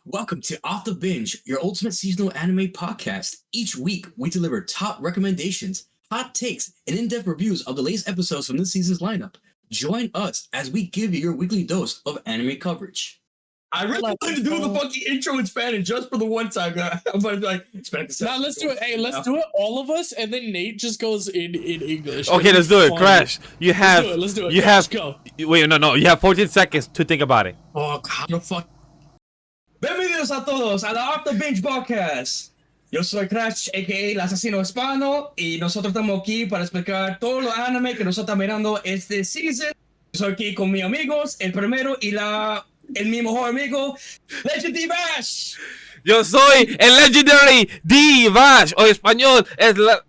Welcome to Off the Binge, your ultimate seasonal anime podcast. Each week, we deliver top recommendations, hot takes, and in-depth reviews of the latest episodes from this season's lineup. Join us as we give you your weekly dose of anime coverage. I really wanted to do the fucking intro in Spanish just for the one time. I'm like, Hispanic Assassin. Now let's do it. Hey, let's do it, all of us, and then Nate just goes in English. Okay, let's do it. Crash. You have. Let's do it. You Crash, have. go. Wait, no. You have 14 seconds to think about it. Oh, how the fuck? Bienvenidos a todos a la Off the Binge Podcast. Yo soy Crash, a.k.a. el asesino hispano, y nosotros estamos aquí para explicar todos los anime que nosotros estamos mirando este season. Soy aquí con mis amigos, el primero y mi mejor amigo, Legend D Vash. Yo soy el Legendary D Vash, o español,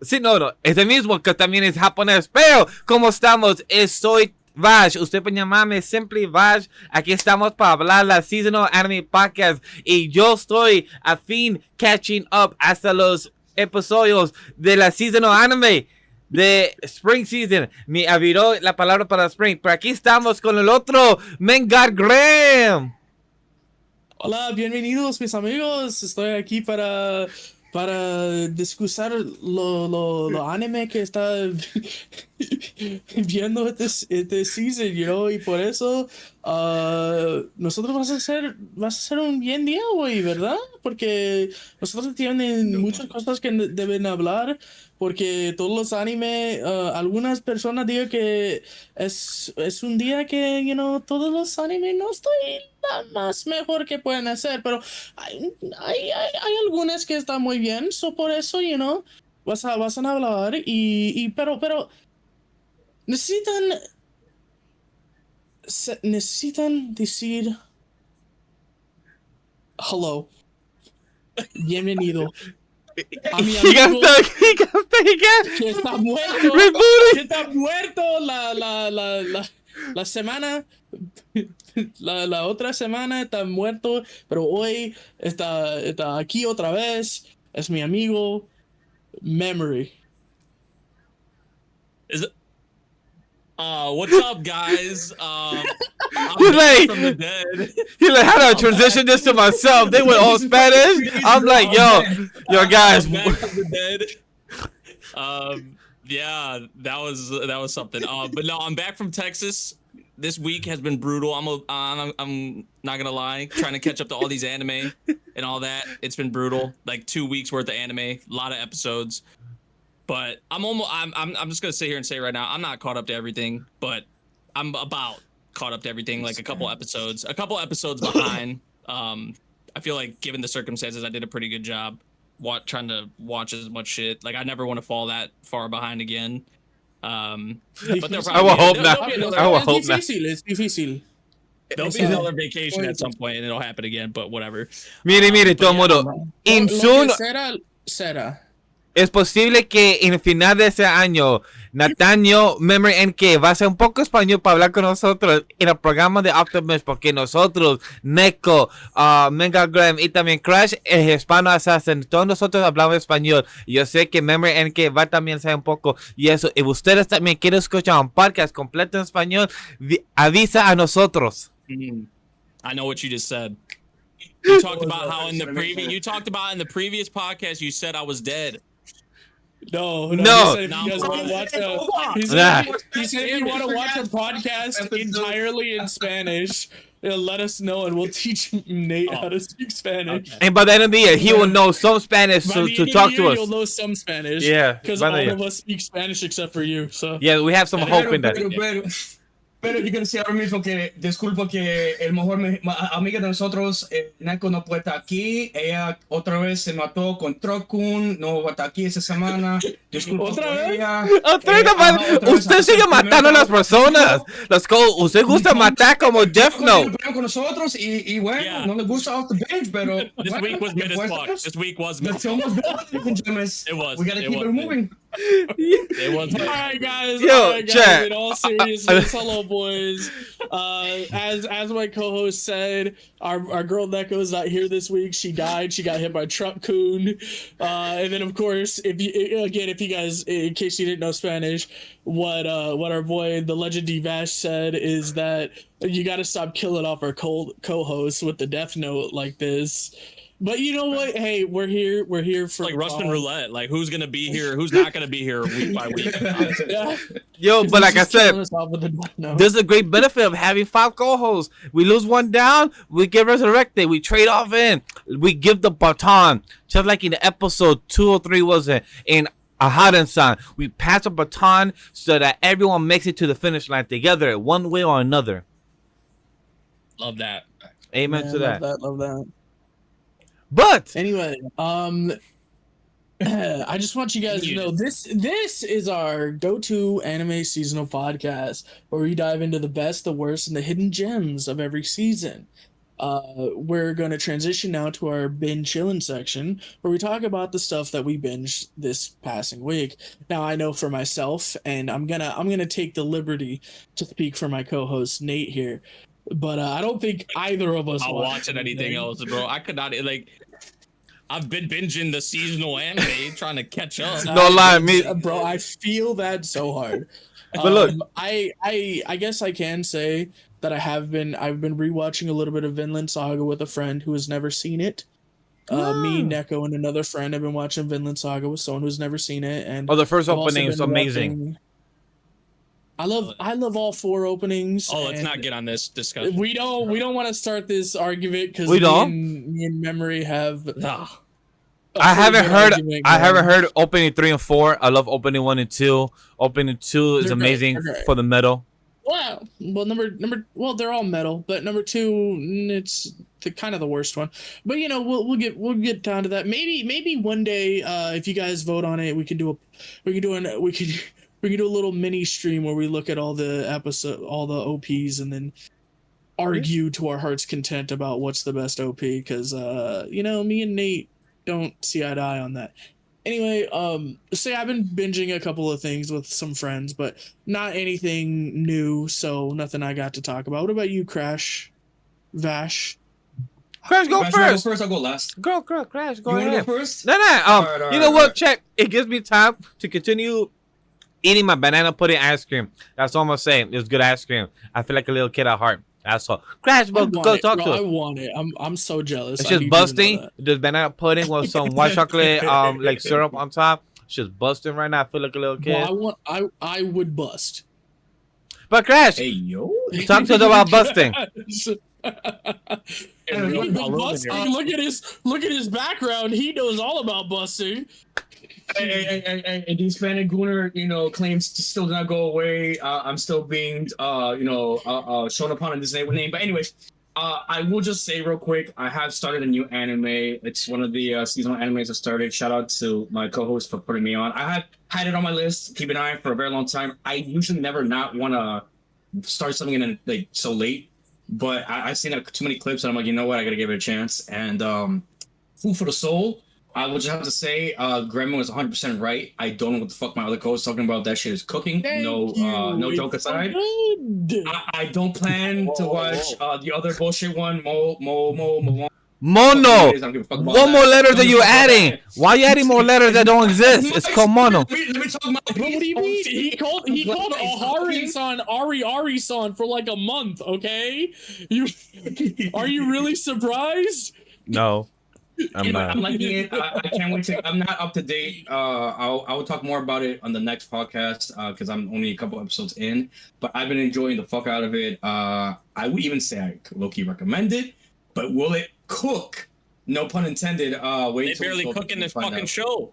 sí, no, es el mismo que también es japonés, pero ¿cómo estamos? Soy Vash, usted puede llamarme Simply Vash. Aquí estamos para hablar la Seasonal Anime Podcast y yo estoy a fin catching up hasta los episodios de la Seasonal Anime de Spring Season. Me aviró la palabra para Spring, pero aquí estamos con el otro Mengar Grem. Hola, bienvenidos mis amigos. Estoy aquí para discutir lo anime que está viendo este season, y por eso nosotros vamos a hacer un bien día hoy, ¿verdad? Porque nosotros tienen muchas cosas que deben hablar, porque todos los anime, algunas personas digan que es un día que, todos los anime no estoy la más mejor que pueden hacer, pero hay algunas que están muy bien, por eso, vas a hablar pero necesitan decir hello, bienvenido a mi amigo que está muerto la semana, la otra semana está muerto, pero hoy está aquí otra vez. Es mi amigo Memory. What's up, guys? I'm Like, from the dead. He like, how do I transition this to myself? They went all Spanish. I'm like, yo, guys. I'm back from the dead. Yeah, that was something. But no, I'm back from Texas. This week has been brutal. I'm not gonna lie, trying to catch up to all these anime and all that. It's been brutal. Like 2 weeks worth of anime, a lot of episodes. But I'm just gonna sit here and say right now, I'm not caught up to everything, but I'm about caught up to everything. Like a couple episodes behind. I feel like given the circumstances, I did a pretty good job trying to watch as much shit. Like I never want to fall that far behind again. But I will hope not. I will hope not. Es difícil. There'll be another vacation at some point, and it'll happen again. But whatever. Mire, todo el mundo. Lo que será. Es posible que en el final de ese año, Nathaniel MemoryNK va a ser un poco español para hablar con nosotros en el programa de Optimus, porque nosotros, Neko, Mengar Grem y también Crash, el Hispanic Assassin, todos nosotros hablamos español. Yo sé que MemoryNK va también a saber un poco y eso. Y ustedes también quieren escuchar un podcast completo en español, avisa a nosotros. I know what you just said. You talked about how in the previous podcast you said I was dead. No. No. He said if you guys want to watch he said if you want to watch a podcast entirely in Spanish, let us know and we'll teach Nate how to speak Spanish. Okay. And by the end of the year, he will know some Spanish to talk to us. You'll know some Spanish. Yeah. Because all of us speak Spanish except for you. So yeah, we have some hope in that. Pero yo quiero decir ahora mismo que disculpo que el mejor amiga de nosotros, Neko, no puede estar aquí. Ella otra vez se mató con Trokun, no va a estar aquí esa semana. Disculpo ¿Otra por vez? ella. Usted sigue matando a las personas. Usted gusta matar como Death Note. Con nosotros y bueno, Yeah. no le gusta Off the Binge, pero This week was mid as fuck. This week was mid. It was. We gotta keep it moving. It was. All right, guys. Yo, chat. In all seriousness, hello, boys. As my co-host said, our girl Neko is not here this week. She died. She got hit by Truck-kun. And then, of course, if you guys, in case you didn't know Spanish, what our boy the Legend D Vash said is that You got to stop killing off our co-hosts with the Death Note like this. But you know what? Hey, we're here. We're here for Like Russian roulette. Like who's gonna be here? Who's not gonna be here week by week? Yeah. Yo, but like I said, No. there's a great benefit of having 5 co-hosts. We lose one down, we get resurrected. We trade off in. We give the baton. Just like in the episode 2 or 3 was it? In Aharen-san. We pass a baton so that everyone makes it to the finish line together, one way or another. Love that. Amen to that. Love that. But Anyway, I just want you guys to know this is our go-to anime seasonal podcast where we dive into the best, the worst, and the hidden gems of every season. We're going to transition now to our binge chillin section where we talk about the stuff that we binged this passing week. Now I know for myself, and I'm gonna take the liberty to speak for my co-host Nate here, but I don't think either of us I'm watched watching anything else, bro. I could not like. I've been binging the seasonal anime, trying to catch up. no lie, me, bro. I feel that so hard. But look, I guess I can say that I've been rewatching a little bit of Vinland Saga with a friend who has never seen it. Me, Neko, and another friend have been watching Vinland Saga with someone who's never seen it. And the first I've also opening is been amazing. watching- I love all 4 openings. Oh, let's and not get on this discussion. We don't want to start this argument because We don't? Me and Memory have. Ah. a I pretty haven't good heard. argument I haven't going. heard opening 3 and 4. I love opening 1 and 2. Opening 2 is They're great, amazing they're great. for the metal. Well, they're all metal, but number 2, it's the kind of the worst one. But you know, we'll get down to that. Maybe one day, if you guys vote on it, we could do a little mini stream where we look at all the OPs, and then argue to our heart's content about what's the best OP. Because me and Nate don't see eye to eye on that. Anyway, say I've been binging a couple of things with some friends, but not anything new, so nothing I got to talk about. What about you, Crash? Vash? Crash, go Vash, you wanna first. Go first, I'll go last. Go, Crash, go You wanna ahead. go first? No. Alright, You know what? alright. Check. It gives me time to continue eating my banana pudding ice cream. That's all I'm gonna say. It's good ice cream. I feel like a little kid at heart. That's all. Crash, bro, go talk to I us. want it. I'm so jealous. It's I need just you to know busting. that. Just banana pudding with some white chocolate, like syrup on top. It's just busting right now. I feel like a little kid. Well, I would bust. But Crash, Hey, yo. talk to us about busting. He's been busting. Look at his background. He knows all about busting. Hey, the Hispanic Gooner, claims to still not go away. I'm still being, shown upon in this name. But anyways, I will just say real quick, I have started a new anime. It's one of the seasonal animes I started. Shout out to my co-host for putting me on. I have had it on my list, keep an eye for a very long time. I usually never not want to start something in like so late, but I've seen too many clips and I'm like, you know what, I gotta give it a chance. And Food for the Soul. I will just have to say, Gremlin was 100% right. I don't know what the fuck my other co-host talking about. That shit is cooking. No joke aside. I don't plan to watch the other bullshit one. Mono. One more letter that you're adding. Why are you adding more letters that don't exist? It's called mono. Let me talk about. What do you mean? He called Aharen-san Ari-san for like a month. Okay, are you really surprised? No, I'm not. I'm liking it. I can't wait to. I'm not up to date. I will talk more about it on the next podcast because I'm only a couple episodes in. But I've been enjoying the fuck out of it. I would even say I low-key recommend it. But will it cook? No pun intended. Wait. They barely cooking this fucking show.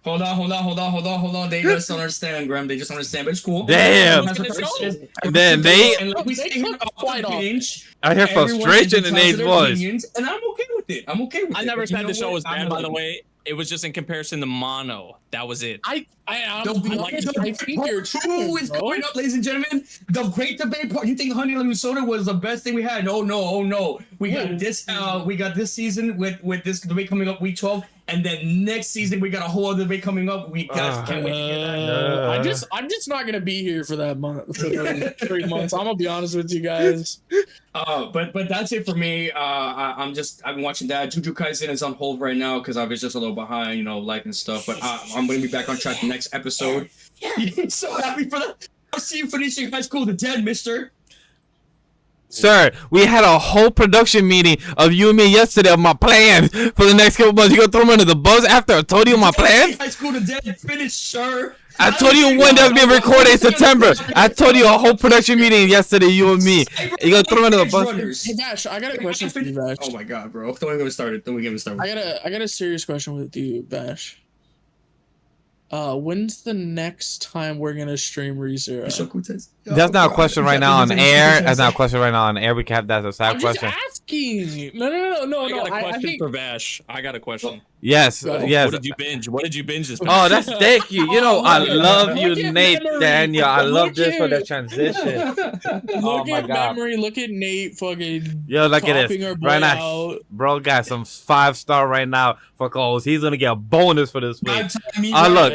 Hold on. They just don't understand, Graham. They just don't understand, but it's cool. Damn. And then they quite I hear frustration in Nate's voice. And I'm okay with it. I never But you said know the show what? was bad, I'm by the like- way. It was just in comparison to Mono. That was it. I The think you're true is going up, ladies and gentlemen. The great debate part. You think Honey Lemon Soda was the best thing we had? Oh no. We got this. We got this season with this debate coming up week 12, and then next season we got a whole other debate coming up. We guys can't wait to get that. I'm just not gonna be here for that month. For those 3 months. I'm gonna be honest with you guys. But that's it for me. I've been watching that. Jujutsu Kaisen is on hold right now because I was just a little behind, life and stuff. But I'm gonna be back on track next episode. So happy for that. I'll see you finishing high school to dead, Mister. Sir, we had a whole production meeting of you and me yesterday of my plans for the next couple months. You gonna throw me under the bus after I told you my plans? High School to Death finished, sir. I told you when that was being recorded in September. I told you a whole production meeting yesterday, you and me. You gonna throw me under the bus? Hey Vash, I got a question for you, Vash. Oh my god, bro! Don't even get me started. Don't even get me started. I got a serious question with you, Vash. When's the next time we're gonna stream ReZero? That's not a question right now on air. That's not a question right now on air. We can have that as a side question. I'm just asking. No. I got a question for Vash. I got a question. Yes, yes. What did you binge? What did you binge this? Oh, that's thank you. You know, I love you, Nate, Daniel. I love this for the transition. Oh Look my at god. Memory. Look at Nate. Fucking. Yo, look at coughing our this boy right now. out. Bro got some 5-star right now for calls. He's gonna get a bonus for this week. Look.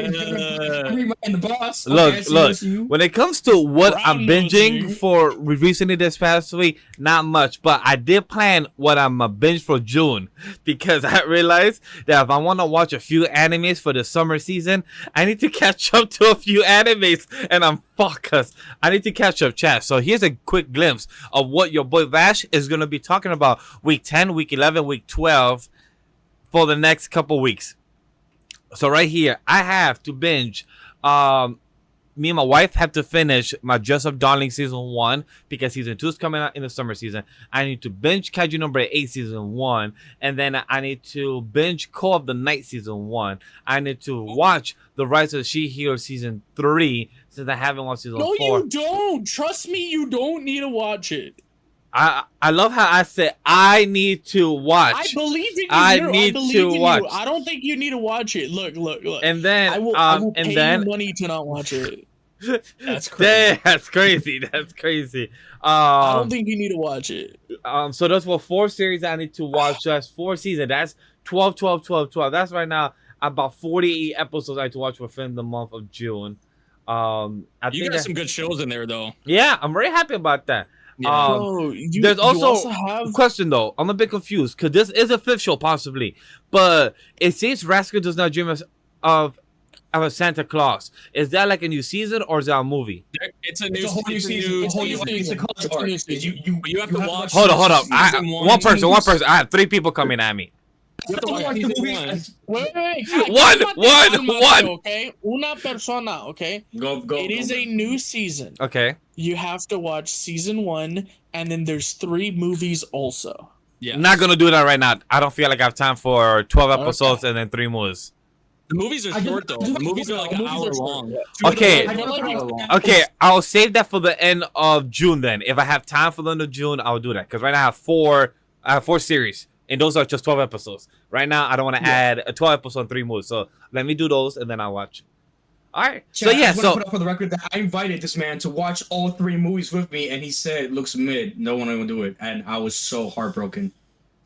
When it comes to what I'm binging for recently this past week, not much. But I did plan what I'm a binge for June because I realized that if I want to watch a few animes for the summer season, I need to catch up to a few animes, and I'm fucked. I need to catch up, chat. So here's a quick glimpse of what your boy Vash is gonna be talking about week 10, week 11, week 12 for the next couple weeks. So right here, I have to binge. Me and my wife have to finish my Dress Up Darling season 1 because season 2 is coming out in the summer season. I need to binge Kaiju number 8 season 1, and then I need to binge Call of the Night season 1. I need to watch The Rise of She-Hero season 3 since I haven't watched season 4. No, you don't. Trust me, you don't need to watch it. I love how I said I need to watch. I believe in you. I need to watch. I don't think you need to watch it. Look. And then I will pay you money to not watch it. That's crazy. That's crazy. That's crazy. I don't think you need to watch it. So those were 4 series I need to watch. Just 4 seasons. That's 12. That's right now about 48 episodes I have to watch within the month of June. You got some good shows in there, though. Yeah, I'm very happy about that. Yeah. There's also a question though. I'm a bit confused because this is a 5th show possibly, but it seems Rascal Does Not Dream of a Santa Claus. Is that like a new season or is that a movie? It's a whole new season. You have to watch. Hold up. One person. I have 3 people coming at me. You have to watch season 1. Wait. One. Okay, una persona. Okay. Go. It is a new season. Okay. You have to watch season 1, and then there's 3 movies also. Yeah. Not gonna do that right now. I don't feel like I have time for 12 episodes and then 3 movies. The movies are short though. The movies are like an hour long. Okay. I'll save that for the end of June then. If I have time for the end of June, I'll do that. Because right now I have 4 series. And those are just 12 episodes. Right now, I don't want to add a 12 episode and 3 movies. So let me do those and then I'll watch. All right. Chat, So yeah. I put up for the record that I invited this man to watch all 3 movies with me, and he said it looks mid. No one will do it, and I was so heartbroken.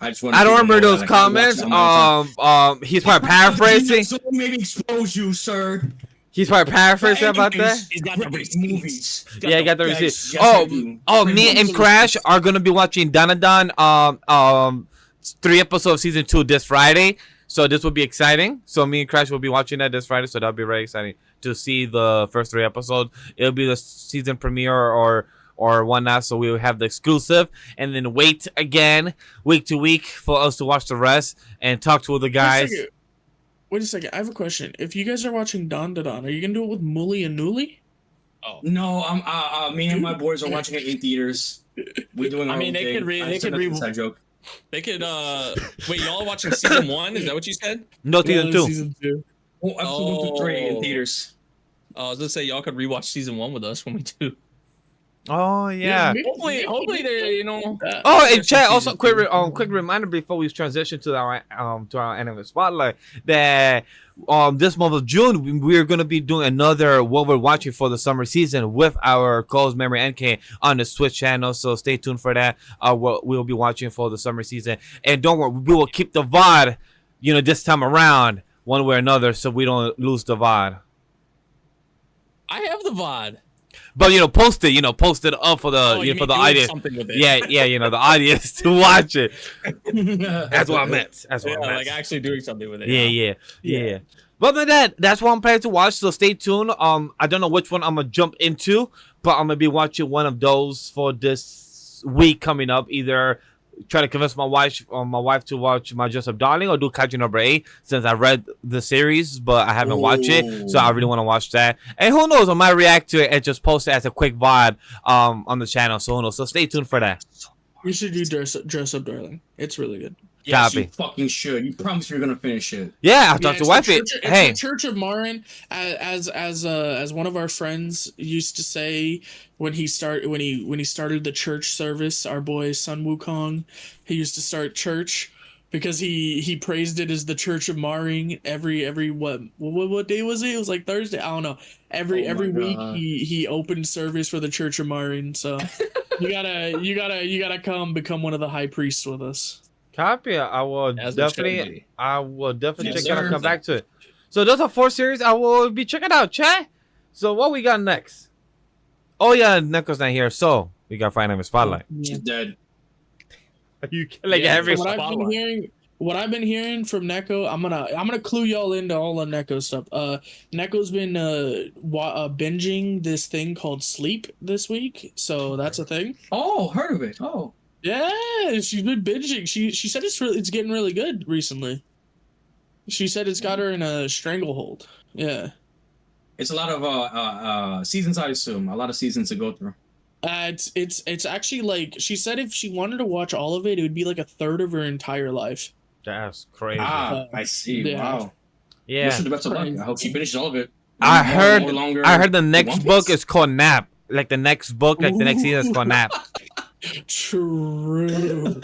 I just want. I don't remember those comments. He's probably paraphrasing. So maybe expose you, sir. He's probably paraphrasing about that. He's got the movies. Yeah, he got the receipts. Yes, Me and Crash are gonna be watching Danadon 3 episodes of season 2 this Friday. So this will be exciting. So me and Crash will be watching that this Friday. So that'll be very exciting to see the first 3 episodes. It'll be the season premiere or whatnot. So we will have the exclusive and then wait again week to week for us to watch the rest and talk to the guys. Wait a second. I have a question. If you guys are watching Don, are you gonna do it with Muli and Nuli? Oh no, me and my boys are watching it in theaters. We're doing. They could wait, y'all are watching season 1? Is that what you said? No, season 2. Season 2. Oh, episode 2, 3 in theaters. I was gonna say y'all could rewatch season 1 with us when we do. Oh yeah. Hopefully they Oh, and chat. Also, quick reminder before we transition to our anime spotlight that this month of June we're gonna be doing another what we're watching for the summer season with our KOWLOON MemoryNK on the Switch channel. So stay tuned for that. What we'll be watching for the summer season, and don't worry, we will keep the VOD, this time around one way or another, so we don't lose the VOD. I have the VOD. But post it up for the for the audience. Yeah, the audience to watch it. That's what I meant. Like actually doing something with it. Yeah. But other than that's what I'm planning to watch. So stay tuned. I don't know which one I'm gonna jump into, but I'm gonna be watching one of those for this week coming up, either try to convince my wife to watch My Dress Up Darling or do Kaiju number 8, since I read the series but I haven't watched it, so I really want to watch that. And who knows, I might react to it and just post it as a quick VOD on the channel. So who knows? So stay tuned for that. You should do Dress Up Darling. It's really good. Yes, Copy. you fucking should. You promised you were gonna finish it. Yeah, I talked to wife it. Hey, the Church of Marin, as one of our friends used to say when he started the church service, our boy Sun Wukong, he used to start church because he praised it as the Church of Marin every what day was it? It was like Thursday. I don't know. Every week he opened service for the Church of Marin. So you gotta come become one of the high priests with us. copy. I will definitely Yes, check it out and sir. come back to it. So those are 4 series I will be checking out, chat. So what we got next? Oh yeah, Neko's not here, so we got Final Spotlight. She's dead. You like Yeah, every What I've been hearing from Neko, I'm gonna clue y'all into all of Neko stuff. Neko's been binging this thing called Sleep this week, so that's a thing. Oh, heard of it. Oh. Yeah, she's been binging. She said it's getting really good recently. She said it's got her in a stranglehold. Yeah. It's a lot of seasons, I assume. A lot of seasons to go through. It's actually like she said if she wanted to watch all of it, it would be like a third of her entire life. That's crazy. I see. Yeah. Wow. Yeah, Wish her the best of luck. I hope she finishes all of it. I heard Longer the next One book Piece? is called Nap. Like the next book, like the next season is called Nap. True.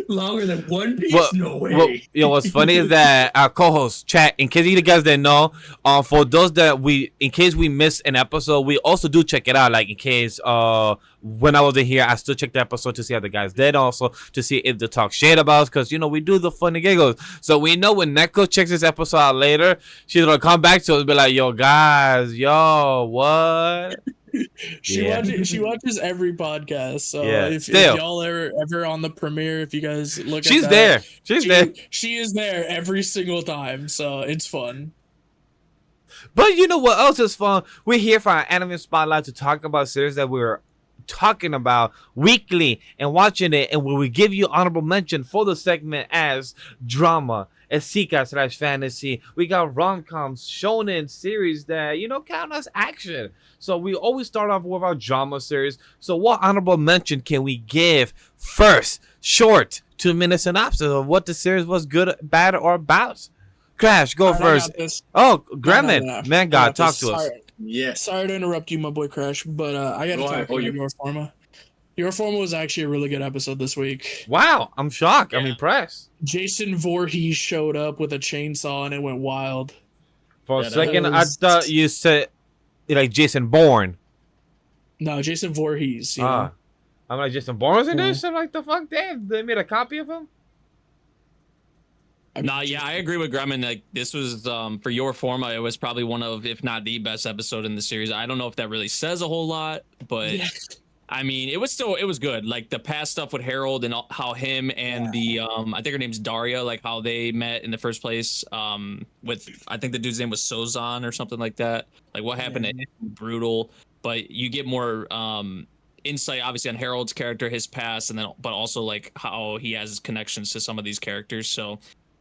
Longer than One Piece? Well, No way. What's funny is that our co-host chat, in case you guys didn't know, for those that in case we missed an episode, we also do check it out. Like in case when I wasn't here, I still check the episode to see how the guys did, also to see if they talk shit about us, because we do the funny giggles. So we know when Neko checks this episode out later, she's gonna come back to us and be like, "Yo, guys, what?" She watches every podcast. So Yeah, if still. y'all are ever on the premiere, if you guys look She's at there. that, She's there. She is there every single time. So it's fun. But you know what else is fun? We're here for our anime spotlight to talk about series that we're talking about weekly and watching it, and we give you honorable mention for the segment as drama, Isekai / fantasy. We got rom-coms, Shounen series that count as action. So we always start off with our drama series. So what honorable mention can we give first? Short 2-minute synopsis of what the series was, good, bad, or about. Crash, go first. Oh, Grem and MemoryNK, talk to us. Yes. Sorry to interrupt you, my boy Crash, but I got to Go talk ahead. about your Forma. Your Forma was actually a really good episode this week. Wow, I'm shocked. I'm Yeah. impressed. Jason Voorhees showed up with a chainsaw and it went wild. For a Yeah, that second, I was- thought you said like Jason Bourne. No, Jason Voorhees. You know? I'm like, Jason Bourne was in Yeah. this? I'm like, the fuck, damn, they made a copy of him? I mean, Nah, yeah, I agree with Grem. Like this was for your Forma, it was probably one of, if not the best episode in the series. I don't know if that really says a whole lot, but Yeah. I mean, it was good. Like the past stuff with Harold and how him and the I think her name's Daria, like how they met in the first place. With I think the dude's name was Sozan or something like that. Like what happened to him, brutal. But you get more insight obviously on Harold's character, his past, and then but also like how he has connections to some of these characters. So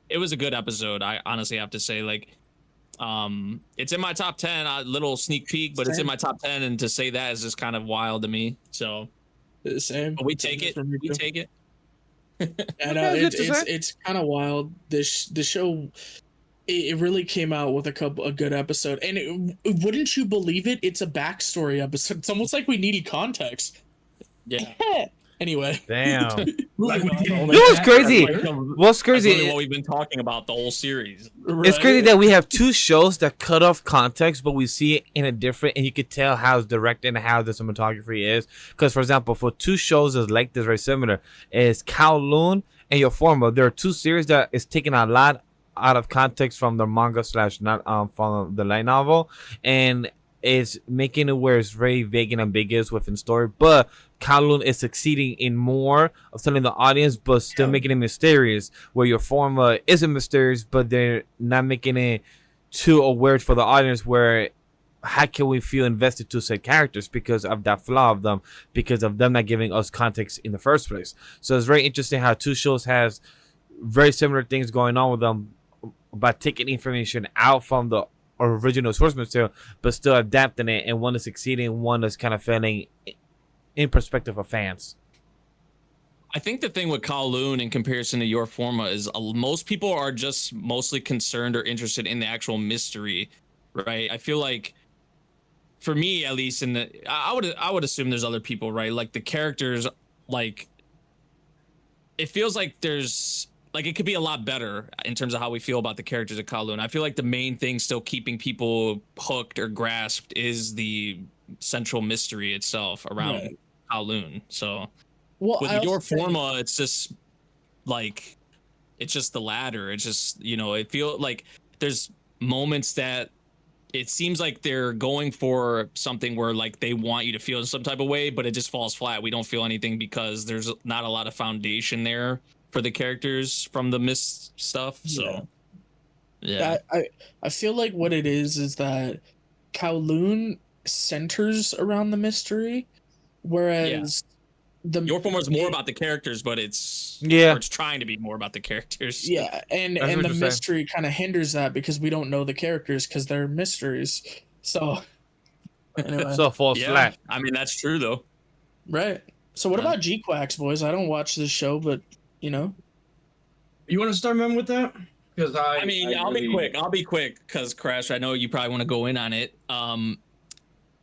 it was a good episode. I honestly have to say, like, it's in my top 10. A little sneak peek, but it's in my top 10, and to say that is just kind of wild to me. So, Same. but we take it. We take it. I know Okay, good to say. it's kind of wild. The show, it really came out with a good episode, and wouldn't you believe it? It's a backstory episode. It's almost like we needed context. Yeah. Anyway, Damn. Like we didn't You know what's crazy? That's What's literally crazy? what we've been talking about the whole series. It's crazy that we have two shows that cut off context, but we see it in a different, and you could tell how it's directed and how the cinematography is. Because, for example, for two shows that's like this, very similar, is KOWLOON and Your Forma. There are two series that is taking a lot out of context from the manga / not from the light novel, and it's making it where it's very vague and ambiguous within story. But KOWLOON is succeeding in more of telling the audience, but still making it mysterious. Where Your Forma isn't mysterious, but they're not making it too weird for the audience. Where how can we feel invested to said characters because of that flaw of them, because of them not giving us context in the first place. So it's very interesting how two shows has very similar things going on with them by taking information out from the original source material, but still adapting it, and one is succeeding, one is kind of failing in perspective of fans. I think the thing with KOWLOON in comparison to your Forma is most people are just mostly concerned or interested in the actual mystery, right? I feel like, for me at least, I would assume there's other people, right? Like the characters, like it feels like there's like it could be a lot better in terms of how we feel about the characters of KOWLOON. I feel like the main thing still keeping people hooked or grasped is the central mystery itself around KOWLOON. So with your Forma, it's just like it's just the latter. It's just, you know, it feels like there's moments that it seems like they're going for something where like they want you to feel some type of way, but it just falls flat. We don't feel anything because there's not a lot of foundation there for the characters from the mist stuff. So yeah, I feel like what it is that KOWLOON centers around the mystery, whereas your Forma is more about the characters, but it's it's trying to be more about the characters. Yeah, and the mystery kind of hinders that because we don't know the characters because they're mysteries. So anyway. So falls flat. I mean, that's true though. Right. So what about GQuuuuuX, boys? I don't watch this show, but you know. You want to start, man, with that? Because I'll be quick. I'll be quick because Crash, I know you probably want to go in on it.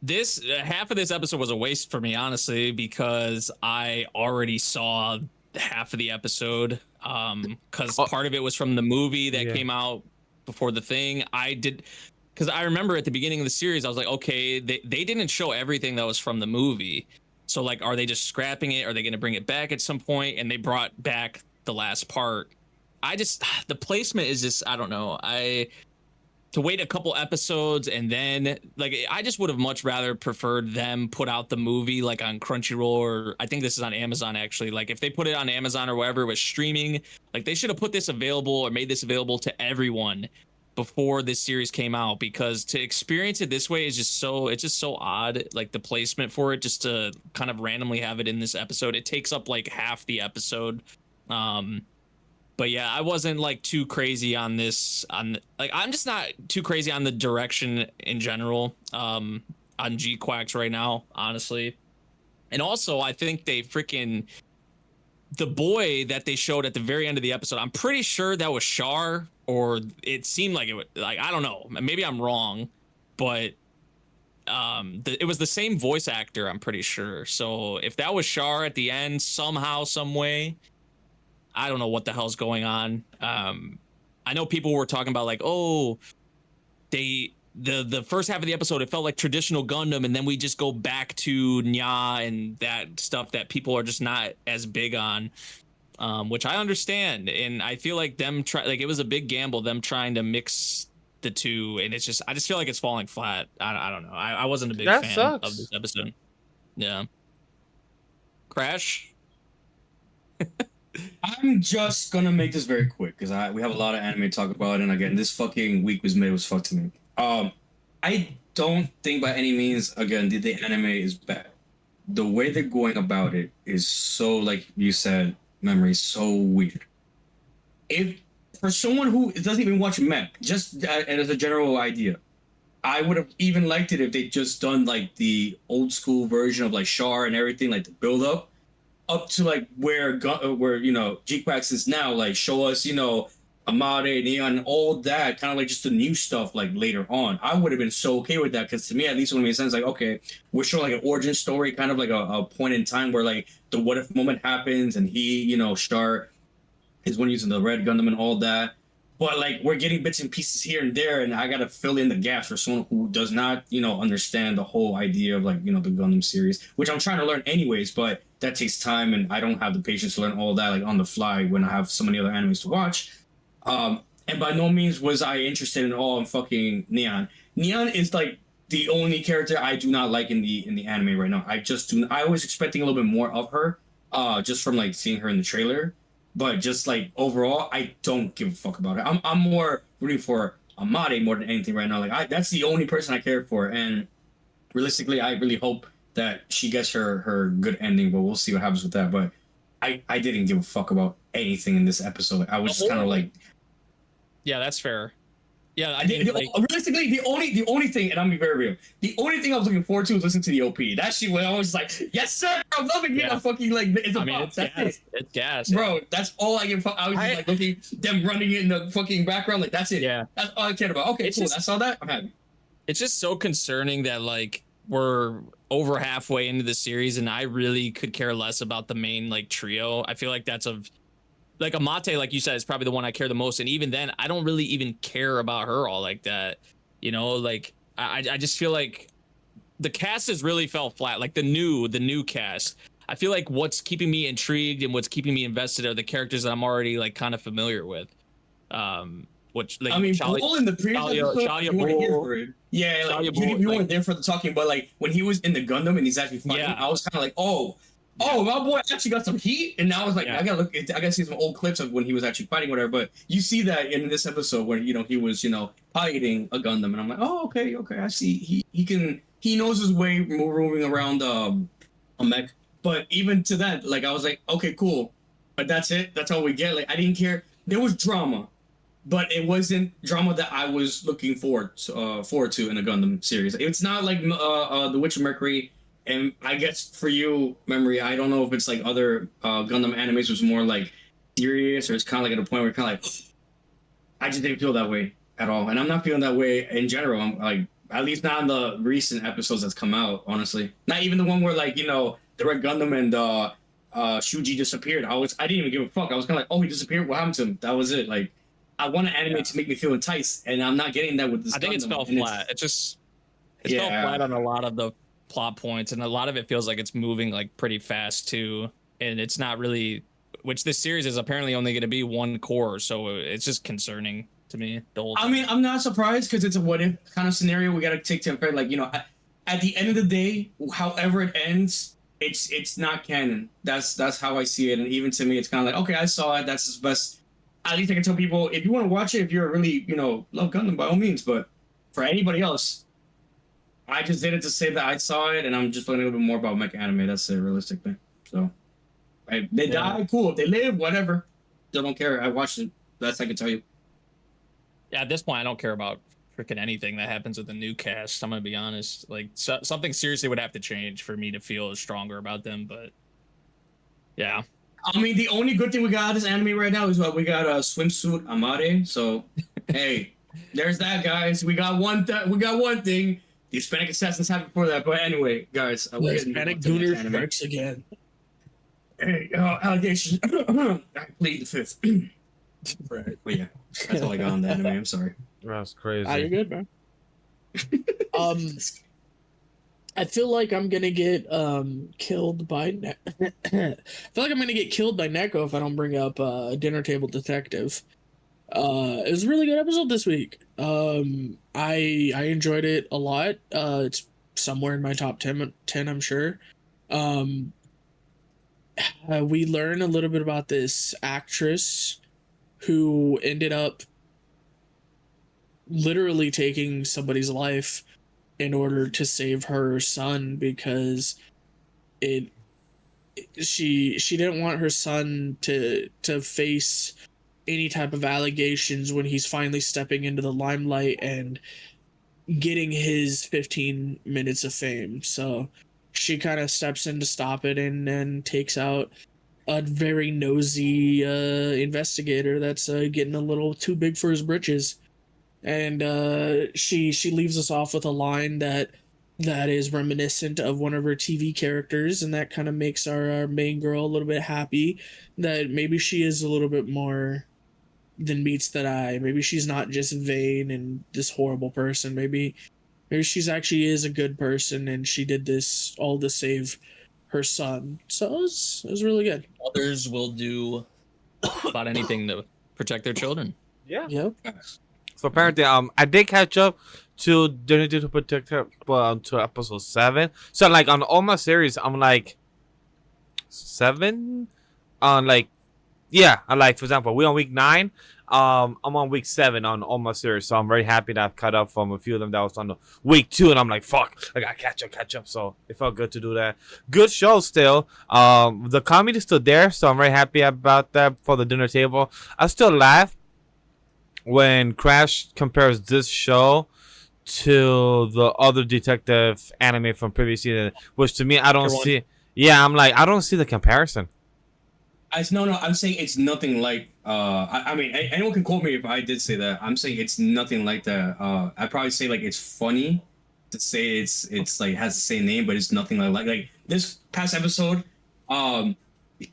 This half of this episode was a waste for me, honestly, because I already saw half of the episode. Because part of it was from the movie that came out before the thing. Because I remember at the beginning of the series, I was like, okay, they didn't show everything that was from the movie. So like, are they just scrapping it? Are they going to bring it back at some point? And they brought back the last part. The placement is just, I don't know. To wait a couple episodes and then like, I just would have much rather preferred them put out the movie like on Crunchyroll, or I think this is on Amazon actually. Like if they put it on Amazon or wherever it was streaming, like they should have put this available or made this available to everyone before this series came out, because to experience it this way is just so odd. Like the placement for it, just to kind of randomly have it in this episode, it takes up like half the episode. But yeah, I wasn't like too crazy on this. I'm just not too crazy on the direction in general. On GQuuuuuX right now, honestly. And also, I think the boy that they showed at the very end of the episode, I'm pretty sure that was Char, or it seemed like it was, like, I don't know, maybe I'm wrong, but it was the same voice actor, I'm pretty sure. So if that was Char at the end, somehow, some way, I don't know what the hell's going on. I know people were talking about like, oh, the first half of the episode, it felt like traditional Gundam, and then we just go back to Nya and that stuff that people are just not as big on, which I understand. And I feel like it was a big gamble, them trying to mix the two, and I just feel like it's falling flat. I don't know. I wasn't a big fan of this episode. Yeah. Crash? I'm just gonna make this very quick because we have a lot of anime to talk about, and again, this fucking week was fucked to me. I don't think by any means, again, the anime is bad. The way they're going about it is so, like you said, Memory, so weird. If for someone who doesn't even watch mech, just as a general idea, I would have even liked it if they just done like the old school version of like Char and everything, like the build up to like where you know GQuuuuuX is now, like show us, you know, Amade, Neon, all that, kind of like just the new stuff like later on. I would have been so okay with that, because to me at least it would make sense, like, okay, we're showing like an origin story, kind of like a point in time where like the what if moment happens, and he, you know, Char is one using the red Gundam and all that. But like we're getting bits and pieces here and there, and I gotta fill in the gaps for someone who does not, you know, understand the whole idea of like, you know, the Gundam series, which I'm trying to learn anyways, but that takes time, and I don't have the patience to learn all that like on the fly when I have so many other animes to watch. And by no means was I interested in all in fucking Neon. Neon is like the only character I do not like in the anime right now. I was expecting a little bit more of her, just from like seeing her in the trailer. But just like overall, I don't give a fuck about it. I'm more rooting for Amade more than anything right now. Like that's the only person I care for, and realistically, I really hope that she gets her good ending. But we'll see what happens with that. But I didn't give a fuck about anything in this episode. I was just kind of like, yeah, that's fair. Yeah, I mean, realistically, the only thing, and I'm gonna be very real, the only thing I was looking forward to was listening to the OP. That shit was always like, yes sir, I'm loving it. I'm fucking like, it's a it's gas. It's gas, bro. That's all I give. I was just like looking them running it in the fucking background, like that's it. Yeah, that's all I cared about. Okay, cool. I saw that. I'm happy. It's just so concerning that like we're over halfway into the series, and I really could care less about the main like trio. I feel like that's like Amate, like you said, is probably the one I care the most, and even then, I don't really even care about her all like that. You know, like I just feel like the cast has really fell flat. Like the new cast, I feel like what's keeping me intrigued and what's keeping me invested are the characters that I'm already like kind of familiar with. Which like I mean, Bull in the previous episode, you weren't here for it. Yeah, like, you weren't there for the talking, but like when he was in the Gundam and he's actually fighting, I was kind of like, oh, my boy actually got some heat, and now I was like, I gotta see some old clips of when he was actually fighting, whatever. But you see that in this episode where he was piloting a Gundam, and I'm like, oh, okay, I see. He knows his way moving around a mech. But even to that, like I was like, okay, cool, but that's it. That's all we get. Like I didn't care. There was drama, but it wasn't drama that I was looking forward to in a Gundam series. It's not like the Witch of Mercury. And I guess for you, Memory, I don't know if it's like other Gundam animes was more like serious, or it's kind of like at a point where you're kind of like, I just didn't feel that way at all. And I'm not feeling that way in general. I'm like, at least not in the recent episodes that's come out, honestly. Not even the one where like, the Red Gundam and Shiunji disappeared. I didn't even give a fuck. I was kind of like, oh, he disappeared. What happened to him? That was it. Like, I want an anime to make me feel enticed, and I'm not getting that with this. I think it's fell flat. It fell flat on a lot of the plot points, and a lot of it feels like it's moving like pretty fast too, and it's not really, which this series is apparently only going to be one core, so it's just concerning to me the whole time. I mean, I'm not surprised because it's a what if kind of scenario. We got to take to like at the end of the day, however it ends, it's not canon. That's how I see it, and even to me, it's kind of like, okay, I saw it. That's the best. At least I can tell people, if you want to watch it, if you're really love Gundam, by all means. But for anybody else, I just did it to say that I saw it, and I'm just learning a little bit more about mecha anime. That's a realistic thing. So, they die, cool. If they live, whatever. Still don't care. I watched it. That's I can tell you. Yeah, at this point, I don't care about freaking anything that happens with the new cast. I'm gonna be honest. Like, something seriously would have to change for me to feel stronger about them. But yeah, I mean, the only good thing we got out of this anime right now is what we got swimsuit Amade. So, hey, there's that, guys. We got one thing. The Hispanic Assassins have before that, but anyway, guys, the Hispanic Gooner strikes again. Hey, allegations. I plead the fifth. Right. But yeah, that's all I got on the anime. I'm sorry. That's crazy. You're good, man. I feel like I'm gonna get killed by. I feel like I'm gonna get killed by Neko if I don't bring up Dinner Table Detective. It was a really good episode this week. I enjoyed it a lot. It's somewhere in my top 10, I'm sure. We learn a little bit about this actress who ended up literally taking somebody's life in order to save her son, because she didn't want her son to face any type of allegations when he's finally stepping into the limelight and getting his 15 minutes of fame. So she kind of steps in to stop it, and then takes out a very nosy investigator that's getting a little too big for his britches. And she leaves us off with a line that is reminiscent of one of her TV characters, and that kind of makes our main girl a little bit happy that maybe she is a little bit more than meets that eye. Maybe she's not just vain and this horrible person. Maybe she's actually is a good person, and she did this all to save her son. So it was really good. Others will do about anything to protect their children. Yeah. Yep. So apparently, I did catch up to Dinner to Protect to episode 7. So like on all my series, I'm like 7 on like Yeah, I like, for example, we're on week 9. I'm on week 7 on all my series, so I'm very happy that I've caught up from a few of them that was on the week 2, and I'm like, fuck, I gotta catch up. So it felt good to do that. Good show still. The comedy is still there, so I'm very happy about that for the dinner table. I still laugh when Crash compares this show to the other detective anime from previous season, which to me I don't see. Yeah, I'm like, I don't see the comparison. No, I'm saying it's nothing like. I mean, anyone can quote me if I did say that. I'm saying it's nothing like that. I'd probably say like it's funny to say it's like has the same name, but it's nothing like this past episode.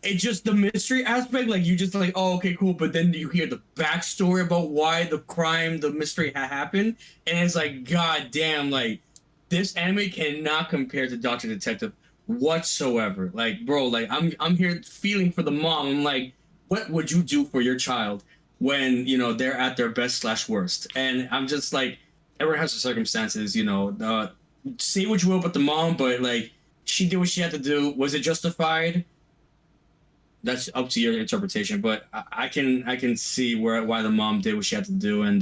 It's just the mystery aspect. Like you just like, oh, okay, cool. But then you hear the backstory about why the crime, the mystery happened, and it's like, god damn, like this anime cannot compare to Doctor Detective whatsoever. Like, bro, like I'm here feeling for the mom. I'm like, what would you do for your child when they're at their best / worst? And I'm just like, everyone has the circumstances, say what you will about the mom, but like she did what she had to do. Was it justified? That's up to your interpretation, but I can see why the mom did what she had to do. And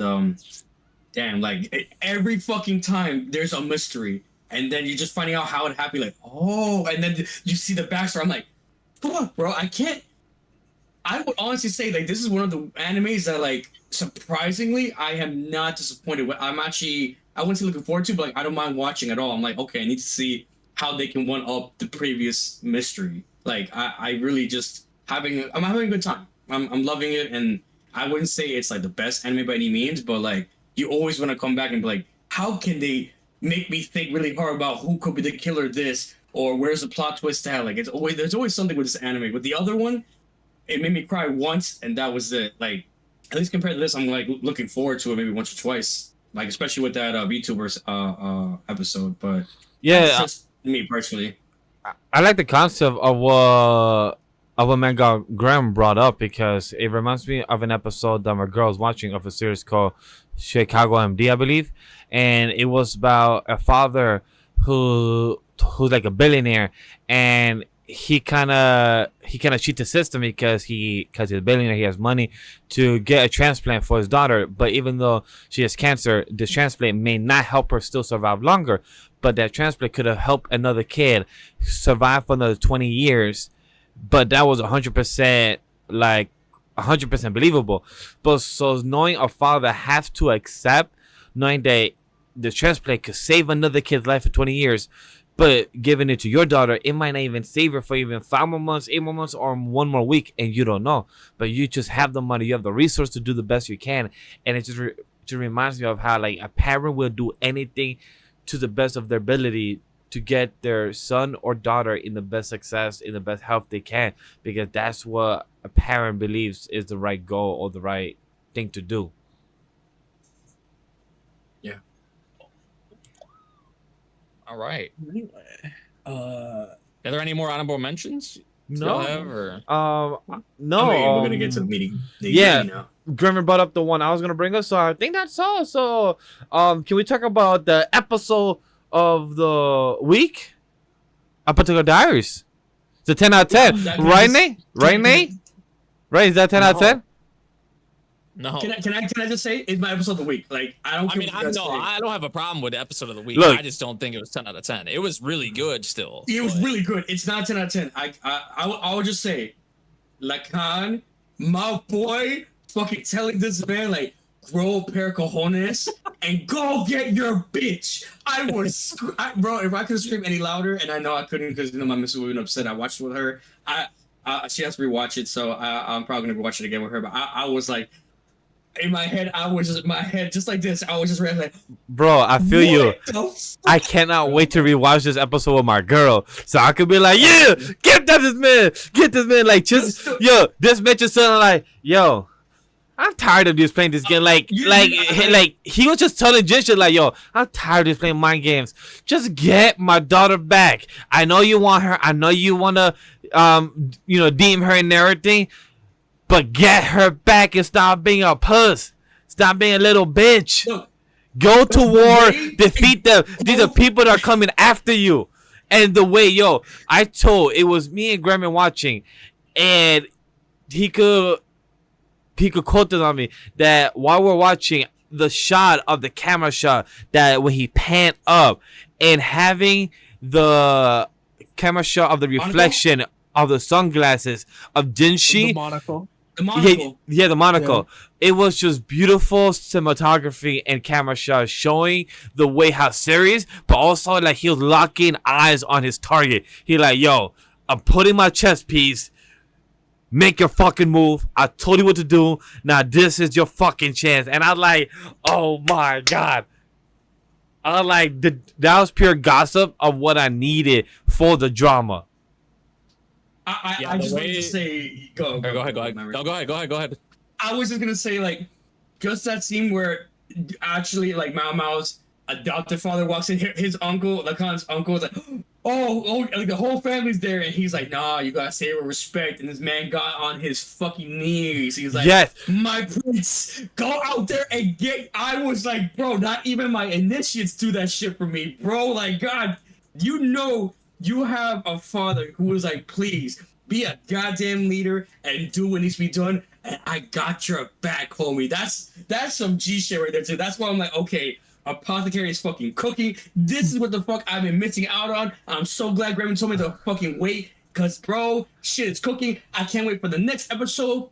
damn, like every fucking time there's a mystery. And then you're just finding out how it happened, like, oh, and then you see the backstory. I'm like, fuck, bro, I would honestly say, like, this is one of the animes that, like, surprisingly, I am not disappointed with. I wouldn't say looking forward to, but, like, I don't mind watching at all. I'm like, okay, I need to see how they can one-up the previous mystery. Like, I really just I'm having a good time. I'm loving it, and I wouldn't say it's, like, the best anime by any means, but, like, you always want to come back and be like, how can they make me think really hard about who could be the killer this, or where's the plot twist at? Like there's always something with this anime. With the other one, it made me cry once and that was it. Like, at least compared to this, I'm like looking forward to it maybe once or twice. Like, especially with that VTubers episode. But yeah, that's just me personally. I like the concept of what manga Graham brought up, because it reminds me of an episode that my girl was watching of a series called Chicago MD, I believe, and it was about a father who's like a billionaire, and he kind of cheats the system because he's a billionaire, he has money to get a transplant for his daughter, but even though she has cancer, this transplant may not help her still survive longer, but that transplant could have helped another kid survive for another 20 years. But that was 100% like 100% believable. But so knowing a father has to accept knowing that the transplant could save another kid's life for 20 years, but giving it to your daughter, it might not even save her for even 5 more months, 8 more months, or 1 more week, and you don't know. But you just have the money, you have the resource to do the best you can, and it just reminds me of how like a parent will do anything to the best of their ability to get their son or daughter in the best success, in the best health they can, because that's what a parent believes is the right goal or the right thing to do. Yeah. All right. Anyway, Are there any more honorable mentions? No. Ever? No. I mean, we're gonna get to the meeting. Yeah. Now. Grimmer brought up the one I was gonna bring up, so I think that's all. So, can we talk about the episode of the week? Apothecary Diaries. It's a 10 out of 10. Right, Nate? Right, Nate? Right? Is that 10 out of 10? No. Can I just say it's my episode of the week? Like, I don't. I mean, care what you guys say. I don't have a problem with the episode of the week. Look. I just don't think it was 10 out of 10. It was really good still. It was but- really good. It's not 10 out of 10. I would just say, Lacan, my boy, fucking telling this man, like, grow a pair of cojones and go get your bitch. I was, bro, if I could scream any louder, and I know I couldn't because my missus would have been upset. I watched it with her. She has to rewatch it, so I'm probably gonna watch it again with her. But I was like, in my head, just like this. I was just really like, Bro, I feel you. what the fuck? I cannot wait to rewatch this episode with my girl, so I could be like, yeah, get this man, like, just, yo, this man just sounded like, yo, I'm tired of just playing this game, like he was just telling Ginger, like, yo, I'm tired of just playing mind games. Just get my daughter back. I know you want her. I know you wanna, deem her and everything, but get her back and stop being a puss. Stop being a little bitch. Look, Go to war, way- defeat them. These are people that are coming after you. And the way, it was me and Grem watching, and he could quote this on me that while we're watching the shot of the camera shot that when he panned up and having the camera shot of the reflection of the sunglasses of Jinshi. The monocle. The monocle. Yeah, the monocle. Yeah. It was just beautiful cinematography and camera shots showing the way how serious, but also like he was locking eyes on his target. He like, yo, I'm putting my chest piece. Make your fucking move. I told you what to do. Now this is your fucking chance. And I like, oh my god. I like that was pure gossip of what I needed for the drama. I just wanted to say, go ahead. No, go ahead. I was just gonna say, like, just that scene where actually, like, Mao Mao's adopted father walks in, his uncle, Lacan's uncle, is like, oh, like the whole family's there, and he's like, nah, you gotta say it with respect. And this man got on his fucking knees. He's like, yes, my prince, go out there and get. I was like, bro, not even my initiates do that shit for me, bro. Like, God, you know. You have a father who was like, please be a goddamn leader and do what needs to be done. And I got your back, homie. That's some G shit right there too. That's why I'm like, okay, Apothecary is fucking cooking. This is what the fuck I've been missing out on. I'm so glad Grem told me to fucking wait. Cause bro, shit is cooking. I can't wait for the next episode.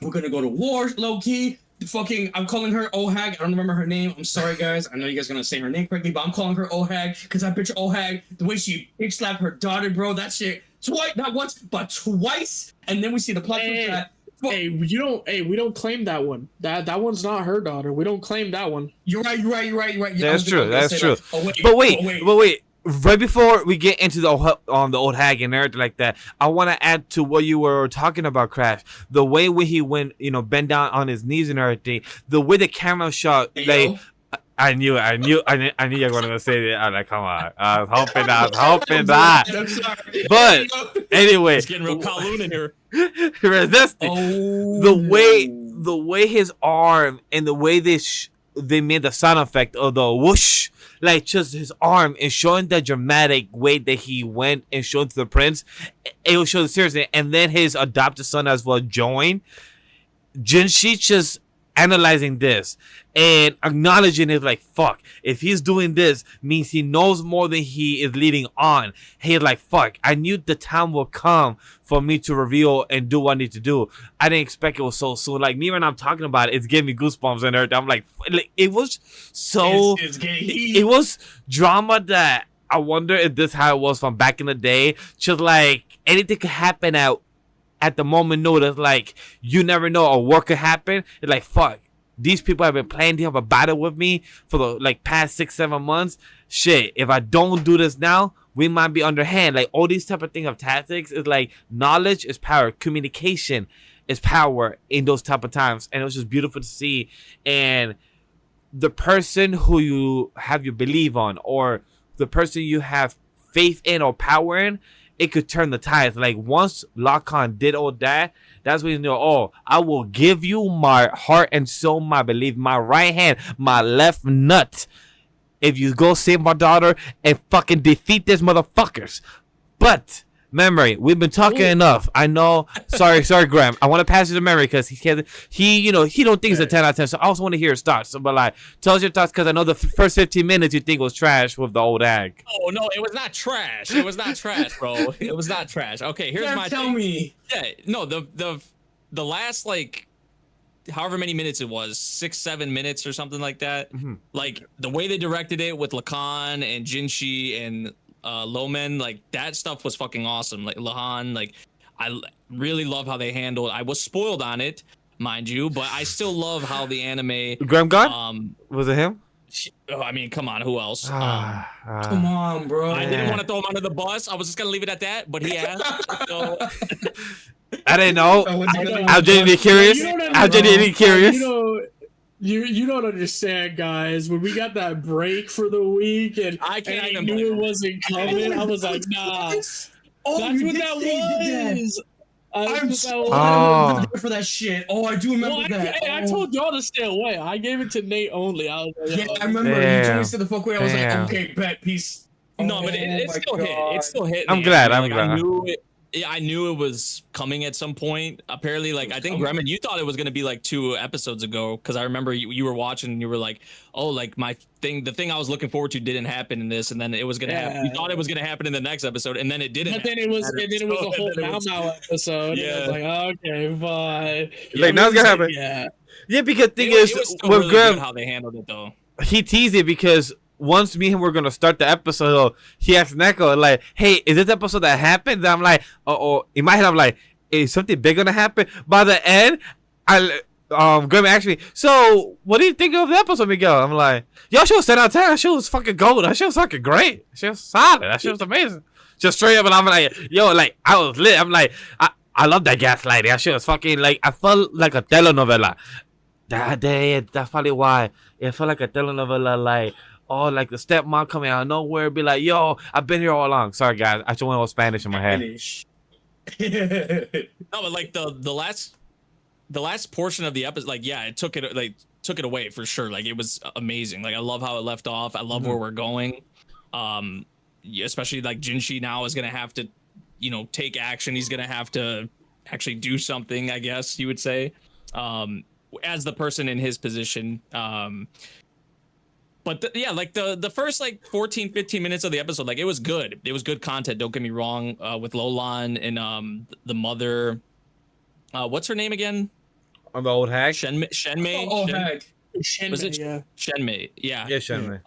We're gonna go to war, low key. I'm calling her Ohag. I don't remember her name. I'm sorry, guys. I know you guys are gonna say her name correctly, but I'm calling her Ohag because I picture Ohag the way she bitch slapped her daughter, bro. That shit twice, not once, but twice. And then we see the plot twist that. Hey, we don't claim that one. That one's not her daughter. We don't claim that one. You're right. Yeah, that's true. That's true. But wait. Right before we get into the old hag and everything like that, I want to add to what you were talking about, Crash. The way when he went, bent down on his knees and everything. The way the camera shot, like, I knew you were gonna say that. I'm like, come on, I was hoping that. I'm sorry. But anyway, it's getting real KOWLOON in here. Resisting. The way his arm and the way they made the sound effect of the whoosh. Like just his arm and showing the dramatic way that he went and showed to the prince, it will show the seriousness. And then his adopted son as well joined. Jinshi just analyzing this and acknowledging it, like, fuck, if he's doing this means he knows more than he is leading on. He's like, fuck, I knew the time will come for me to reveal and do what I need to do. I didn't expect it was so soon. Like, me when I'm talking about it, it's giving me goosebumps and everything. I'm like it was so it was drama that I wonder if this is how it was from back in the day. Just like anything could happen at the moment notice, like you never know a war could happen. It's like, fuck, these people have been playing to have a battle with me for the like past 6-7 months. Shit, if I don't do this now, we might be underhand. Like all these type of things of tactics is like knowledge is power, communication is power in those type of times. And it was just beautiful to see. And the person who you have your belief on, or the person you have faith in or power in, it could turn the tides. Like once Lacan did all that, that's when you know, oh, I will give you my heart and soul, my belief, my right hand, my left nut, if you go save my daughter and fucking defeat these motherfuckers. But Memory, we've been talking enough. I know. Sorry, Graham. I want to pass it to Memory because he don't think it's a 10 out of 10. So I also want to hear his thoughts. So, but like, tell us your thoughts because I know the first 15 minutes you think was trash with the old hag. Oh no, it was not trash. It was not trash, bro. It was not trash. Okay, here's my tell me. Yeah, no, the last like however many minutes it was, 6-7 minutes or something like that. Mm-hmm. Like the way they directed it with Lacan and Jinshi and Lomen, like that stuff was fucking awesome. Like Lahan, like I really love how they handled. I was spoiled on it, mind you, but I still love how the anime. Graham God? Was it him? I mean, come on, who else? Come on, bro. I didn't want to throw him under the bus. I was just gonna leave it at that, but he asked. So. I didn't know. I'm genuinely curious. I'm genuinely curious. You don't understand, guys. When we got that break for the week and I knew it wasn't coming, I was like, nah. That's what that was. I'm for that shit. Oh, I do remember that. I told y'all to stay away. I gave it to Nate only. I was like, I remember. You told me to the fuck away. I was like, okay, bet, peace. No, but it still hit. It still hit. I'm glad. I knew Yeah, I knew it was coming at some point. Apparently, like I think Grem, you thought it was gonna be like 2 episodes ago, because I remember you were watching and you were like, "Oh, like the thing I was looking forward to didn't happen in this," and then it was gonna happen. You thought it was gonna happen in the next episode, and then it didn't. But then it was a whole Mau episode. Yeah, I was like, okay, fine. Like now it's gonna happen. Yeah, Yeah, because the thing It is, was still with really Grem, good how they handled it though. he teased it because once me and him were gonna start the episode, he asked Neko like, "Hey, is this episode that happened?" And I'm like, "Oh." In my head, I'm like, "Is something big gonna happen?" By the end, Graham asked me, "So, what do you think of the episode, Miguel?" I'm like, "Yo, she was 10 out of 10. That shit was fucking gold. That shit was fucking great. She was solid. That shit was amazing." Just straight up, and I'm like, "Yo, like I was lit." I'm like, I love that gaslighting. That shit was fucking like I felt like a telenovela. That day, that's probably why it felt like a telenovela, like. Oh, like the stepmom coming out of nowhere, be like, "Yo, I've been here all along." Sorry, guys, I just went all Spanish in my head. No, but like the last portion of the episode, like yeah, it took it away for sure. Like it was amazing. Like I love how it left off. I love where we're going. Especially like Jinshi now is gonna have to, take action. He's gonna have to actually do something, I guess you would say, as the person in his position. But yeah, like the first like 14, 15 minutes of the episode, like it was good. It was good content. Don't get me wrong. With Lolan and the mother, what's her name again? On the old hag. Shenmei. Oh, hag. Was it yeah. Shenmei? Yeah. Yeah, Shenmei.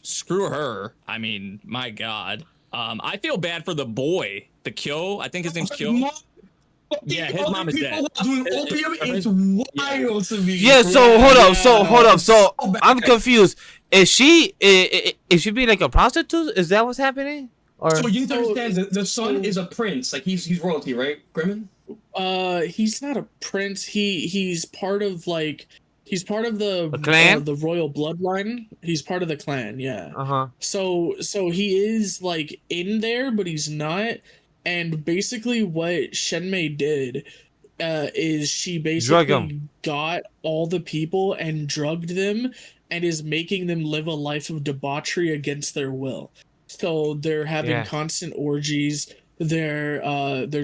Screw her. I mean, my God. I feel bad for the boy, the Kyo. I think his name's Kyo. Yeah, his mom is dead. Doing opium is wild to me. Yeah, so hold up. So I'm confused. Is she being like a prostitute? Is that what's happening? Or So you need to understand the son is a prince. Like he's royalty, right, Grimmin? He's not a prince. He's part of the clan? The royal bloodline. He's part of the clan. Yeah. So he is like in there, but he's not. And basically what Shenmei did is she basically got all the people and drugged them and is making them live a life of debauchery against their will. So they're having constant orgies, they're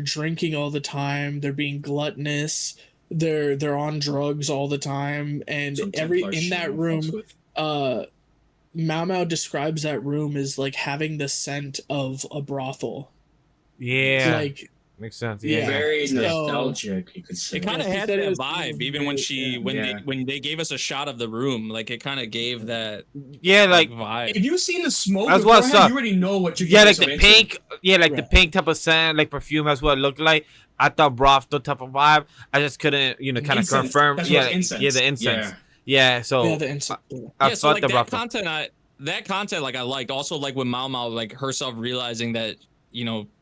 drinking all the time, they're being gluttonous, they're on drugs all the time, and in that room Mao describes that room as like having the scent of a brothel. yeah, Like makes sense. Yeah. Very So- nostalgic, you could say. It kind of Yeah, she had said it that was vibe, even when they gave us a shot of the room, like it kind of gave that Yeah, like vibe. If you've seen the smoke, That's what's beforehand, up. you already know what you're yeah, getting like yourself the into. pink, the pink type of scent, like perfume. That's what it looked like. I thought brothel type of vibe. I just couldn't, kind of Incense. confirm. That's Yeah, what incense. yeah, the incense. Yeah. Yeah, so yeah, the instant. I Yeah, so thought like the that brothel. content, like I liked. Also, like with Mao, like herself realizing that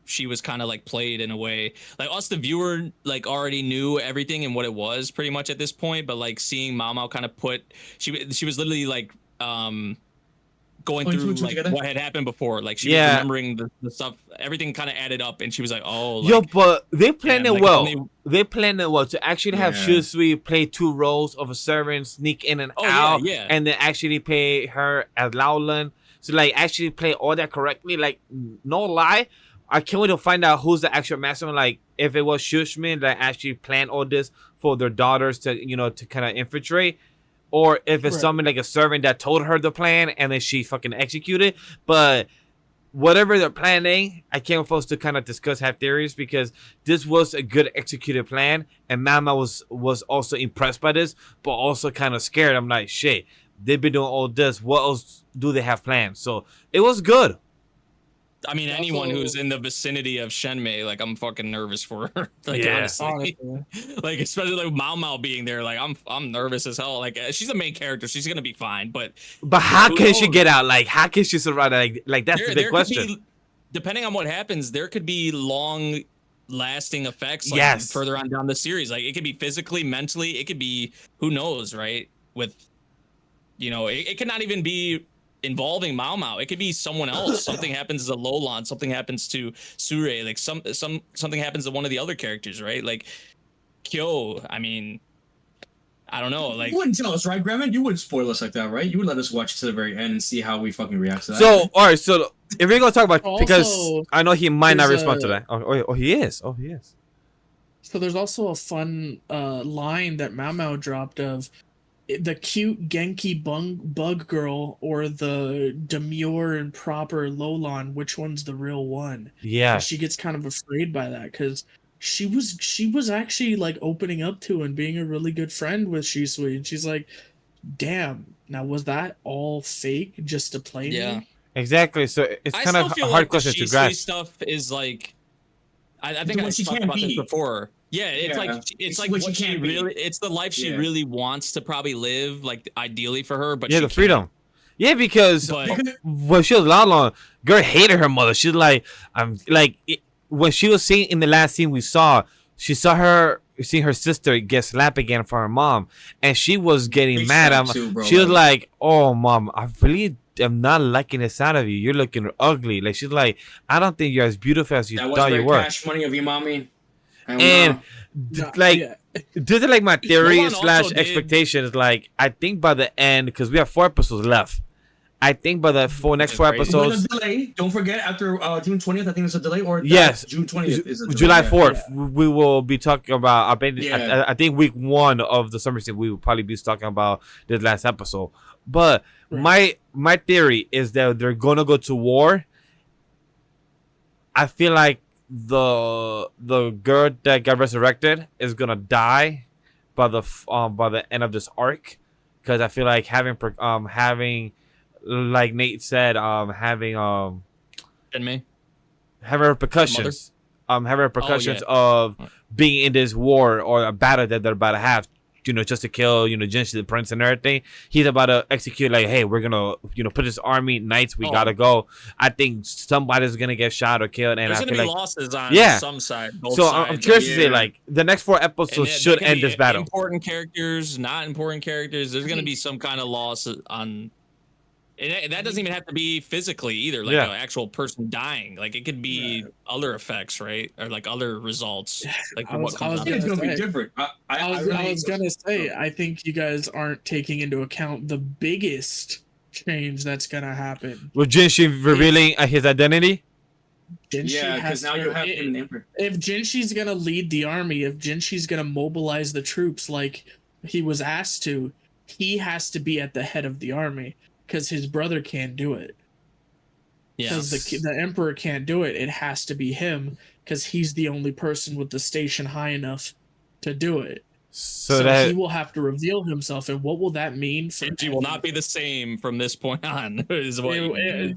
she was kind of like played in a way. Like us, the viewer, like already knew everything and what it was pretty much at this point. But like seeing Mao kind of she was literally like going through like together? what had happened before. Like she was remembering the stuff. Everything kind of added up, and she was like, "Oh, Yo, like, but they planned it like, well. only- They planned it well to actually have Yeah. Shusui play 2 roles of a servant, sneak in and Oh, yeah, out, yeah. and then actually play her as KOWLOON. So like actually play all that correctly. Like no lie, I can't wait to find out who's the actual mastermind. Like if it was Shushmin that actually planned all this for their daughters to to kind of infiltrate. Or if it's Right. someone like a servant that told her the plan and then she fucking executed. But whatever they're planning, I can't wait for us to kind of discuss, have theories, because this was a good executed plan. And Mama was also impressed by this, but also kind of scared. I'm like, shit, they've been doing all this. What else do they have planned? So it was good. I mean, Also- anyone who's in the vicinity of Shenmei, like I'm fucking nervous for her. Like Yeah. honestly, like especially like Mao being there, like I'm nervous as hell. Like she's the main character, she's gonna be fine. But how who can she knows? get out? Like, how can she survive? Like that's the big could question. be, depending on what happens, there could be long lasting effects. Like, Yes. further on down the series, like it could be physically, mentally. It could be who knows, right? With it could not even be involving Mao. It could be someone else. Something happens to Lolan, something happens to Sure, like something happens to one of the other characters, right? Like Kyo, I mean, I don't know, like You wouldn't tell us, right, Grandma? You wouldn't spoil us like that, right? You would let us watch to the very end and see how we fucking react to that. So, all right. So if we're gonna talk about because Also, I know he might not there's respond to a- that. Oh, he is. Oh, he is. So there's also a fun line that Mao dropped of the cute Genki bug girl or the demure and proper Lolan. Which one's the real one? Yeah. And she gets kind of afraid by that because she was actually like opening up to and being a really good friend with Shisui, and she's like, "Damn, now was that all fake just to play Yeah. me?" Exactly. So it's I kind of still a feel hard like question the to Shisui grasp. stuff is like, I think I what she talked can't about this be. before. Yeah, it's Yeah. like It's like what what she she can't be. really. It's the life she Yeah. really wants to probably live, like ideally for her, but Yeah, she the freedom. can't. Yeah, because But when she was Lala, girl hated her mother. She's like, when she was seeing in the last scene we saw, she saw her seeing her sister get slapped again for her mom, and she was getting Big mad. slap too, bro, She was like- like, "Oh, mom, I really am not liking the sound of you. You're looking ugly." Like she's like, "I don't think you're as beautiful as you That was thought you very were." cash money of your mommy. And No, like, yeah. this is like my theory Lolan also / did- expectations. Like, I think by the end, because we have 4 episodes left. I think by the next 4 crazy. With episodes, a delay. Don't forget after June 20th, I think it's a delay, or Yes. June 20th is a delay. July yeah. 4th, we will be talking about. Yeah. I think week 1 of the summer season, we will probably be talking about this last episode. But my theory is that they're gonna go to war. I feel like the girl that got resurrected is gonna die by the end of this arc, because I feel like having like Nate said, having and me. repercussions. Having repercussions of being in this war or a battle that they're about to have, just to kill, Jinshi the prince and everything. He's about to execute, like, hey, we're gonna, put this army knights, we gotta go. I think somebody's gonna get shot or killed, and There's I gonna feel be like losses on some side. Both so sides. I'm curious to say, Yeah. like, the next 4 And episodes there should can end be this battle. Important characters, not important characters. There's gonna be some kind of loss on. And that doesn't even have to be physically either, like an actual person dying. Like it could be other effects, right? Or like other results. Like I was I think it's gonna be different. I was gonna say, I think you guys aren't taking into account the biggest change that's gonna happen. With Jinshi revealing his identity. Jinshi Yeah, because has now to- you have him in Emperor. If Jinshi's gonna lead the army, if Jinshi's gonna mobilize the troops like he was asked to, he has to be at the head of the army because his brother can't do it. Because the emperor can't do it. It has to be him because he's the only person with the station high enough to do it. So that he will have to reveal himself, and what will that mean for? She will not be the same from this point on. Is what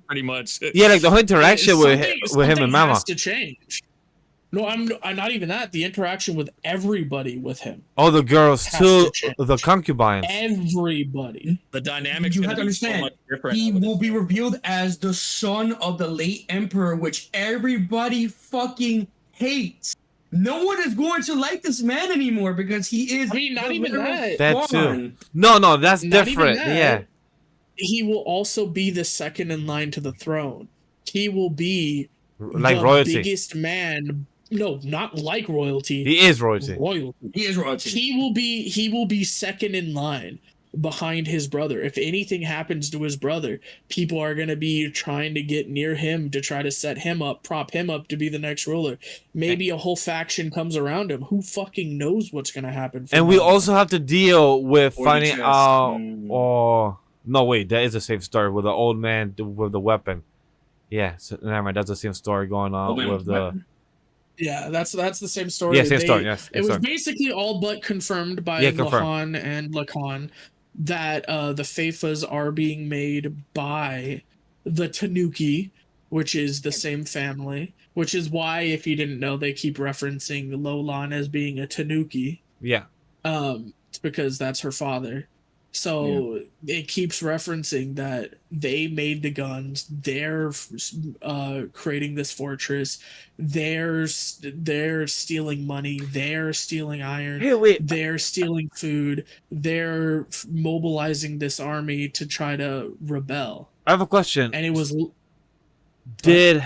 pretty much. yeah, like the whole interaction with him and something Mama. has to change. No, I'm not even that. The interaction with everybody with him. All the girls Has too, to change. the concubines. Everybody. The dynamics. You gonna have to be so understand, much different. he will be revealed as the son of the late emperor, which everybody fucking hates. No one is going to like this man anymore because he is. I mean, not the even literal that. That too. spawn. No, that's Not even different. that. Yeah. He will also be the second in line to the throne. He will be Like the royalty. biggest man. No, not like royalty. He is royalty. Royalty. He is royalty. He will be second in line behind his brother. If anything happens to his brother, people are going to be trying to get near him to try to set him up, prop him up to be the next ruler. Maybe a whole faction comes around him. Who fucking knows what's going to happen? And we also have to deal with Or the finding chest. out. Mm. Oh no, wait, that is the same story with the old man with the weapon. Yeah, so, never mind. That's the same story going on Old man with the. weapon. Yeah, that's the same story. Yeah, same story. Yes, It was basically all but confirmed by confirmed. Lahan and Lacan that the Faifas are being made by the Tanuki, which is the same family, which is why, if you didn't know, they keep referencing Lolan as being a Tanuki. Yeah. It's because that's her father. So it keeps referencing that they made the guns. They're creating this fortress. They're stealing money. They're stealing iron. Hey, wait. They're stealing food. They're mobilizing this army to try to rebel. I have a question. And it was Did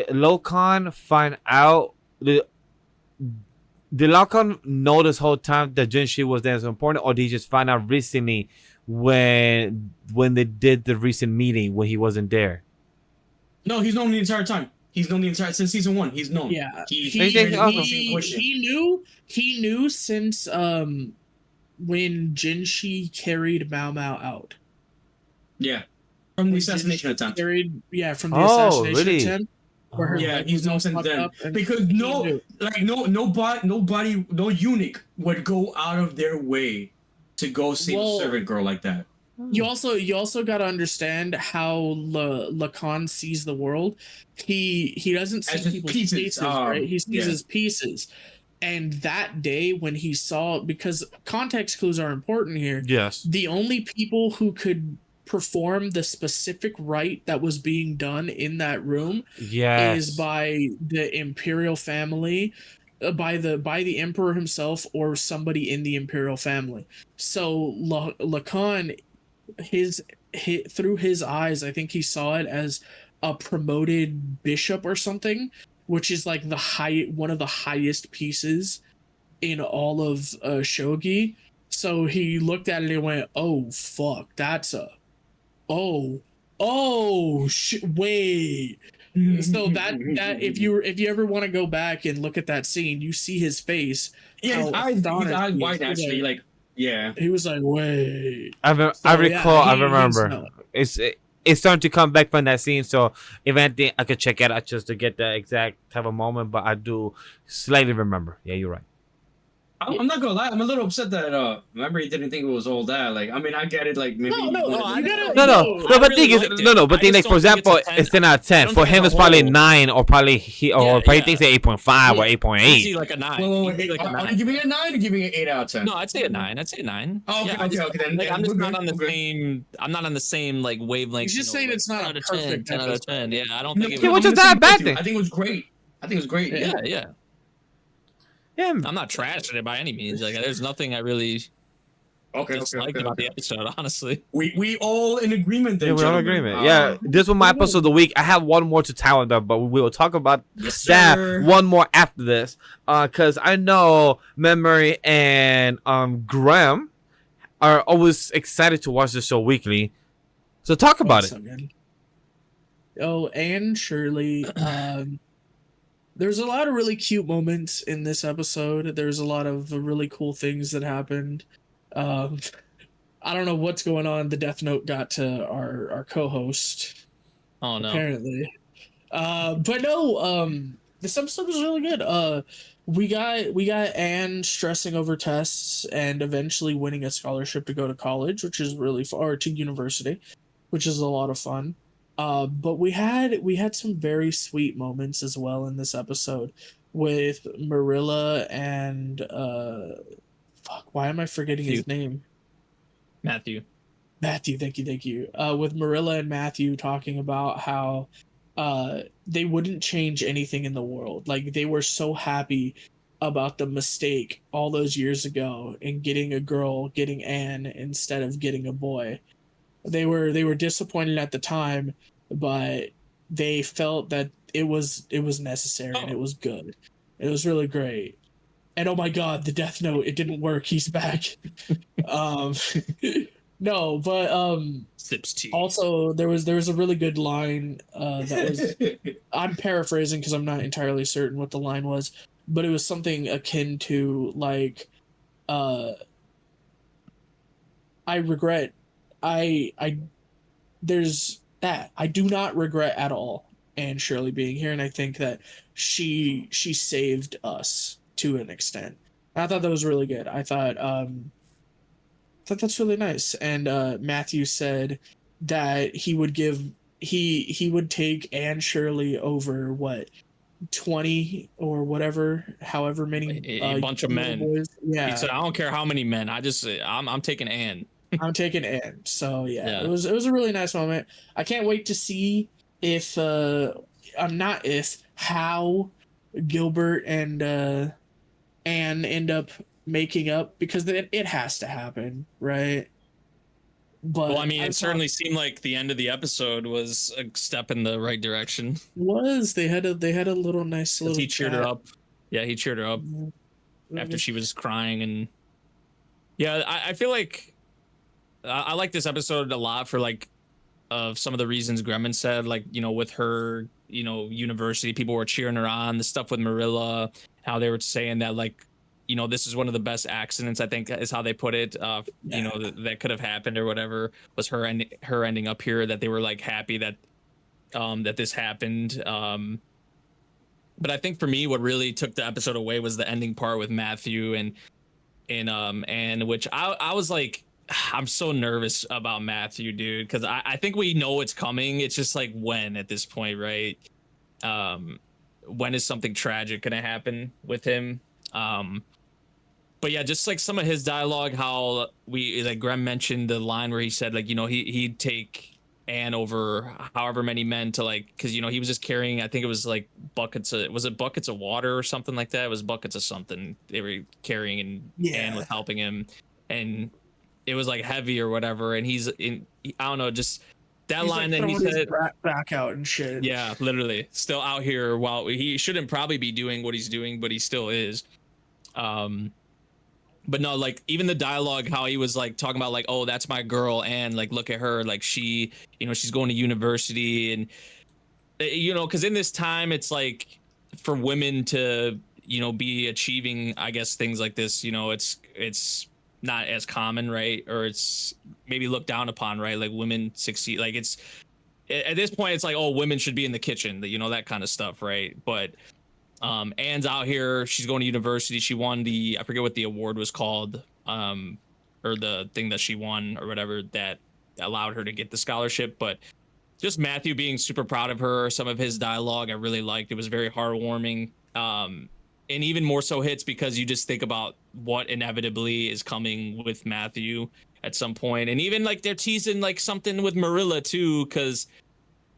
Lokan find out? Did Lokan know this whole time that Jinshi was there so important, or did he just find out recently when they did the recent meeting when he wasn't there? No, he's known the entire time. He's known the entire since season 1. He's known. Yeah, He's he knew since when Jinshi carried Mao Mao out. Yeah, from the When assassination Jinshi attempt. from the Oh, assassination really? attempt. Where her Yeah, leg he's was known all since fucked then up, and because he knew. nobody, no eunuch would go out of their way to go save a servant girl like that. You also got to understand how Lacan sees the world. He doesn't see As his people's pieces, faces, right? He sees yeah. his pieces. And that day when he saw, because context clues are important here. Yes. The only people who could perform the specific rite that was being done in that room Yes. is by the imperial family, by the emperor himself or somebody in the imperial family. So Lacan, through his eyes, I think he saw it as a promoted bishop or something, which is like one of the highest pieces in all of shogi. So he looked at it and went, "Oh fuck, that's a wait." So that if you ever want to go back and look at that scene, you see his face. Yeah, his eyes wide actually. Like, yeah, he was like, "Wait." I recall. I remember. No. It's starting to come back from that scene. So if anything, I could check it out just to get the exact type of moment. But I do slightly remember. Yeah, you're right. I'm not gonna lie. I'm a little upset that memory didn't think it was all that. Like, I mean, I get it. Like, maybe No, you gotta- But really thing is, liked it. no. But I thing, like, just for don't think example, it's a 10. it's 10 out of 10. don't For think him, as it's a probably whole- 9, or probably probably thinks 8.5 or Yeah. 8.8. Easy like a 9. Wait, Easy like a are 9. you giving it a 9 or giving it an 8 out of 10? No, I'd say a 9. I'd say a 9. Oh, okay, Yeah, I just- okay. Then, Like, then I'm just we're not good, on the we're good. same. I'm not on the same like wavelength. He's just saying it's not 10 a out of 10, perfect 10 out of 10. Yeah, I don't No, think it Yeah, was. which is I'm gonna not say a bad with you. thing. I think it was great. Yeah, yeah. Yeah. I'm not trashing it by any means. Like, there's nothing I really disliked about the episode, honestly. We all in agreement then, Yeah, we're on gentlemen. agreement. Yeah, this was my episode of the week. I have one more to tell them, but we will talk about that one more after this. Because I know Memory and Grem are always excited to watch the show weekly. So talk about it. So good. Oh, and Shirley. There's a lot of really cute moments in this episode. There's a lot of really cool things that happened. I don't know what's going on. The Death Note got to our co-host. Oh no. Apparently. But no, this episode was really good. We got Anne stressing over tests and eventually winning a scholarship to go to college, which is really fun, or to university, which is a lot of fun. But we had some very sweet moments as well in this episode with Marilla and fuck, why am I forgetting his name? Matthew, thank you. With Marilla and Matthew talking about how they wouldn't change anything in the world. Like, they were so happy about the mistake all those years ago in getting Anne instead of getting a boy. They were disappointed at the time, but they felt that it was necessary and it was good. It was really great. And oh my god, the Death Note, it didn't work. He's back. No, but sips tea. also there was a really good line that was I'm paraphrasing because I'm not entirely certain what the line was, but it was something akin to like I regret there's that. I do not regret at all Anne Shirley being here, and I think that she saved us to an extent. I thought that was really good. I thought that's really nice. And Matthew said that he would take Anne Shirley over what 20 or whatever, however many a bunch of men. boys. Yeah, He said, I don't care how many men. I'm taking Anne. I'm taking Anne. So yeah, it was a really nice moment. I can't wait to see if how Gilbert and Anne end up making up, because it has to happen, right? But Well, I mean, it certainly seemed like the end of the episode was a step in the right direction. they had a little nice little He cheered her chat. up. Yeah, he cheered her up after she was crying, and yeah, I feel like I like this episode a lot for like of some of the reasons Gremlin said, like, you know, with her, you know, university, people were cheering her on, the stuff with Marilla, how they were saying that, like, you know, this is one of the best accidents, I think is how they put it, you know, that could have happened or whatever, was her ending up here, that they were like happy that that this happened. But I think for me, what really took the episode away was the ending part with Matthew and which I was like, I'm so nervous about Matthew, dude, because I think we know it's coming. It's just like when at this point, right? When is something tragic gonna happen with him? But yeah, just like some of his dialogue, how we, like Grem mentioned the line where he said, like, you know, he'd take Anne over however many men to, like, because, you know, he was just carrying, I think it was like buckets of water or something like that. It was buckets of something they were carrying, and Anne was helping him, and it was like heavy or whatever. And he's in, I don't know, just that line that he said back out and shit. Yeah, literally still out here while he shouldn't probably be doing what he's doing, but he still is. But no, like even the dialogue, how he was like talking about like, oh, that's my girl, and like look at her, like she, you know, she's going to university, and you know, because in this time it's like for women to, you know, be achieving, I guess, things like this, you know, it's not as common, right? Or it's maybe looked down upon, right? Like women succeed, like it's at this point it's like, oh, women should be in the kitchen, you know, that kind of stuff, right? But Anne's out here, she's going to university, she won the, I forget what the award was called, or the thing that she won or whatever that allowed her to get the scholarship. But just Matthew being super proud of her, some of his dialogue I really liked. It was very heartwarming, and even more so hits because you just think about what inevitably is coming with Matthew at some point. And even like they're teasing like something with Marilla too, because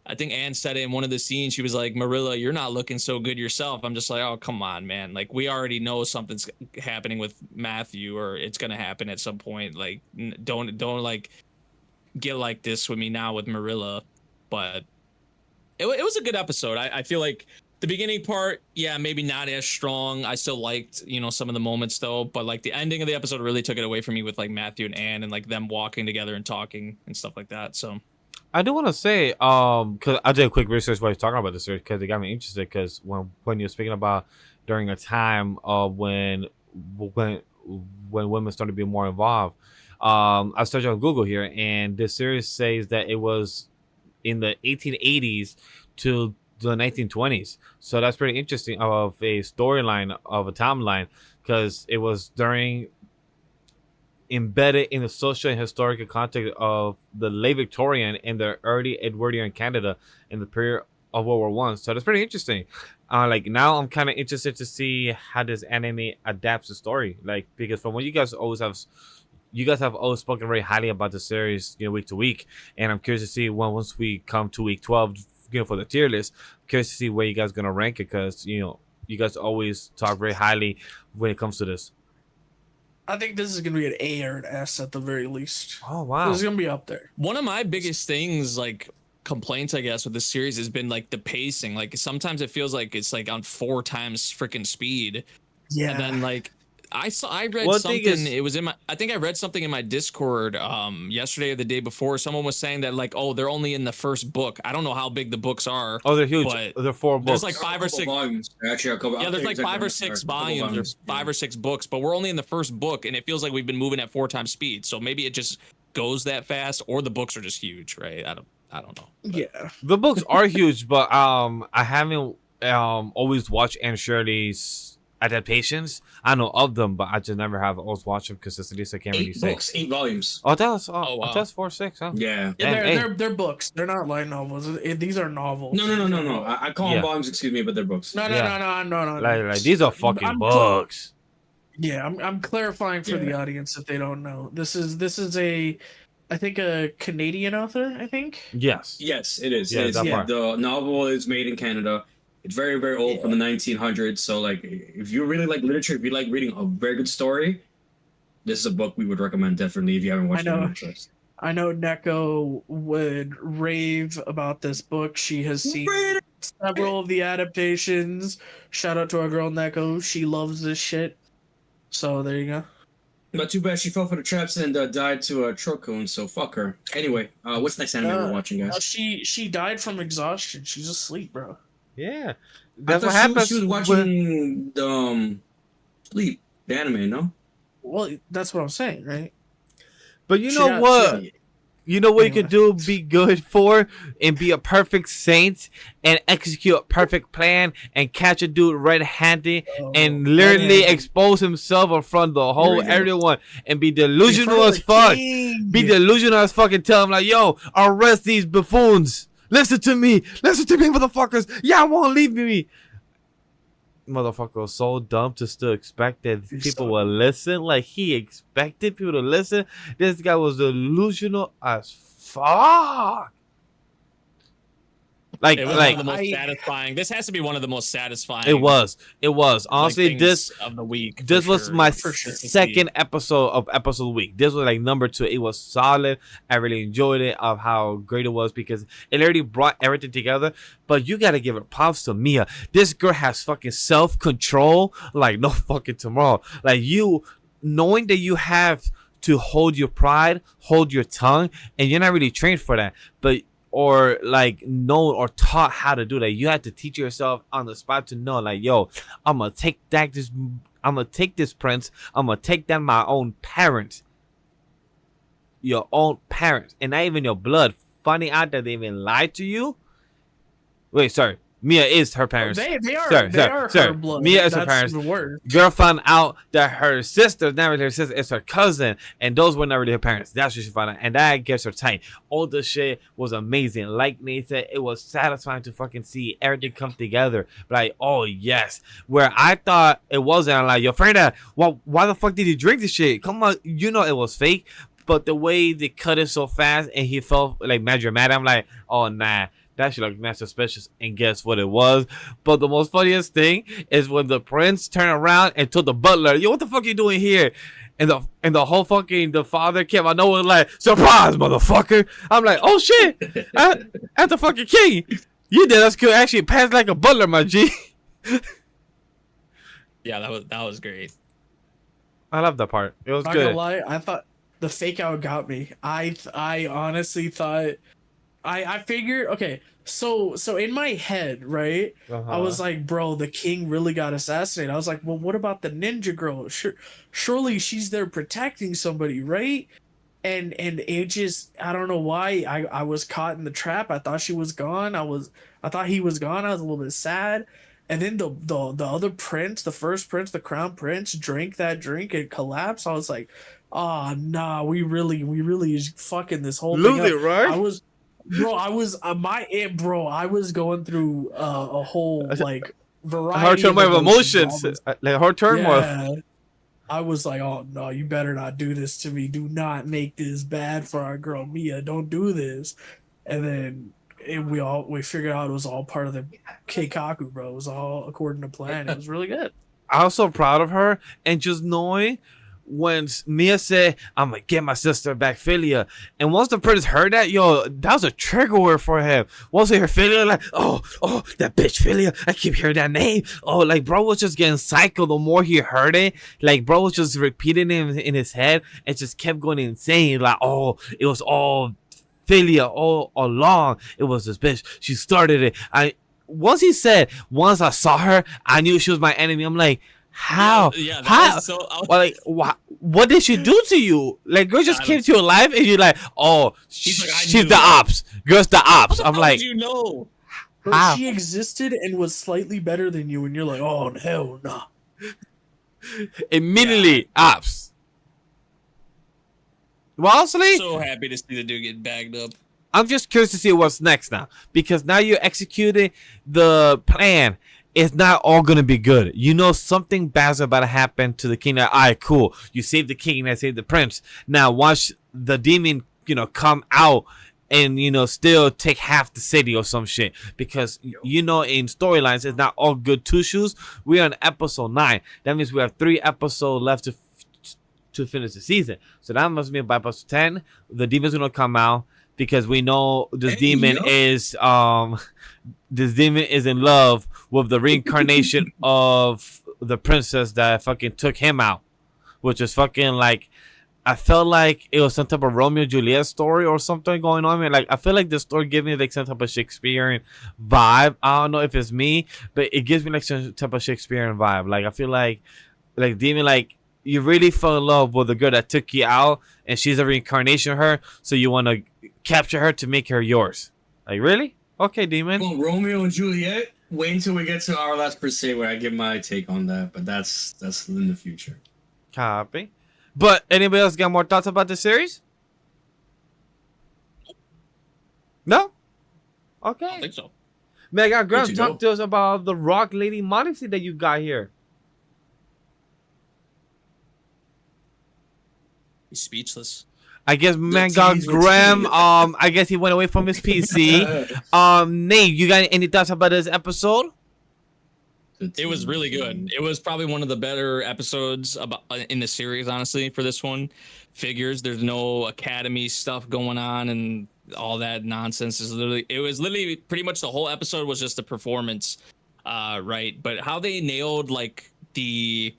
I think Anne said it in one of the scenes. She was like, Marilla, you're not looking so good yourself. I'm just like, oh, come on, man. Like, we already know something's happening with Matthew, or it's going to happen at some point. Like, don't like get like this with me now with Marilla. But it was a good episode. I feel like the beginning part, yeah, maybe not as strong. I still liked, you know, some of the moments though. But like the ending of the episode really took it away from me with like Matthew and Anne and like them walking together and talking and stuff like that. So I do want to say, because I did a quick research while I was talking about this, because it got me interested. Because when you're speaking about during a time of when women started to be more involved, I searched on Google here, and this series says that it was in the 1880s to the 1920s. So that's pretty interesting of a storyline of a timeline, because it was during embedded in the social and historical context of the late Victorian and the early Edwardian Canada in the period of World War One. So that's pretty interesting. Like now I'm kind of interested to see how this anime adapts the story. Like, because from what you guys have always spoken very highly about the series, you know, week to week, and I'm curious to see once we come to week 12, you know, for the tier list. I'm curious to see where you guys gonna rank it, because you know you guys always talk very highly when it comes to this. I think this is gonna be an A or an S at the very least. Oh wow, This is gonna be up there. one of my biggest things, like complaints, I guess, with this series has been like the pacing. Like sometimes it feels like it's like on 4 times freaking speed. Yeah. And then like I read One something, thing is- it was in my, I think I read something in my Discord yesterday or the day before. Someone was saying that like, oh, they're only in the first book. I don't know how big the books are. Oh, they're huge. But They're 4 books. there's like 5 or 6 volumes. Actually, a couple. yeah, there's like 5 or 6 volumes or 5 or 6 books, but we're only in the first book, and it feels like we've been moving at 4 times speed. So maybe it just goes that fast, or the books are just huge, right? I don't know. But Yeah. The books are huge, but I haven't always watched Anne Shirley's adaptations. I know of them, but I just never have always watched them consistently, so I can't really 8 say. books, 8 volumes. Oh, that's wow. that's 4, 6, huh? Yeah. Yeah, Damn, they're books. They're not light novels. These are novels. No. I call them Yeah. volumes, excuse me, but they're books. No. Like these are fucking I'm books. Yeah, I'm clarifying for the audience if they don't know. This is a, I think, a Canadian author. I think. Yes. Yes, it is. Yeah, It is. that part. The novel is made in Canada. It's very, very old, from the 1900s. So, like, if you really like literature, if you like reading a very good story, this is a book we would recommend definitely if you haven't watched I know. it. I know Neko would rave about this book. She has seen several of the adaptations. Shout out to our girl Neko. She loves this shit. So there you go. But too bad she fell for the traps and died to a trocoon, so fuck her. Anyway, what's next anime we're watching, guys? She died from exhaustion. She's asleep, bro. Yeah, I that's thought what happens. she was watching the Sleep, the anime, no? Well, that's what I'm saying, right? But you She know got- what? she- You know what you could Anyway. do, be good for, and be a perfect saint, and execute a perfect plan, and catch a dude red-handed, and literally red-handed. expose himself in front of the Here whole we go. everyone, and be In front delusional of as the fuck. king. Be delusional as fuck and tell him like, yo, arrest these buffoons. Listen to me, motherfuckers. Y'all won't leave me. Motherfucker was so dumb to still expect that He's people so would listen. Like he expected people to listen. This guy was delusional as fuck. Like, It was like one of the most I- satisfying. This has to be one of the most satisfying. it was. Honestly, things this of the week. this for was sure, my for sure to see. second episode of episode week. This was like number 2. It was solid. I really enjoyed it of how great it was because it already brought everything together. But you gotta give it props to Mia. This girl has fucking self-control like no fucking tomorrow. Like you knowing that you have to hold your pride, hold your tongue, and you're not really trained for that. But or like know or taught how to do that. You have to teach yourself on the spot to know like, yo, I'm gonna take this prince, I'm gonna take down my own parents. Your own parents. And not even your blood. Finding out that they even lied to you. Wait, sorry. Mia is her parents. They are Sorry, they sorry, are sorry. her blood. Mia is her That's parents. even worse. Girl found out that her sister, not really her sister, it's her cousin, and those were not really her parents. That's what she found out, and that gets her tight. All the shit was amazing. Like Nate said, it was satisfying to fucking see everything come together. Like, oh yes, where I thought it wasn't. I'm like, yo, Freda, why the fuck did you drink this shit? Come on, you know it was fake. But the way they cut it so fast, and he felt like mad dramatic, I'm like, oh nah. That shit looked mad suspicious, and guess what it was? But the most funniest thing is when the prince turned around and told the butler, "Yo, what the fuck you doing here?" And the whole fucking the father came out nowhere like, "Surprise, motherfucker!" I'm like, "Oh shit!" At the fucking king, you did us could actually pass like a butler, my G. Yeah, that was great. I love that part. It was Not good. gonna lie, I thought the fake out got me. I honestly thought I figured okay. So in my head, right? I was like, bro, the king really got assassinated. I was like, well, what about the ninja girl? Surely she's there protecting somebody, right? And it just I don't know why I was caught in the trap. I thought she was gone. I thought he was gone. I was a little bit sad. And then the other prince, the first prince, the crown prince, drank that drink and collapsed. I was like, oh nah, we really is fucking this whole thing Lose it, up. right? I was I was going through a whole like variety Hard turmoil of emotions, I was- like hard turmoil. yeah. I was like, oh no, you better not do this to me. Do not make this bad for our girl Mia. Don't do this. And then we figured out it was all part of the Keikaku, bro. It was all according to plan. It was really good. I was so proud of her, and just knowing when Mia said, "I'm gonna get my sister back, Philia," and once the prince heard that, yo, that was a trigger word for him. Once he heard Philia, like, oh, that bitch Philia, I keep hearing that name. Oh, like bro was just getting psycho. The more he heard it, like bro was just repeating it in his head, and just kept going insane. Like, oh, it was all Philia all along. It was this bitch. She started it. Once he said, once I saw her, I knew she was my enemy. I'm like, how? Yeah, that how? was so. Well, like, what did she do to you? Like, girl just came to your life, and you're like, oh, He's like, I she's knew the it. ops. Girl's the ops. I'm How like, did you know? Bro, How? she existed and was slightly better than you, and you're like, oh hell no. immediately ops. Well, honestly, So happy to see the dude get bagged up. I'm just curious to see what's next now, because now you're executing the plan. It's not all gonna be good. You know something bad's about to happen to the king. All right, cool. You saved the king and I saved the prince. Now watch the demon, come out and still take half the city or some shit. Because in storylines, it's not all good two shoes. We're on episode 9. That means we have 3 episodes left to finish the season. So that must mean by episode 10, the demon's gonna come out. Because we know this demon is in love with the reincarnation of the princess that fucking took him out which is fucking like, I felt like it was some type of Romeo and Juliet story or something going on. Like, I feel like the story gives me like some type of Shakespearean vibe. I don't know if it's me, but it gives me like some type of Shakespearean vibe. Like, I feel like Demon, like, you really fell in love with the girl that took you out, and she's a reincarnation of her, so you want to capture her to make her yours. Like, really? Okay, Demon. Well, Romeo and Juliet. Wait until we get to Our Last Crusade where I give my take on that, but that's in the future. Copy. But anybody else got more thoughts about the series? No? Okay. I don't think so. Mega Graham, to talk go. to us about the Rock Lady Modesty that you got here. He's speechless. I guess Mega tease, Graham, I guess he went away from his PC. Nate, you got any thoughts about this episode? It was really good. It was probably one of the better episodes about in the series, honestly, for this one. Figures, there's no academy stuff going on and all that nonsense. It was literally pretty much the whole episode was just a performance, right? But how they nailed like the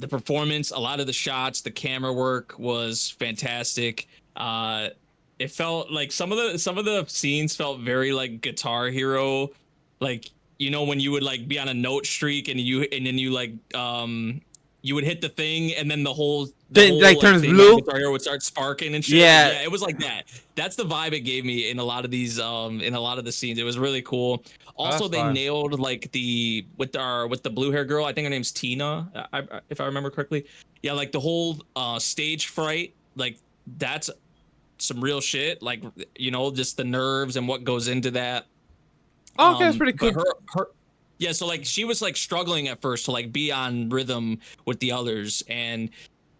performance, a lot of the shots, the camera work was fantastic. It felt like some of the scenes felt very like Guitar Hero, like, you know, when you would like be on a note streak and then you like you would hit the thing and then the whole Like turns blue. Guitar Hero would start sparking and shit. Yeah. Yeah, it was like that. That's the vibe it gave me in a lot of these in a lot of the scenes. It was really cool. Also, they nailed like with the blue hair girl. I think her name's Tina, if I remember correctly. Yeah, like the whole stage fright, like that's some real shit. Like, you know, just the nerves and what goes into that. Okay, that's pretty cool. But her yeah, so like she was like struggling at first to like be on rhythm with the others, and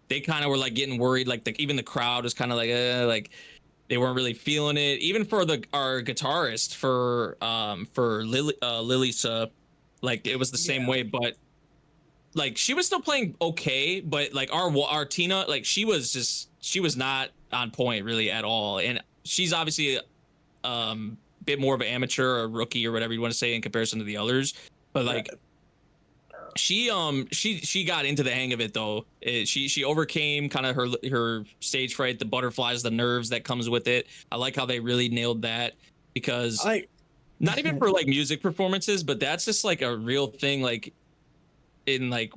they kind of were like getting worried. Like even the crowd was kind of like they weren't really feeling it. Even for our guitarist for Lily's, like it was the same way, but like she was still playing okay. But like our Tina, like she was not on point really at all, and she's obviously bit more of an amateur or rookie or whatever you want to say in comparison to the others, but like she got into the hang of it though. She overcame kind of her stage fright, the butterflies, the nerves that comes with it. I like how they really nailed that, because not even for like music performances, but that's just like a real thing, like in like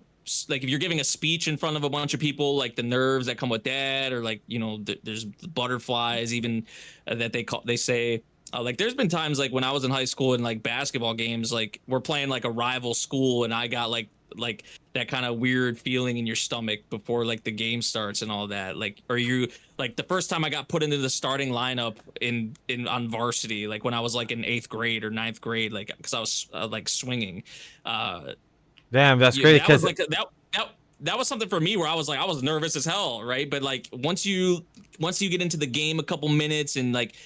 if you're giving a speech in front of a bunch of people, like the nerves that come with that, or like, you know, there's butterflies even that they say. Like there's been times like when I was in high school and like basketball games, like we're playing like a rival school and I got like that kind of weird feeling in your stomach before like the game starts and all that. Like, or you like the first time I got put into the starting lineup on varsity, like when I was like in 8th grade or 9th grade, like because I was like swinging. Damn, that's great. That was like that was something for me where I was nervous as hell, right? But like once you get into the game a couple minutes and like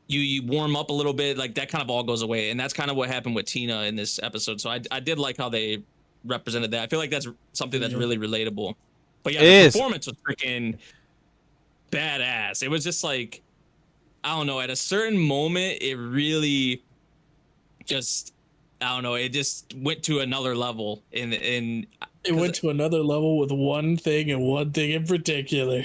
you warm up a little bit, like that kind of all goes away, and that's kind of what happened with Tina in this episode. So I did like how they represented that. I feel like that's something that's really relatable. But yeah, the performance was freaking badass. It was just like, I don't know, at a certain moment it really just, I don't know, it just went to another level in It went to another level with one thing and one thing in particular.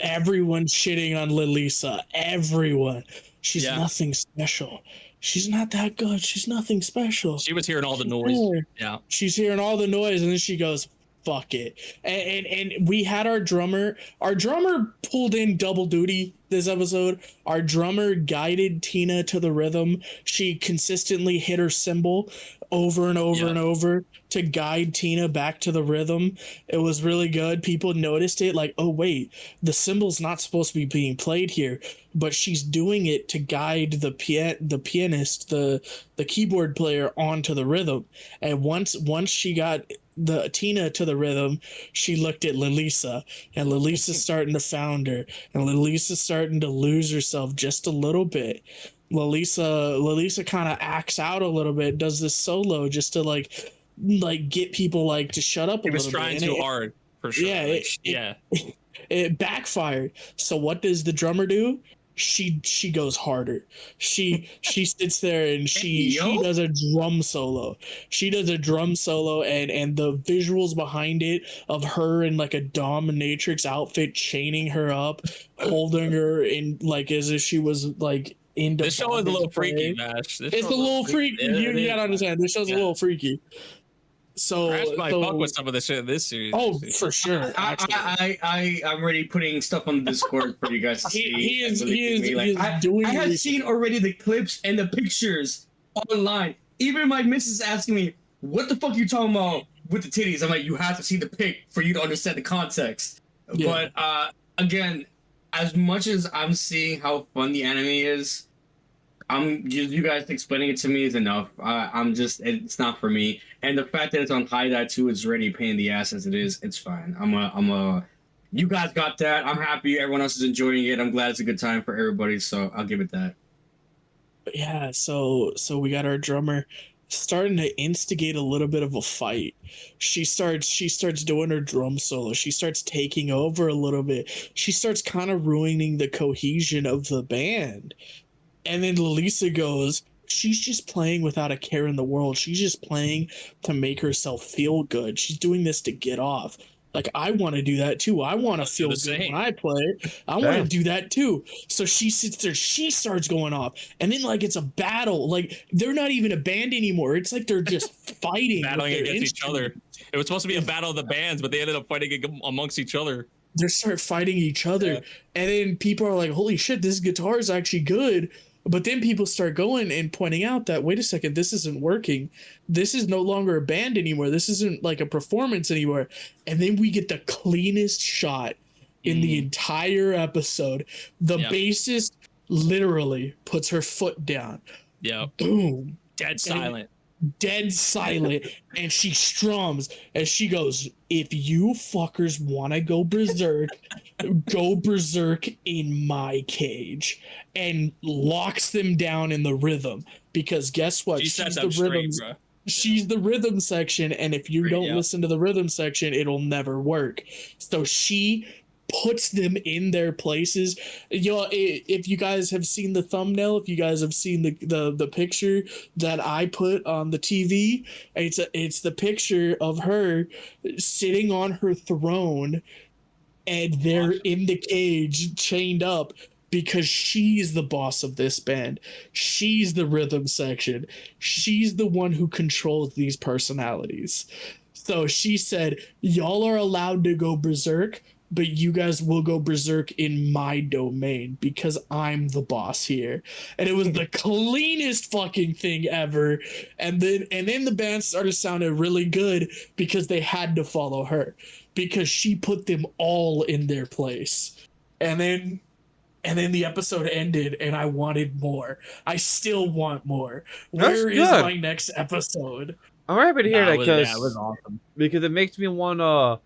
Everyone shitting on Lilisa. Everyone. She's nothing special. She's not that good. She's nothing special. She was hearing all the noise. Yeah. She's hearing all the noise, and then she goes, fuck it. And we had our drummer. Our drummer pulled in double duty this episode. Our drummer guided Tina to the rhythm. She consistently hit her cymbal over and over and over to guide Tina back to the rhythm. It was really good. People noticed it, like, oh wait, the cymbal's not supposed to be being played here, but she's doing it to guide the pianist, the keyboard player onto the rhythm. And once she got the Tina to the rhythm, she looked at Lilisa, and Lilisa's starting to founder, and Lilisa's starting to lose herself just a little bit. Lilisa kind of acts out a little bit, does this solo just to like get people like to shut up a little bit. It was trying too hard, for sure. Yeah, it backfired. So what does the drummer do? she goes harder. She sits there and she does a drum solo. She does a drum solo and the visuals behind it of her in like a dominatrix outfit chaining her up, holding her in like as if she was like in This show is a little freaky, Vash. It's a little freaky. You gotta understand. This show's a little freaky. So, Vash might fuck with some of the shit in this series. Oh, for sure. I'm already putting stuff on the Discord for you guys to see. He is I doing. I have seen already the clips and the pictures online. Even my missus asking me, "What the fuck you talking about with the titties?" I'm like, "You have to see the pic for you to understand the context." Yeah. But again, as much as I'm seeing how fun the anime is, I'm just you guys explaining it to me is enough. I'm just it's not for me, and the fact that it's on Haidai too, it's already a pain in the ass as it is. It's fine. You guys got that. I'm happy. Everyone else is enjoying it. I'm glad it's a good time for everybody. So I'll give it that. Yeah. So we got our drummer starting to instigate a little bit of a fight. She starts doing her drum solo. She starts taking over a little bit. She starts kind of ruining the cohesion of the band. And then Lisa goes, she's just playing without a care in the world. She's just playing to make herself feel good. She's doing this to get off. Like, I want to do that too. I want to feel good when I play. I want to do that too. So she sits there, she starts going off. And then, like, it's a battle. Like, they're not even a band anymore. It's like they're just fighting. Battling against each other. It was supposed to be a battle of the bands, but they ended up fighting amongst each other. They start fighting each other. Yeah. And then people are like, holy shit, this guitar is actually good. But then people start going and pointing out that, wait a second, this isn't working. This is no longer a band anymore. This isn't like a performance anymore. And then we get the cleanest shot in the entire episode. The bassist literally puts her foot down. Yeah. Boom. Dead silent. Dead silent. And she strums and she goes, if you fuckers want to go berserk in my cage, and locks them down in the rhythm, because guess what? She's the rhythm. She's the rhythm section, and if you don't listen to the rhythm section, it'll never work. So she puts them in their places. If you guys have seen the thumbnail, if you guys have seen the picture that I put on the TV, it's the picture of her sitting on her throne, and they're in the cage chained up, because she's the boss of this band. She's the rhythm section. She's the one who controls these personalities. So she said, y'all are allowed to go berserk, but you guys will go berserk in my domain because I'm the boss here. And it was the cleanest fucking thing ever. And then the band started sounding really good because they had to follow her, because she put them all in their place. And then the episode ended, and I wanted more. I still want more. Where is my next episode? I'm happy to hear that, because it was awesome. Because it makes me want to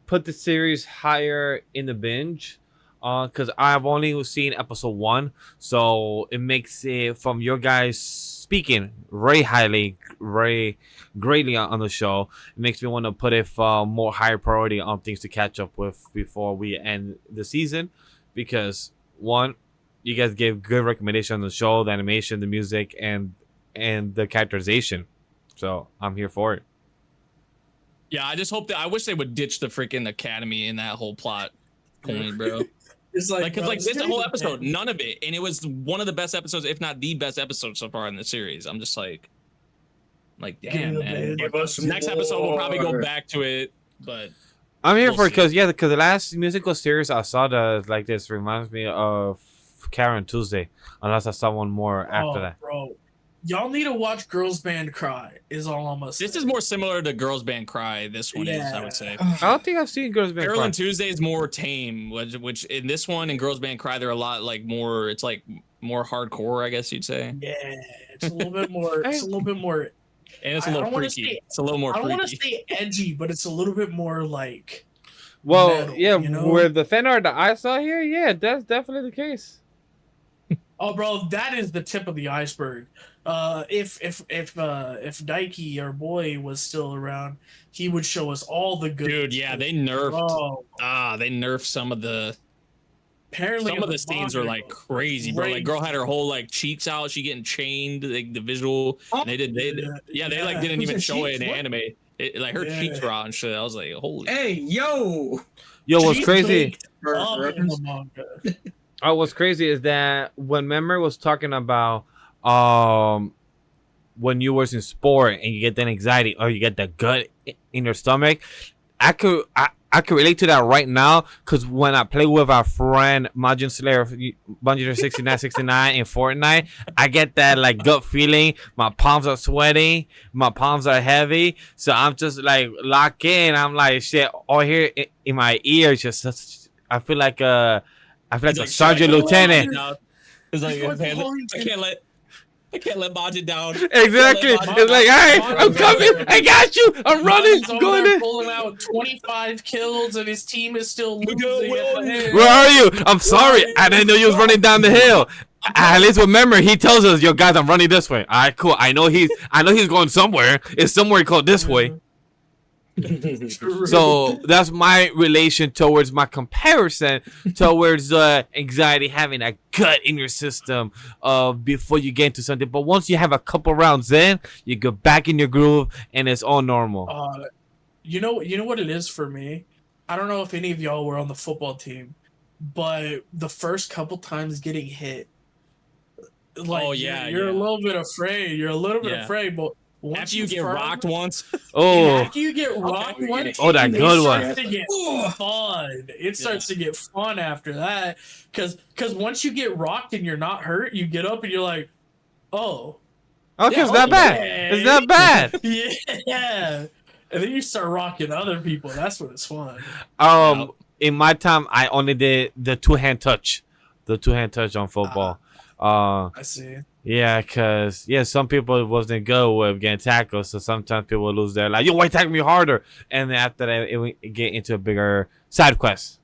put the series higher in the binge. Because I've only seen episode 1, so it makes it, from your guys speaking very highly, very greatly on the show, it makes me want to put it more higher priority on things to catch up with before we end the season. Because one, you guys gave good recommendation on the show, the animation, the music, and the characterization. So I'm here for it. Yeah, I just hope that I wish they would ditch the freaking academy in that whole plot point, bro. It's like, because like this whole episode, none of it, and it was one of the best episodes, if not the best episode so far in the series. I'm just like damn, man. Next episode we'll probably go back to it, but I'm here for it because the last musical series I saw that like this reminds me of Karen Tuesday, unless I saw one more after that. Bro, y'all need to watch Girls Band Cry. Is all I'm gonna say. This is more similar to Girls Band Cry. This one is, I would say. I don't think I've seen Girls Band Cry. Carolyn Tuesday is more tame, which in this one and Girls Band Cry they're a lot like more. It's like more hardcore, I guess you'd say. Yeah, it's a little bit more. It's a little bit more. And it's a little freaky. It's a little more freaky. I don't want to say edgy, but it's a little bit more like. Well, metal, yeah, you know? With the fan art that I saw here, yeah, that's definitely the case. Oh, bro, that is the tip of the iceberg. If Daiki, our boy, was still around, he would show us all the good. Dude, yeah, they nerfed. They nerfed some of the apparently Some of the scenes are manga like crazy, bro. Like girl had her whole like cheeks out, she getting chained, like the visual. And they like didn't even show it in anime. Like her cheeks were out and shit. I was like, holy. Hey, yo. what's She's crazy? in the manga. Oh, what's crazy is that when Memory was talking about when you was in sport and you get that anxiety or you get the gut in your stomach, I could relate to that right now, because when I play with our friend Majin Slayer 6969 in Fortnite, I get that like gut feeling. My palms are sweaty, my palms are heavy, so I'm just like locked in. I'm like shit. All here in my ears, just I feel like a sergeant lieutenant. It's like I can't let Majin down. Exactly. It's like, hey, I'm coming. I got you. I'm running. He's over Going there in. pulling out 25 kills, and his team is still losing. Where are you? I'm sorry. I didn't know you was running down the hill. At least remember, he tells us, yo, guys, I'm running this way. All right, cool. I know he's going somewhere. It's somewhere called this way. So that's my relation towards my comparison towards anxiety, having a gut in your system before you get into something. But once you have a couple rounds in, you go back in your groove and it's all normal. You know what it is for me? I don't know if any of y'all were on the football team, but the first couple times getting hit, like you're a little bit afraid. You're a little bit afraid, but once after you get rocked once, after you get rocked once, that good one. It starts to get fun. It starts to get fun after that, because once you get rocked and you're not hurt, you get up and you're like, oh, okay, it's not bad. It's not bad. Yeah, and then you start rocking other people. That's when it's fun. In my time, I only did the two-hand touch on football. I see. Yeah, because some people wasn't good with getting tackled, so sometimes people lose their like, yo, why tackle me harder? And then after that, it get into a bigger side quest.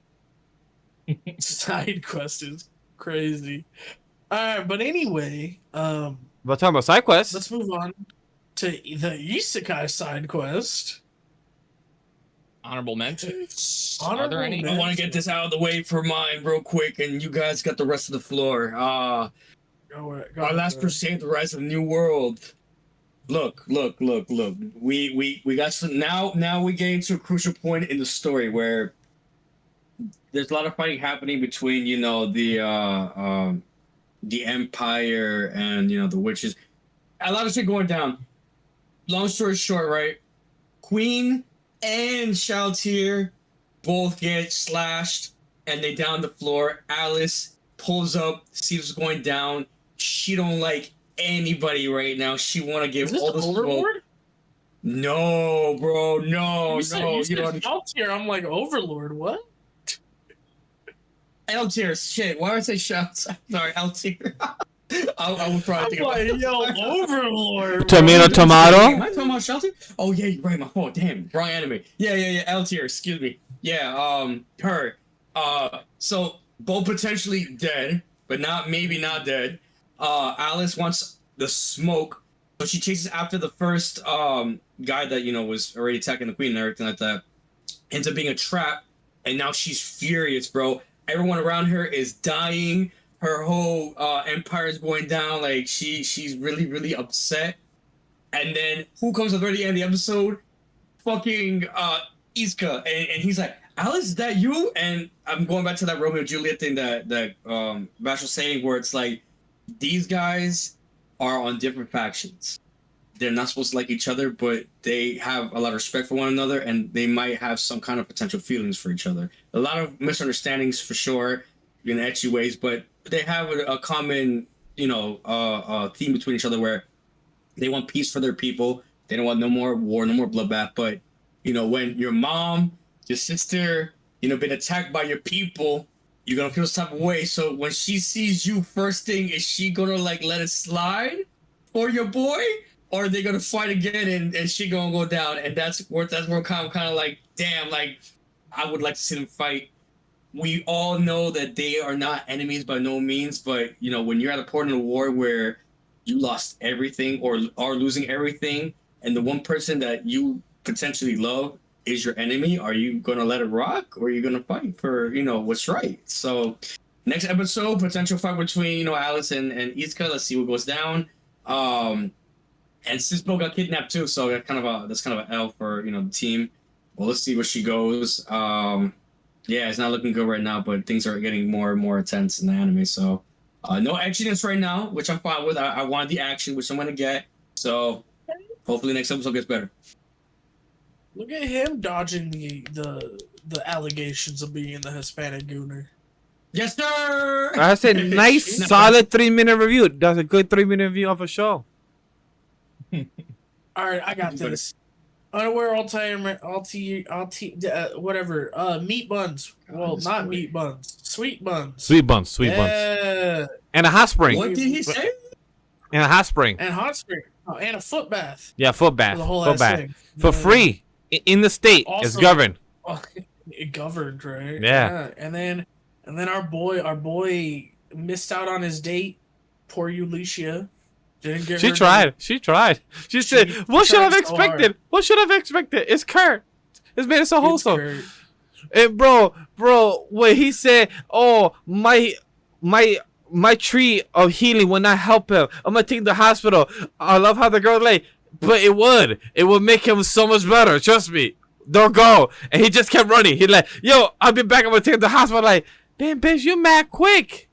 Side quest is crazy. All right, but anyway, But talking about side quests, let's move on to the Isekai side quest. honorable mention. Are there any? I want to get this out of the way for mine real quick, and you guys got the rest of the floor. Our Last Crusade, The Rise of the New World. Look. We got some now we get into a crucial point in the story where there's a lot of fighting happening between, the Empire and, the witches. A lot of shit going down. Long story short, right? Queen and Shoutier both get slashed and they down the floor. Alice pulls up, sees what's going down. She don't like anybody right now. She want to give all the smoke. No, bro, no. You said Shoutier, I'm like, Overlord, what? L-tier, shit. Why would I say shouts? Sorry, L-tier. I would probably think like, yo, Overlord. Tomato. Am I talking about Shelter? Oh yeah, you're right. My fault. Damn, wrong anime. Yeah. L-tier. Excuse me. Yeah. Her. So both potentially dead, but maybe not dead. Alice wants the smoke, so she chases after the first guy that was already attacking the queen and everything like that. Ends up being a trap, and now she's furious, bro. Everyone around her is dying. Her whole empire is going down. Like she's really, really upset. And then who comes at the very end of the episode? Fucking Izuka, and he's like, Alice, is that you? And I'm going back to that Romeo and Juliet thing that Vash was saying, where it's like these guys are on different factions. They're not supposed to like each other, but they have a lot of respect for one another, and they might have some kind of potential feelings for each other. A lot of misunderstandings for sure in etchy ways, but they have a common, theme between each other where they want peace for their people. They don't want no more war, no more bloodbath. But, when your mom, your sister, been attacked by your people, you're going to feel some type of way. So when she sees you first thing, is she going to let it slide for your boy? Or are they going to fight again and she going to go down? And that's where I'm kind of like, damn, like, I would like to see them fight. We all know that they are not enemies by no means, but, when you're at a point in a war where you lost everything or are losing everything, and the one person that you potentially love is your enemy, are you going to let it rock, or are you going to fight for, what's right? So Next episode, potential fight between Alice and Izuka. Let's see what goes down. And Sisbo got kidnapped too, so that's kind of an L for the team. Well, let's see where she goes. Yeah, it's not looking good right now, but things are getting more and more intense in the anime. So, no actions right now, which I'm fine with. I wanted the action, which I'm gonna get. So, hopefully, next episode gets better. Look at him dodging the allegations of being the Hispanic gooner. Yes, sir. I said nice, solid 3-minute review. That's a good 3-minute review of a show. All right, I got this. Underwear whatever. Meat buns. Well, not meat buns. Sweet buns. Sweet buns. Yeah. And a hot spring. What did he say? And a hot spring. And hot spring. Oh, and a foot bath. Yeah, foot bath. The whole Foot ass bath. thing. For free. In the state. Also- it's governed. Oh, it governed, right? Yeah. And then our boy missed out on his date. Poor Eulicia. Didn't get She her tried. date. She tried. She said, what should I have tried so expected? hard. What should I have expected? It's Kurt. It's made it so It's wholesome. Kurt. And bro, when he said, "Oh, my tree of healing will not help him. I'm gonna take him to the hospital." I love how the girl like, but it would make him so much better. Trust me. Don't go. And he just kept running. He like, "Yo, I'll be back. I'm gonna take him to the hospital." Like, damn, bitch, you mad quick.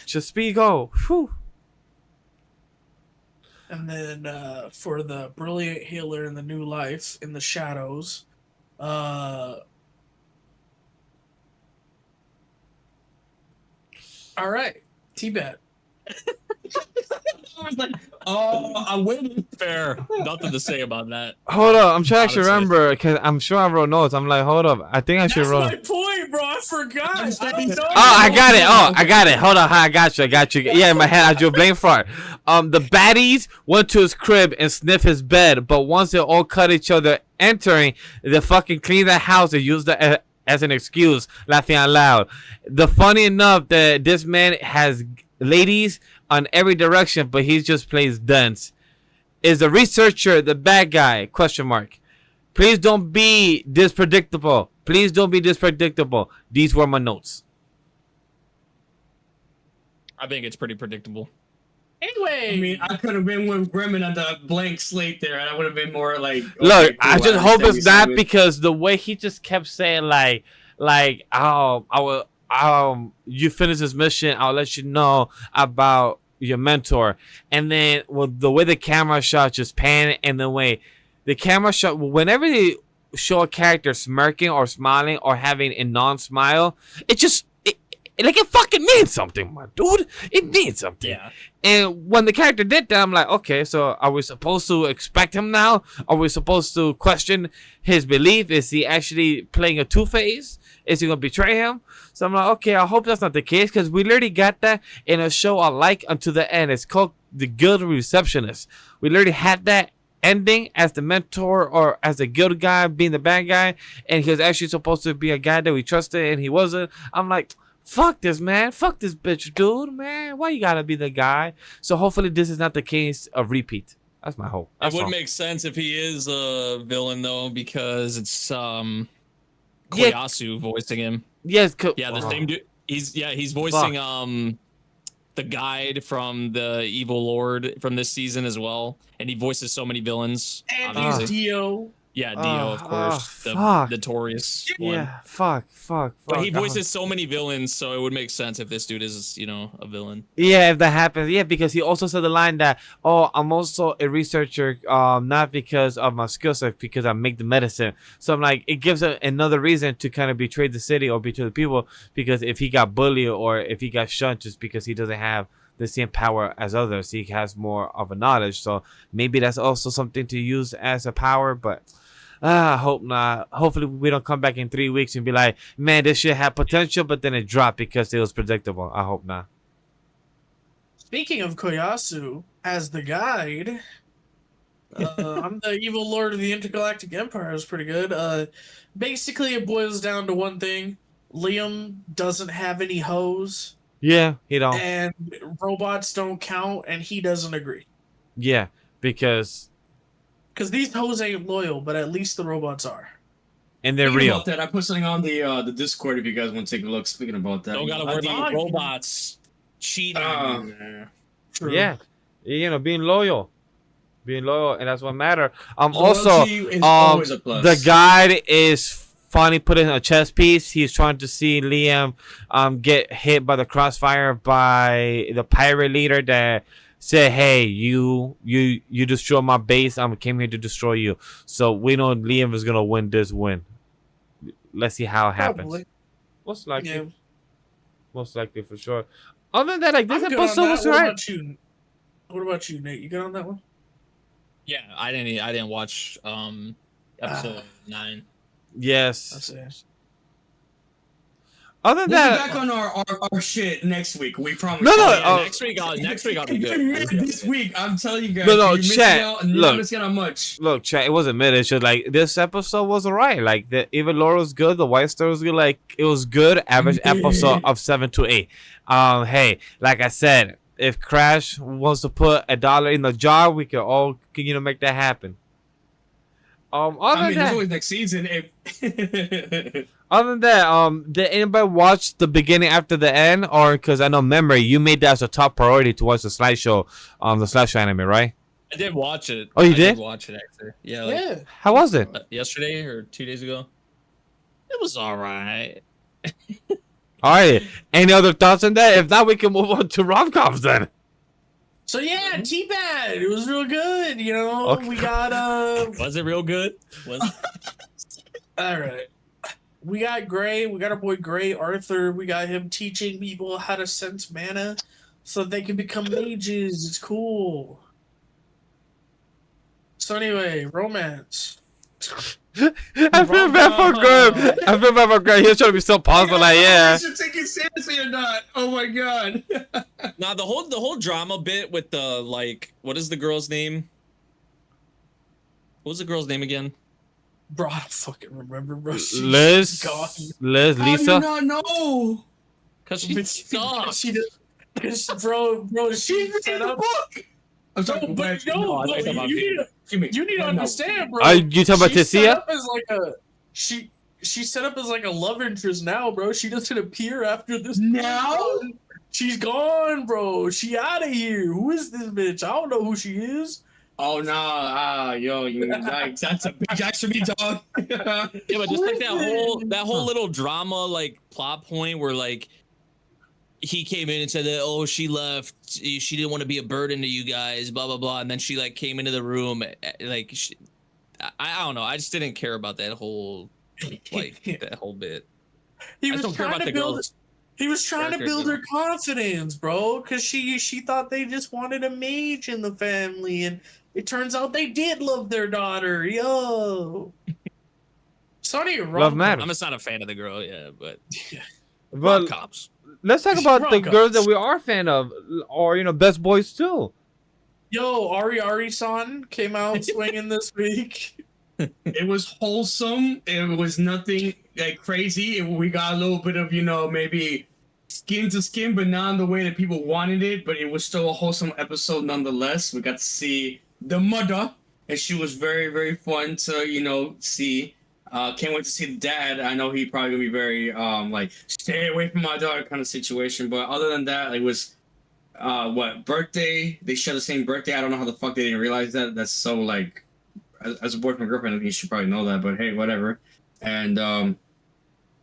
Just speed go. Whew. And then for the brilliant healer in the new life in the shadows, all right, TBATE. I was like, oh, I'm waiting. Fair. Nothing to say about that. Hold up, I'm trying to Honestly. remember because I'm sure I wrote notes. I'm like, hold up, I think I should That's roll. my point, bro. I forgot. I don't know. Oh, I got it. Oh, I got it. Hold on. I got you. Yeah, in my head, I drew a blame for it. The baddies went to his crib and sniffed his bed, but once they all cut each other entering, they fucking cleaned the house and used that as an excuse, laughing out loud. The funny enough that this man has ladies on every direction, but he just plays dunce. Is the researcher the bad guy? Question mark. Please don't be this predictable. Please don't be this predictable. These were my notes. I think it's pretty predictable. Anyway, I mean, I could have been with Gremlin on the blank slate there, and I would have been more like. Look, okay, I cool, just hope understand it's you not saying it. because the way he just kept saying you finish this mission, I'll let you know about your mentor, and then the way the camera shot just pan, and the way the camera shot whenever they show a character smirking or smiling or having a non-smile, it fucking means something, my dude. It means something. Yeah. And when the character did that, I'm like, okay, so are we supposed to expect him now? Are we supposed to question his belief? Is he actually playing a two-face? Is he gonna betray him? So I'm like, okay, I hope that's not the case, because we literally got that in a show I like until the end. It's called The Guild Receptionist. We literally had that ending as the mentor or as the good guy being the bad guy, and he was actually supposed to be a guy that we trusted, and he wasn't. I'm like, fuck this, man. Fuck this bitch, dude, man. Why you gotta be the guy? So hopefully this is not the case of repeat. That's my hope. It would make sense if he is a villain though, because it's Koyasu voicing him. Yes. Yeah, the same dude. He's voicing the guide from the Evil Lord from this season as well, and he voices so many villains. and obviously. he's Dio. Yeah, Dio, of course, the fuck. notorious one. Yeah. Fuck. But he voices so many villains, so it would make sense if this dude is, a villain. Yeah, if that happens, yeah, because he also said the line that, "Oh, I'm also a researcher, not because of my skill set, because I make the medicine." So I'm like, it gives another reason to kind of betray the city or betray the people, because if he got bullied or if he got shunned just because he doesn't have the same power as others, he has more of a knowledge. So maybe that's also something to use as a power, but. I hope not. Hopefully we don't come back in 3 weeks and be like, man, this shit had potential, but then it dropped because it was predictable. I hope not. Speaking of Koyasu as the guide, I'm the evil lord of the intergalactic empire is pretty good. Basically it boils down to one thing. Liam doesn't have any hoes. Yeah, he don't. And robots don't count, and he doesn't agree. Yeah, because these hoes ain't loyal, but at least the robots are. and they're Speaking real. about that, I put something on the Discord if you guys want to take a look. Speaking about that, Don't gotta worry about the robots cheating. Yeah, being loyal, and that's what matters. Also, Loyalty is always a plus. the guide is finally putting a chess piece. He's trying to see Liam get hit by the crossfire by the pirate leader that said, "Hey, you destroy my base. I came here to destroy you." So we know Liam is gonna win this win. Let's see how it happens. Probably. Most likely. Yeah. Most likely for sure. Other than that, like this I'm good on episode that. was What right. about you? What about you, Nate? You good on that one? Yeah, I didn't watch episode 9. Yes. That's it. Other than We'll be that, back on our shit next week. We promise. No, no, Yeah, oh. next week I'll be If you good. missed this week, I'm telling you guys. No, no, you're missing chat, out, and you're look. not missing out on much. look, chat, it wasn't mid. It's just like this episode was alright. Like even Laura was good. The White Star was good. Like it was good. Average episode of 7 to 8. Hey, like I said, if Crash wants to put $1 in the jar, we can all make that happen. Other I than mean, there's that, always next season. other than that, did anybody watch the beginning after the end, or because I know Memory, you made that as a top priority to watch the slideshow, the slideshow anime, right? I did watch it. Oh, you I did? watch it actually. Yeah, like, Yeah. How was it? yesterday or 2 days ago. It was all right. All right. Any other thoughts on that? If not, we can move on to rom-coms then. So yeah, TBATE. It was real good. Okay. We got Was it real good? Was All right. We got Gray. We got our boy Gray Arthur. We got him teaching people how to sense mana so they can become mages. It's cool. So anyway, romance. I feel bad for Graham. I feel bad for Graham. He was trying to be so positive, like, yeah. I should take it seriously or not. Oh my god. Nah, the whole drama bit with the like, what is the girl's name? What was the girl's name again? Bro, I don't fucking remember, bro. Liz, gone. Liz, How do you Lisa. not know? Cause she sucks. She did, bro, she She's set in the up. book. I'm No, talking but No, I no, think about you need to understand, bro. Are you talking about She's set Tessia? up as like a she's set up as like a love interest now, bro. She doesn't appear after this. Now? She's gone, bro. She out of here. Who is this bitch? I don't know who she is. Oh no, yo, yikes, that's a big jack for me, dog. Yeah, but just like that whole little drama like plot point where like he came in and said that she left, she didn't want to be a burden to you guys, blah blah blah, and then she like came into the room like I don't know, I just didn't care about that whole that whole bit. He I was don't care trying about to the build. girls. He was trying to Character build girl. her confidence, bro, because she thought they just wanted a mage in the family, and it turns out they did love their daughter. Yo, sorry, Love matters. I'm just not a fan of the girl, yeah, but But cops. let's talk about the Rom-coms. girls that we are a fan of, or best boys too. Yo, Ari-san came out swinging this week. It was wholesome. It was nothing like crazy. We got a little bit of, maybe skin to skin, but not in the way that people wanted it. But it was still a wholesome episode nonetheless. We got to see the mother, and she was very, very fun to, see. Can't wait to see the dad. I know he probably gonna be very like stay away from my daughter kind of situation. But other than that, it was birthday? They share the same birthday. I don't know how the fuck they didn't realize that. That's so like. As a boyfriend girlfriend, you should probably know that, but hey, whatever. And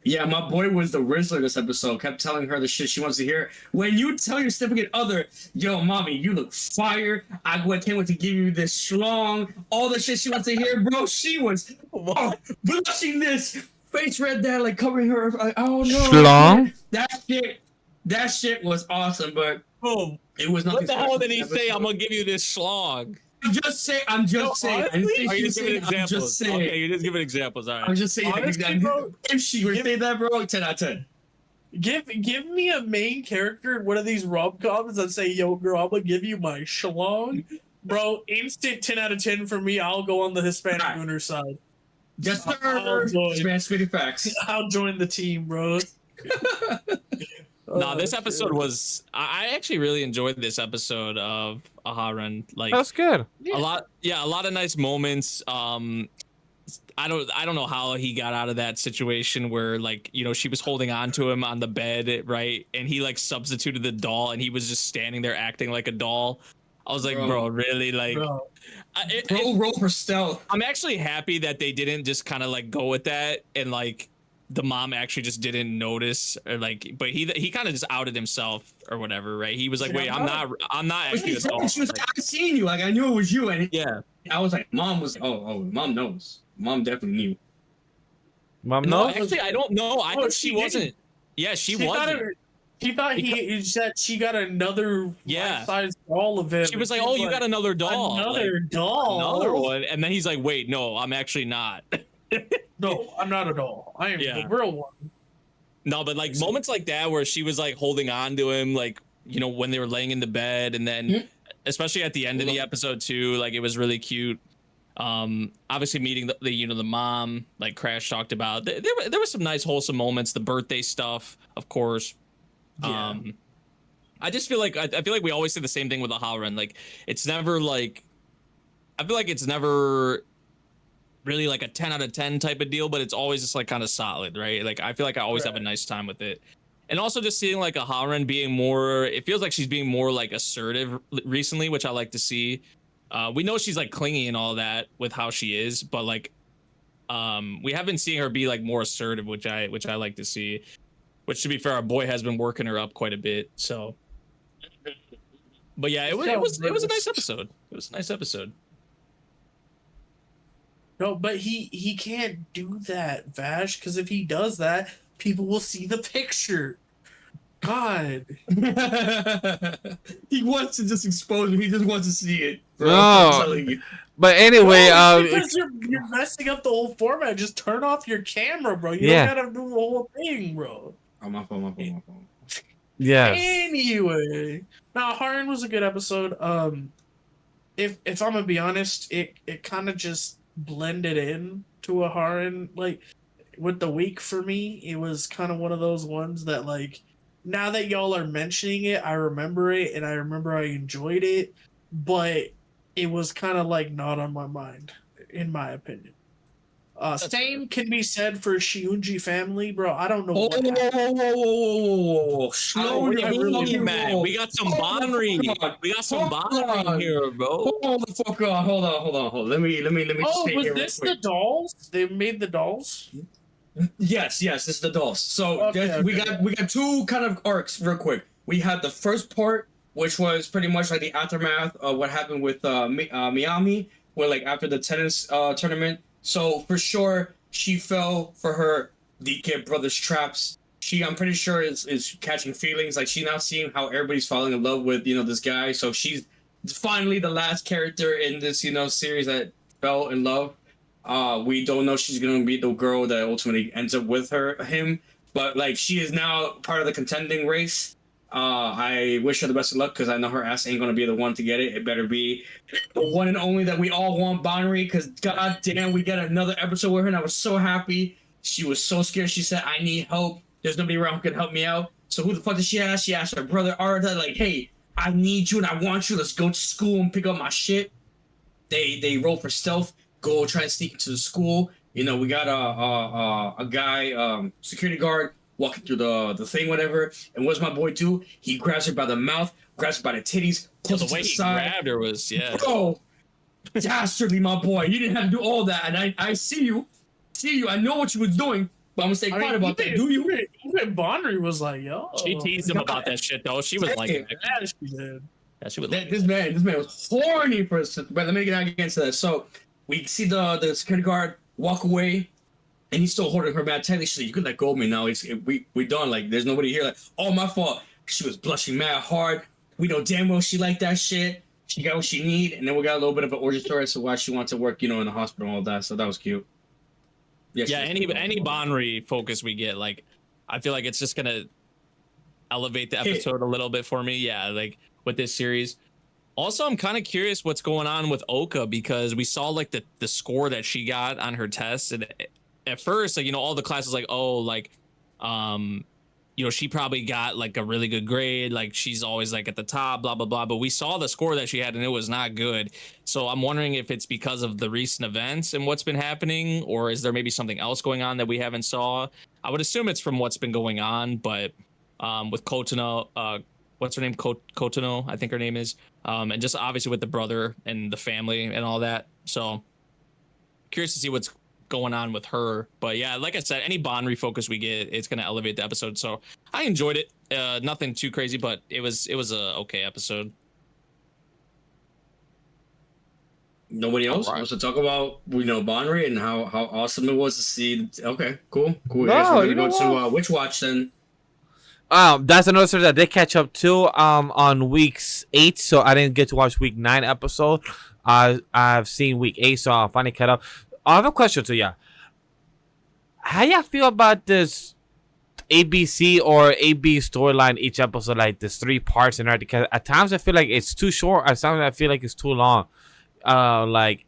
yeah, my boy was the Rizzler this episode. Kept telling her the shit she wants to hear. When you tell your significant other, yo, mommy, you look fire. Can't wait to give you this schlong. All the shit she wants to hear, bro. She was blushing this, face red, that like covering her. Like, oh no, Schlong? That shit was awesome, but it was nothing. What the hell did he special say? I'm episode. gonna give you this schlong. I'm just saying. I didn't say Are you she just said giving it. I'm examples? just saying. Okay, you're just giving examples. All I'm right. just saying. Honestly, bro, if she would say that, bro, 10 out of 10. Give me a main character in one of these rom-coms and say, yo, girl, I'm gonna give you my shalong. Bro, instant 10 out of 10 for me. I'll go on the Hispanic Alright. Gooner side. Just I'll join. man, spitting facts. I'll join the team, bro. No, this Oh, episode shit. was. I actually really enjoyed this episode of Aharen. Like That's good. a lot of nice moments. I I don't know how he got out of that situation where like, you know, she was holding on to him on the bed, right? And he like substituted the doll and he was just standing there acting like a doll. I was like, bro, really? Like, Bro. Roll for stealth. I'm actually happy that they didn't just kind of like go with that and like the mom actually just didn't notice or like, but he kind of just outed himself or whatever, right? He was like, wait, I'm not actually a doll. She was like, I seen you. Like I knew it was you. And Yeah. I was like, mom was. Oh, mom knows. Mom definitely knew. Mom, No, no. actually, I don't know. I Oh, think she she wasn't. Yeah, she wasn't. She thought he said she got another Yeah. life-size doll of him. She was like, "Oh, you got another doll, another like, doll, another one," and then he's like, "Wait, no, I'm actually not." No, I'm not a doll. I am Yeah. the real one. No, but like moments like that where she was like holding on to him, like you know when they were laying in the bed, and then especially at the end of the episode too, like it was really cute. Obviously meeting the mom, like Crash talked about. There were some nice wholesome moments. The birthday stuff, of course. Yeah. I just feel like I feel like we always say the same thing with Aharen. Like it's never like I feel like it's never really like a 10 out of 10 type of deal, but it's always just like kind of solid, right? Like I feel like I always have a nice time with it. And also just seeing like Aharen being more, it feels like she's being more like assertive recently, which I like to see. We know she's like clingy and all that with how she is, but like we have been seeing her be like more assertive, which I like to see. Which to be fair, our boy has been working her up quite a bit. So, but yeah, it was a nice episode. It was a nice episode. No, but he can't do that, Vash, because if he does that, people will see the picture. God. He wants to just expose me. He just wants to see it. Bro, No. I'm telling you. But anyway, No, it's because you're messing up the whole format. Just turn off your camera, bro. You don't gotta do the whole thing, bro. Oh, my phone. yes. Anyway, now Aharen was a good episode. If I'm gonna be honest, it kind of just blended in to Aharen. Like with the week for me, it was kind of one of those ones that like now that y'all are mentioning it, I remember it and I remember I enjoyed it, but it was kind of like not on my mind, in my opinion. Same can be said for Shiunji family, bro. I don't know. Whoa. Slow down, man. We got some Bonry. We got some Bonry here, bro. Hold the fuck on. Hold on. Let me. Oh, stay was here this real the dolls? They made the dolls? Yes, this is the dolls. So we got two kind of arcs real quick. We had the first part, which was pretty much like the aftermath of what happened with Miami, where like after the tennis tournament. So for sure she fell for her DK brother's traps. I'm pretty sure is catching feelings. Like she's now seeing how everybody's falling in love with this guy. So she's finally the last character in this series that fell in love. We don't know she's gonna be the girl that ultimately ends up with him, but like she is now part of the contending race. I wish her the best of luck because I know her ass ain't gonna be the one to get it. It better be the one and only that we all want, Bonry. Because god damn, we got another episode with her, and I was so happy. She was so scared. She said, "I need help. There's nobody around who can help me out." So who the fuck did she ask? She asked her brother Arda, like, "Hey, I need you and I want you. Let's go to school and pick up my shit." They roll for stealth. Go try and sneak into the school. We got a guy, security guard, walking through the thing, whatever. And what's my boy do? He grabs her by the mouth, grabs her by the titties, pulls her The to way the he side. grabbed her was Bro, dastardly, my boy. You didn't have to do all that, and I see you. I know what you was doing, but I'm gonna stay quiet about that. Do you? Even Bonry was like, yo. she teased him about that shit though. She was like, Yeah, she did. yeah, she was like, This man was horny for us. But let me get against that. So we see the security guard walk away, and he's still holding her mad tightly. She's like, "You can let go of me now. We done. Like, there's nobody here." Like, "Oh, my fault." She was blushing mad hard. We know damn well she liked that shit. She got what she need, and then we got a little bit of an origin story as to why she wants to work, in the hospital and all that. So that was cute. yeah. Any Bonry focus we get, like, I feel like it's just gonna elevate the episode a little bit for me. Yeah, like with this series. Also, I'm kind of curious what's going on with Oka because we saw like the score that she got on her test, and at first, like all the classes like, oh, like, you know, she probably got like a really good grade, like she's always like at the top, blah blah blah. But we saw the score that she had, and it was not good. So I'm wondering if it's because of the recent events and what's been happening, or is there maybe something else going on that we haven't saw? I would assume it's from what's been going on, but with Kotono, what's her name? Kotono, I think her name is, and just obviously with the brother and the family and all that. So curious to see what's going on with her. But yeah, like I said, any Bond refocus we get, it's gonna elevate the episode. So I enjoyed it. Nothing too crazy, but it was a okay episode. Nobody else Alright. wants to talk about, you know, Bonry and how awesome it was to see. Okay, cool. No, I guess we're you gonna know go to Witch Watch then. That's another story that they catch up to on weeks 8, so I didn't get to watch week 9 episode. I've seen week 8, so I'll finally cut up. I have a question to ya. How y'all feel about this ABC or AB storyline each episode, like this 3 parts and everything? Because at times I feel like it's too short, at times I feel like it's too long. Because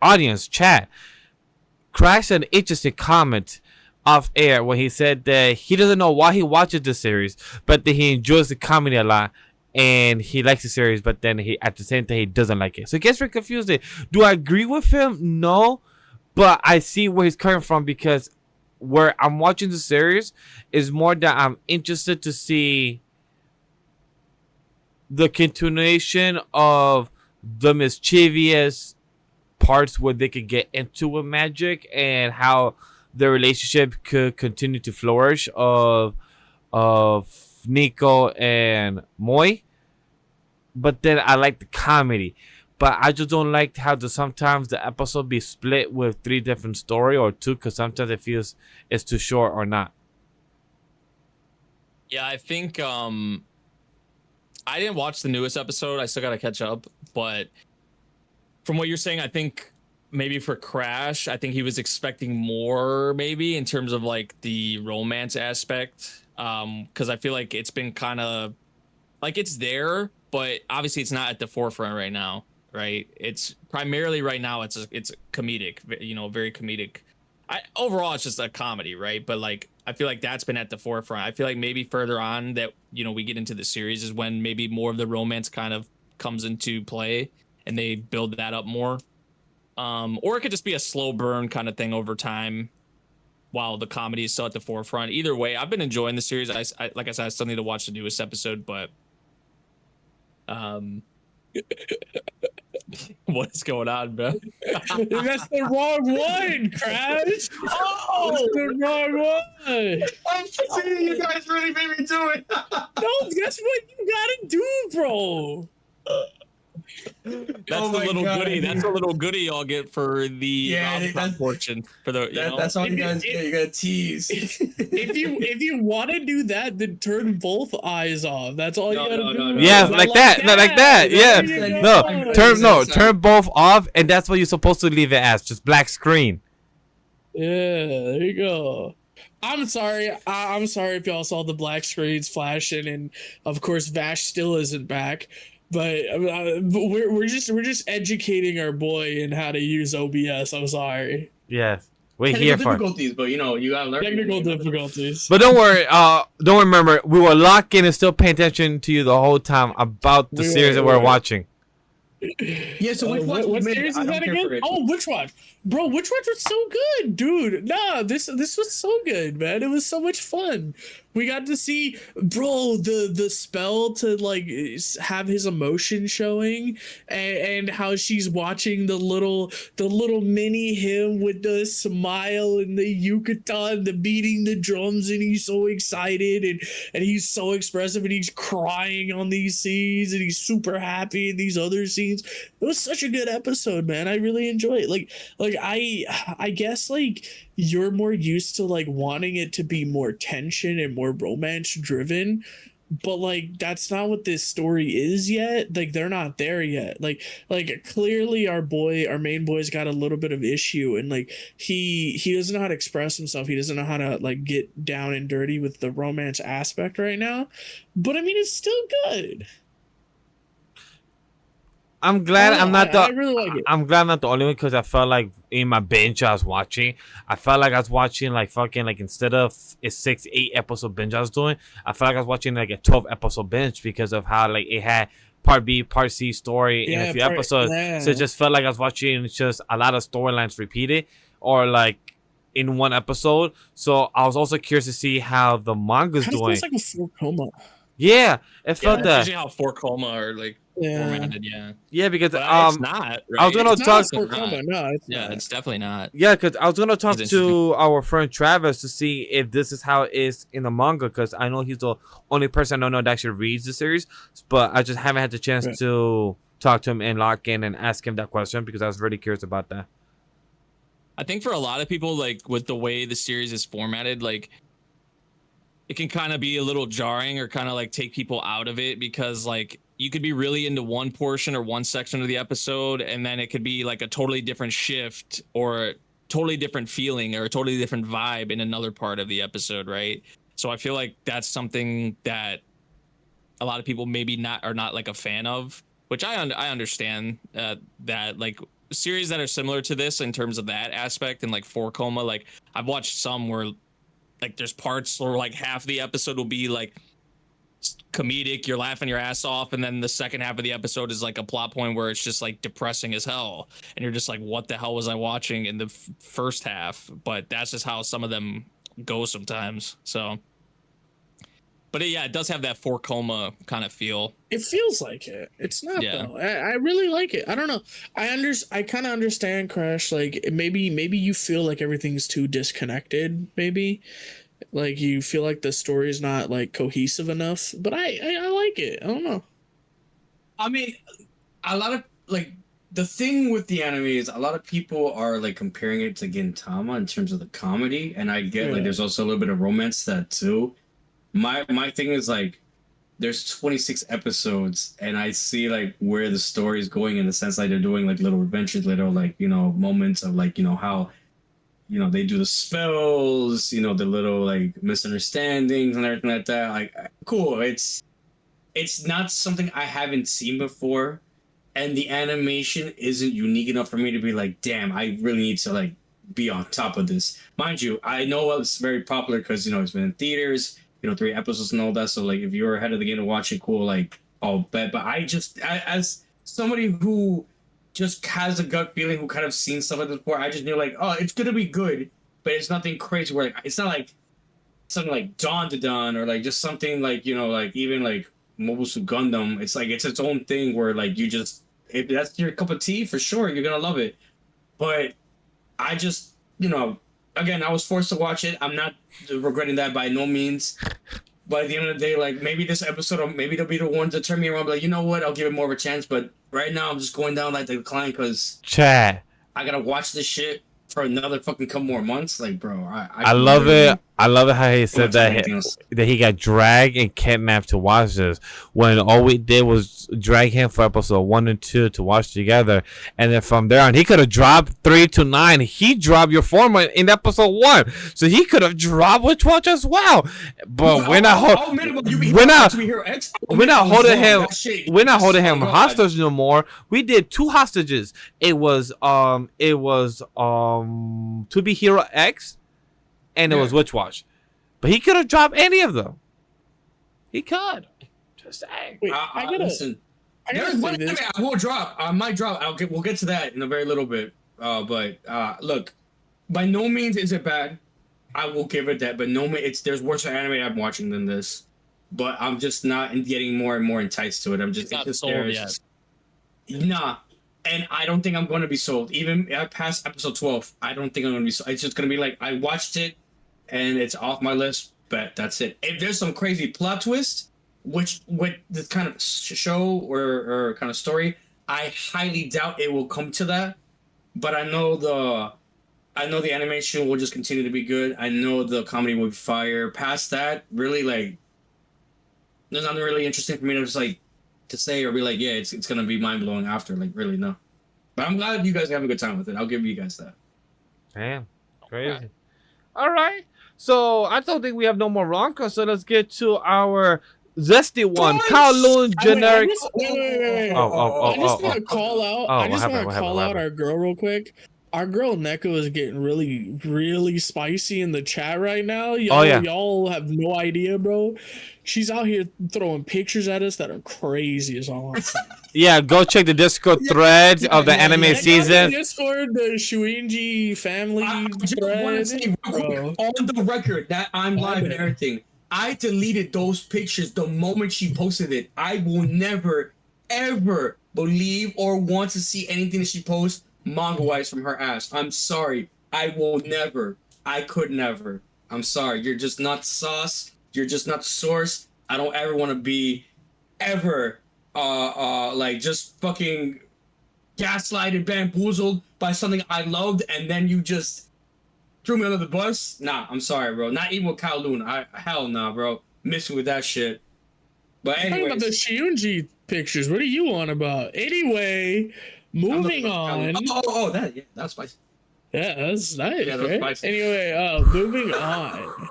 audience chat crashed an interesting comment off air when he said that he doesn't know why he watches the series, but that he enjoys the comedy a lot and he likes the series, but then he at the same time he doesn't like it. So it gets very confusing. Do I agree with him? No, but I see where he's coming from, because where I'm watching the series is more that I'm interested to see the continuation of the mischievous parts where they could get into with magic and how the relationship could continue to flourish of Nico and Moy. But then I like the comedy, but I just don't like how sometimes the episode be split with 3 different story or 2, because sometimes it feels it's too short or not. Yeah, I think I didn't watch the newest episode. I still gotta catch up. But from what you're saying, I think maybe for Crash, I think he was expecting more, maybe in terms of like the romance aspect. Because I feel like it's been kind of like it's there, but obviously it's not at the forefront right now, right? It's primarily right now it's comedic, you know, very comedic. Overall it's just a comedy, right? But like I feel like that's been at the forefront. I feel like maybe further on that, you know, we get into the series is when maybe more of the romance kind of comes into play and they build that up more. Or it could just be a slow burn kind of thing over time while the comedy is still at the forefront. Either way, I've been enjoying the series. I like I said, I still need to watch the newest episode, but what's going on, bro? That's the wrong one, Crash. Oh, that's the wrong one. I'm seeing you guys really made me do it. No, that's what you gotta do, bro. That's the little goodie. That's a little goodie y'all get for the that's portion for the. That's all you guys get. You gotta tease. If you want to do that, then turn both eyes off. That's all you gotta do. No. Yes, like that. No, like that. Yeah. There you No, go. turn both off, and that's what you're supposed to leave it as, just black screen. Yeah, there you go. I'm sorry. I'm sorry if y'all saw the black screens flashing, and of course Vash still isn't back. But we're just educating our boy in how to use OBS. I'm sorry. Yes, we're Technical here for it. difficulties, but you know you gotta learn. Technical difficulties. But don't worry. Don't remember. We were locked in and still paying attention to you the whole time about the series that we're watching. Yeah. So what series is that again? Oh, Witch Watch, bro. Witch Watch was so good, dude. Nah, this was so good, man. It was so much fun. We got to see, bro, the spell to like have his emotion showing, and how she's watching the little mini him with the smile and the yukatan, the beating the drums, and he's so excited and he's so expressive and he's crying on these scenes and he's super happy in these other scenes. It was such a good episode, man. I really enjoy it. Like I guess like you're more used to like wanting it to be more tension and more romance driven, but like that's not what this story is yet. Like they're not there yet. Like clearly our main boy's got a little bit of issue, and like he doesn't know how to express himself. He doesn't know how to like get down and dirty with the romance aspect right now. But I mean, it's still good. I'm glad I'm not the. I really like it. I'm glad I'm not the only one because I felt like in my binge I was watching, I felt like I was watching like fucking like instead of a 6-8 episode binge I was doing, I felt like I was watching like a 12 episode binge because of how like it had part B, part C story in a few episodes. So it just felt like I was watching just a lot of storylines repeated or like in one episode. So I was also curious to see how the manga's doing. Feels like a full coma. Yeah, it felt that. Usually how 4 coma are like formatted. Yeah, because but it's not. Right? I was gonna talk. It's definitely not. Yeah, because I was gonna talk to our friend Travis to see if this is how it is in the manga. Because I know he's the only person I know that actually reads the series, but I just haven't had the chance to talk to him and lock in and ask him that question because I was really curious about that. I think for a lot of people, like with the way the series is formatted, like it can kind of be a little jarring or kind of like take people out of it because like you could be really into one portion or one section of the episode and then it could be like a totally different shift or a totally different feeling or a totally different vibe in another part of the episode, right? So I feel like that's something that a lot of people maybe are not like a fan of, which I understand that like series that are similar to this in terms of that aspect and like 4 coma, like I've watched some where like there's parts where like half the episode will be like comedic, you're laughing your ass off, and then the second half of the episode is like a plot point where it's just like depressing as hell and you're just like, what the hell was I watching in the first half? But that's just how some of them go sometimes. So but it does have that 4 coma kind of feel. It feels like it. It's not though. I really like it. I don't know. I kind of understand, Crash. Like maybe you feel like everything's too disconnected. Maybe like you feel like the story's not like cohesive enough. But I like it. I don't know. I mean, a lot of like the thing with the anime is a lot of people are like comparing it to Gintama in terms of the comedy, and I get like there's also a little bit of romance to that too. My thing is like there's 26 episodes and I see like where the story is going in the sense like they're doing like little adventures, little like, you know, moments of like, you know, how, you know, they do the spells, you know, the little like misunderstandings and everything like that. Like cool. It's not something I haven't seen before, and the animation isn't unique enough for me to be like, damn, I really need to like be on top of this. Mind you, I know it's very popular because, you know, it's been in theaters, you know, 3 episodes and all that. So like if you're ahead of the game to watch it, cool, like I'll bet. But as somebody who just has a gut feeling, who kind of seen stuff like this before, I just knew like, oh, it's gonna be good, but it's nothing crazy where it's not like something like Dawn to Dawn or like just something like, you know, like even like Mobile Suit Gundam. It's like it's its own thing where like you just, if that's your cup of tea, for sure you're gonna love it. But I just, you know, again, I was forced to watch it. I'm not regretting that by no means. But at the end of the day, like maybe this episode, maybe they'll be the one to turn me around. But like, you know what? I'll give it more of a chance. But right now, I'm just going down like the decline because Chad, I gotta watch this shit for another fucking couple more months. Like, bro, I love it. I love it how he said that he got dragged and kidnapped to watch this when all we did was drag him for episode 1 and 2 to watch together, and then from there on he could have dropped 3 to 9. He dropped your Forma in episode 1, so he could have dropped which watch as well. But we're not holding him hostage no more. We did 2 hostages. It was To Be Hero X, and it was Witch Watch. But he could have dropped any of them. He could. Just saying. Wait, listen. I will drop. I might drop. We'll get to that in a very little bit. But look, by no means is it bad. I will give it that. But there's worse anime I'm watching than this. But I'm just not getting more and more enticed to it. I'm just not sold yet. Nah. And I don't think I'm going to be sold. Even past episode 12, I don't think I'm going to be sold. It's just going to be like, I watched it, and it's off my list, but that's it. If there's some crazy plot twist, which with this kind of show or kind of story, I highly doubt it will come to that. But I know the animation will just continue to be good. I know the comedy will be fire. Past that, really, like, there's nothing really interesting for me to just, like, to say or be like, yeah, it's gonna be mind blowing after, like, really, no. But I'm glad you guys have a good time with it. I'll give you guys that. Damn, crazy. All right, so I don't think we have no more Ronka, so let's get to our That's the one. KOWLOON generic. Wait. Oh, I just want to call out. I what just happened? want to call out our girl real quick. Our girl Neko is getting really, really spicy in the chat right now. Y'all, y'all have no idea, bro. She's out here throwing pictures at us that are crazy as all. Yeah, go check the Discord thread of the anime season. Discord, the Shiunji family thread. On the record that I'm live and everything. I deleted those pictures the moment she posted it. I will never, ever believe or want to see anything that she posts manga-wise from her ass. I'm sorry. I will never. I could never. I'm sorry. You're just not sauce. You're just not source. I don't ever want to be ever like just fucking gaslighted, bamboozled by something I loved, and then you just threw me under the bus. Nah, I'm sorry, bro. Not even with KOWLOON. Hell nah, bro. Missing with that shit. But anyway, talking about the Shiunji pictures. What are you on about? Anyway, moving on. That's spicy. Yeah, that's nice. Yeah, that's right? spicy. Anyway, moving on.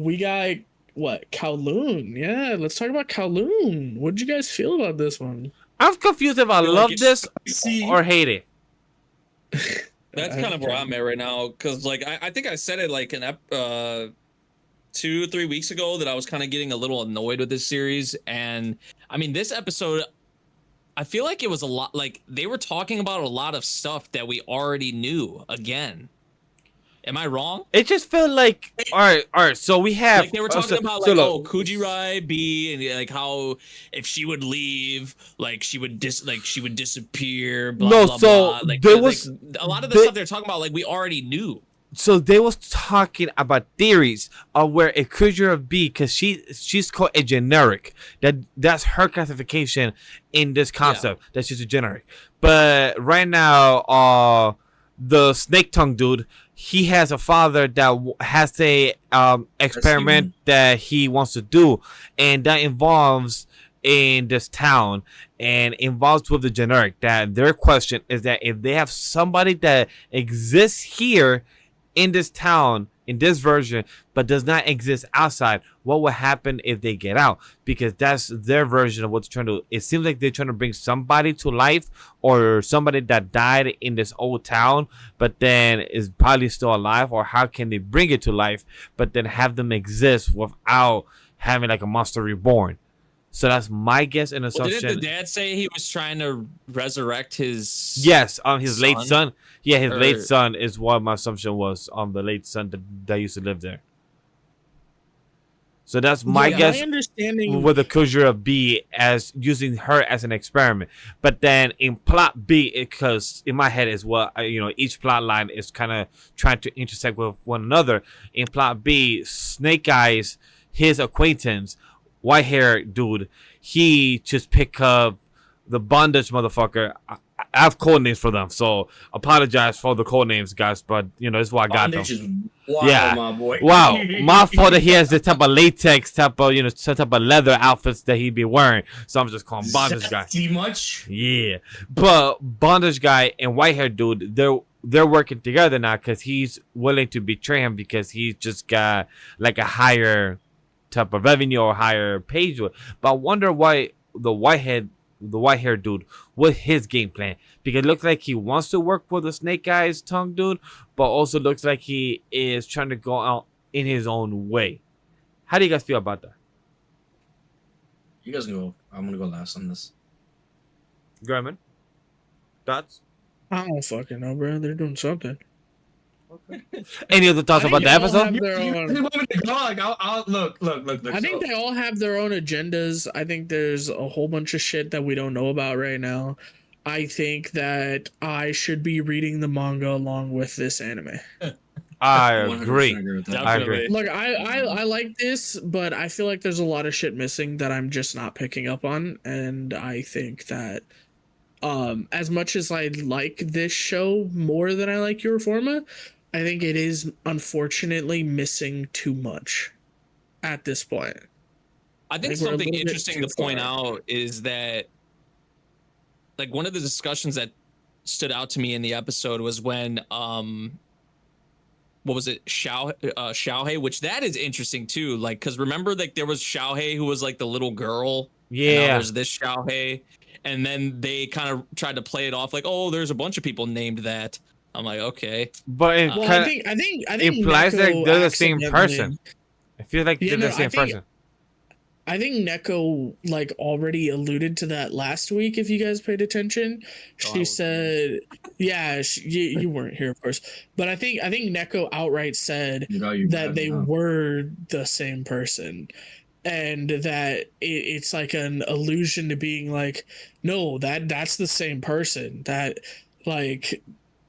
We got what? KOWLOON. Yeah, let's talk about KOWLOON. What did you guys feel about this one? I'm confused if I love this or hate it. That's kind of where I'm at right now, because like I think I said it like 2-3 weeks ago that I was kind of getting a little annoyed with this series, and I mean this episode, I feel like it was a lot like they were talking about a lot of stuff that we already knew again. Am I wrong? It just felt like all right. So we have like they were talking about like Kujirai B and like how if she would leave, like she would disappear. Blah, blah, blah. Like there was like, a lot of the stuff they're talking about. Like we already knew. So they was talking about theories of where it could be, because she's called a generic. That's her classification in this concept. Yeah. That she's a generic. But right now, the snake tongue dude, he has a father that has a experiment that he wants to do, and that involves in this town and involves with the generic. That their question is that if they have somebody that exists here in this town, in this version, but does not exist outside, what will happen if they get out? Because that's their version of what they're trying to do. It seems like they're trying to bring somebody to life, or somebody that died in this old town but then is probably still alive, or how can they bring it to life but then have them exist without having like a monster reborn? So that's my guess and assumption. Didn't the dad say he was trying to resurrect his? Yes, his late son. Yeah, his late son is what my assumption was. The late son that used to live there. So that's my guess. My understanding with the Kujira B as using her as an experiment, but then in plot B, because in my head is what each plot line is kind of trying to intersect with one another. In plot B, Snake Eyes, his acquaintance, white hair dude, he just pick up the bondage motherfucker. I have code names for them, so apologize for the code names, guys. But this is why I got them. Wild, my boy. Wow, my fault that he has this type of latex type of some type of leather outfits that he'd be wearing. So I'm just calling bondage guy. Too much? Yeah, but bondage guy and white hair dude, they're working together now because he's willing to betray him because he's just got like a higher type of revenue or higher page. But I wonder why the white hair dude, with his game plan, because it looks like he wants to work with the Snake Eyes tongue dude, but also looks like he is trying to go out in his own way. How do you guys feel about that? You guys go. I'm gonna go last on this. Grem, thoughts? I don't fucking know, bro. They're doing something. Okay. Any other thoughts about the episode? Look. I think they all have their own agendas. I think there's a whole bunch of shit that we don't know about right now. I think that I should be reading the manga along with this anime. I agree. I agree. Look, I like this, but I feel like there's a lot of shit missing that I'm just not picking up on, and I think that as much as I like this show more than I like your Forma, I think it is unfortunately missing too much at this point. I think something interesting to point out is that, like, one of the discussions that stood out to me in the episode was when what was it, Xiaohei, which that is interesting too. Like, because remember, like there was Xiaohei who was like the little girl. And now Yeah. there's this Xiaohei, and then they kind of tried to play it off like, oh, there's a bunch of people named that. I'm like, okay. But it Well, kind I of think implies that Neko they're the same accidentally- person. I feel like Yeah, they're no, the same person. I think Neko like already alluded to that last week. If you guys paid attention, I she was said, "Yeah, you weren't here, of course." But I think Neko outright said that they were the same person, and that it's like an allusion to being like, no, that's the same person. That like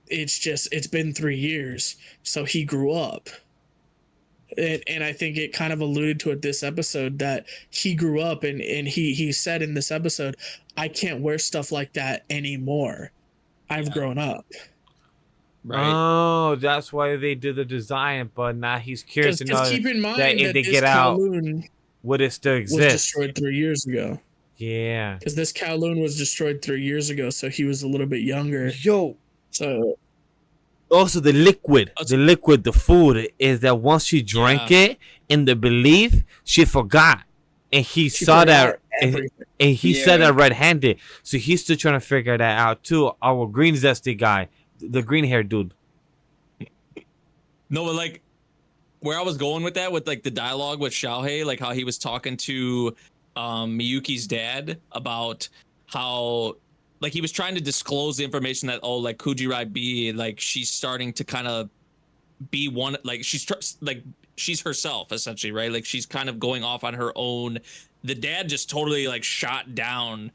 it's been 3 years, so he grew up. And I think it kind of alluded to it this episode that he grew up and he said in this episode, I can't wear stuff like that anymore. I've grown up. Right. Oh, that's why they did the design. But now he's curious to know keep in mind that if they this get out, KOWLOON would it still was exist? destroyed 3 years ago. Yeah. Because this KOWLOON was destroyed 3 years ago, so he was a little bit younger. Yo. So Also, the food is that once she drank it, in the belief, she forgot. And he saw that, and he said that red-handed. So he's still trying to figure that out, too. Our green zesty guy, the green-haired dude. No, but like where I was going with that, with like the dialogue with Xiaohei, like how he was talking to Miyuki's dad about how like he was trying to disclose the information that, oh, like Kujirai B, like she's starting to kind of be one, like she's herself essentially, right? Like she's kind of going off on her own. The dad just totally like shot down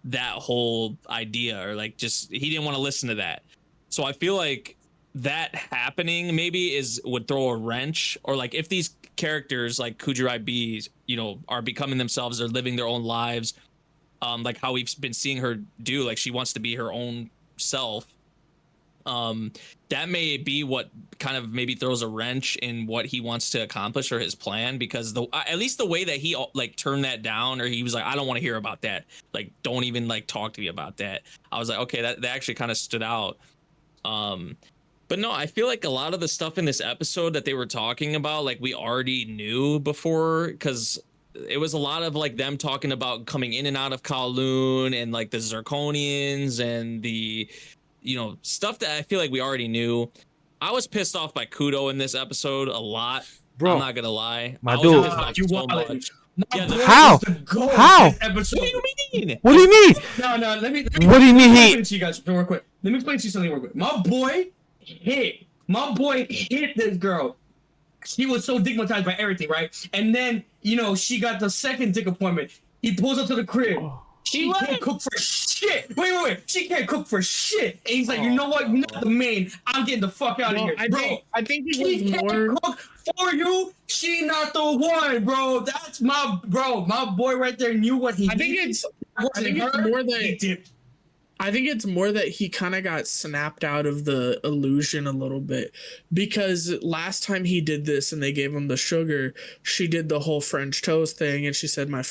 that whole idea, or like just he didn't want to listen to that. So I feel like that happening maybe would throw a wrench, or like if these characters like Kujirai B, you know, are becoming themselves, they're living their own lives, like how we've been seeing her do, like she wants to be her own self. That may be what kind of maybe throws a wrench in what he wants to accomplish or his plan, because at least the way that he like turned that down, or he was like, I don't want to hear about that, like don't even like talk to me about that. I was like, okay, that actually kind of stood out. But no, I feel like a lot of the stuff in this episode that they were talking about, like we already knew before, because it was a lot of like them talking about coming in and out of KOWLOON and like the Zirconians and the, you know, stuff that I feel like we already knew. I was pissed off by Kudo in this episode a lot. Bro, I'm not gonna lie. my I was dude. pissed off You so wild. much. My Yeah, boy How? is the goat How? of this episode. What do you mean? What do you mean? No, let me What do you mean let me he- explain to you guys real quick. Let me explain to you something real quick. My boy hit this girl. She was so stigmatized by everything, right? And then, you know, she got the second dick appointment. He pulls up to the crib. She can't cook for shit. Wait. She can't cook for shit. And he's like, you know what? You're not the main. I'm getting the fuck out of here, bro. I think She it was more. can't cook for you. She not the one, bro. That's my bro. My boy right there knew what he. I think it's more that he kind of got snapped out of the illusion a little bit, because last time he did this and they gave him the sugar, she did the whole French toast thing, and she said, my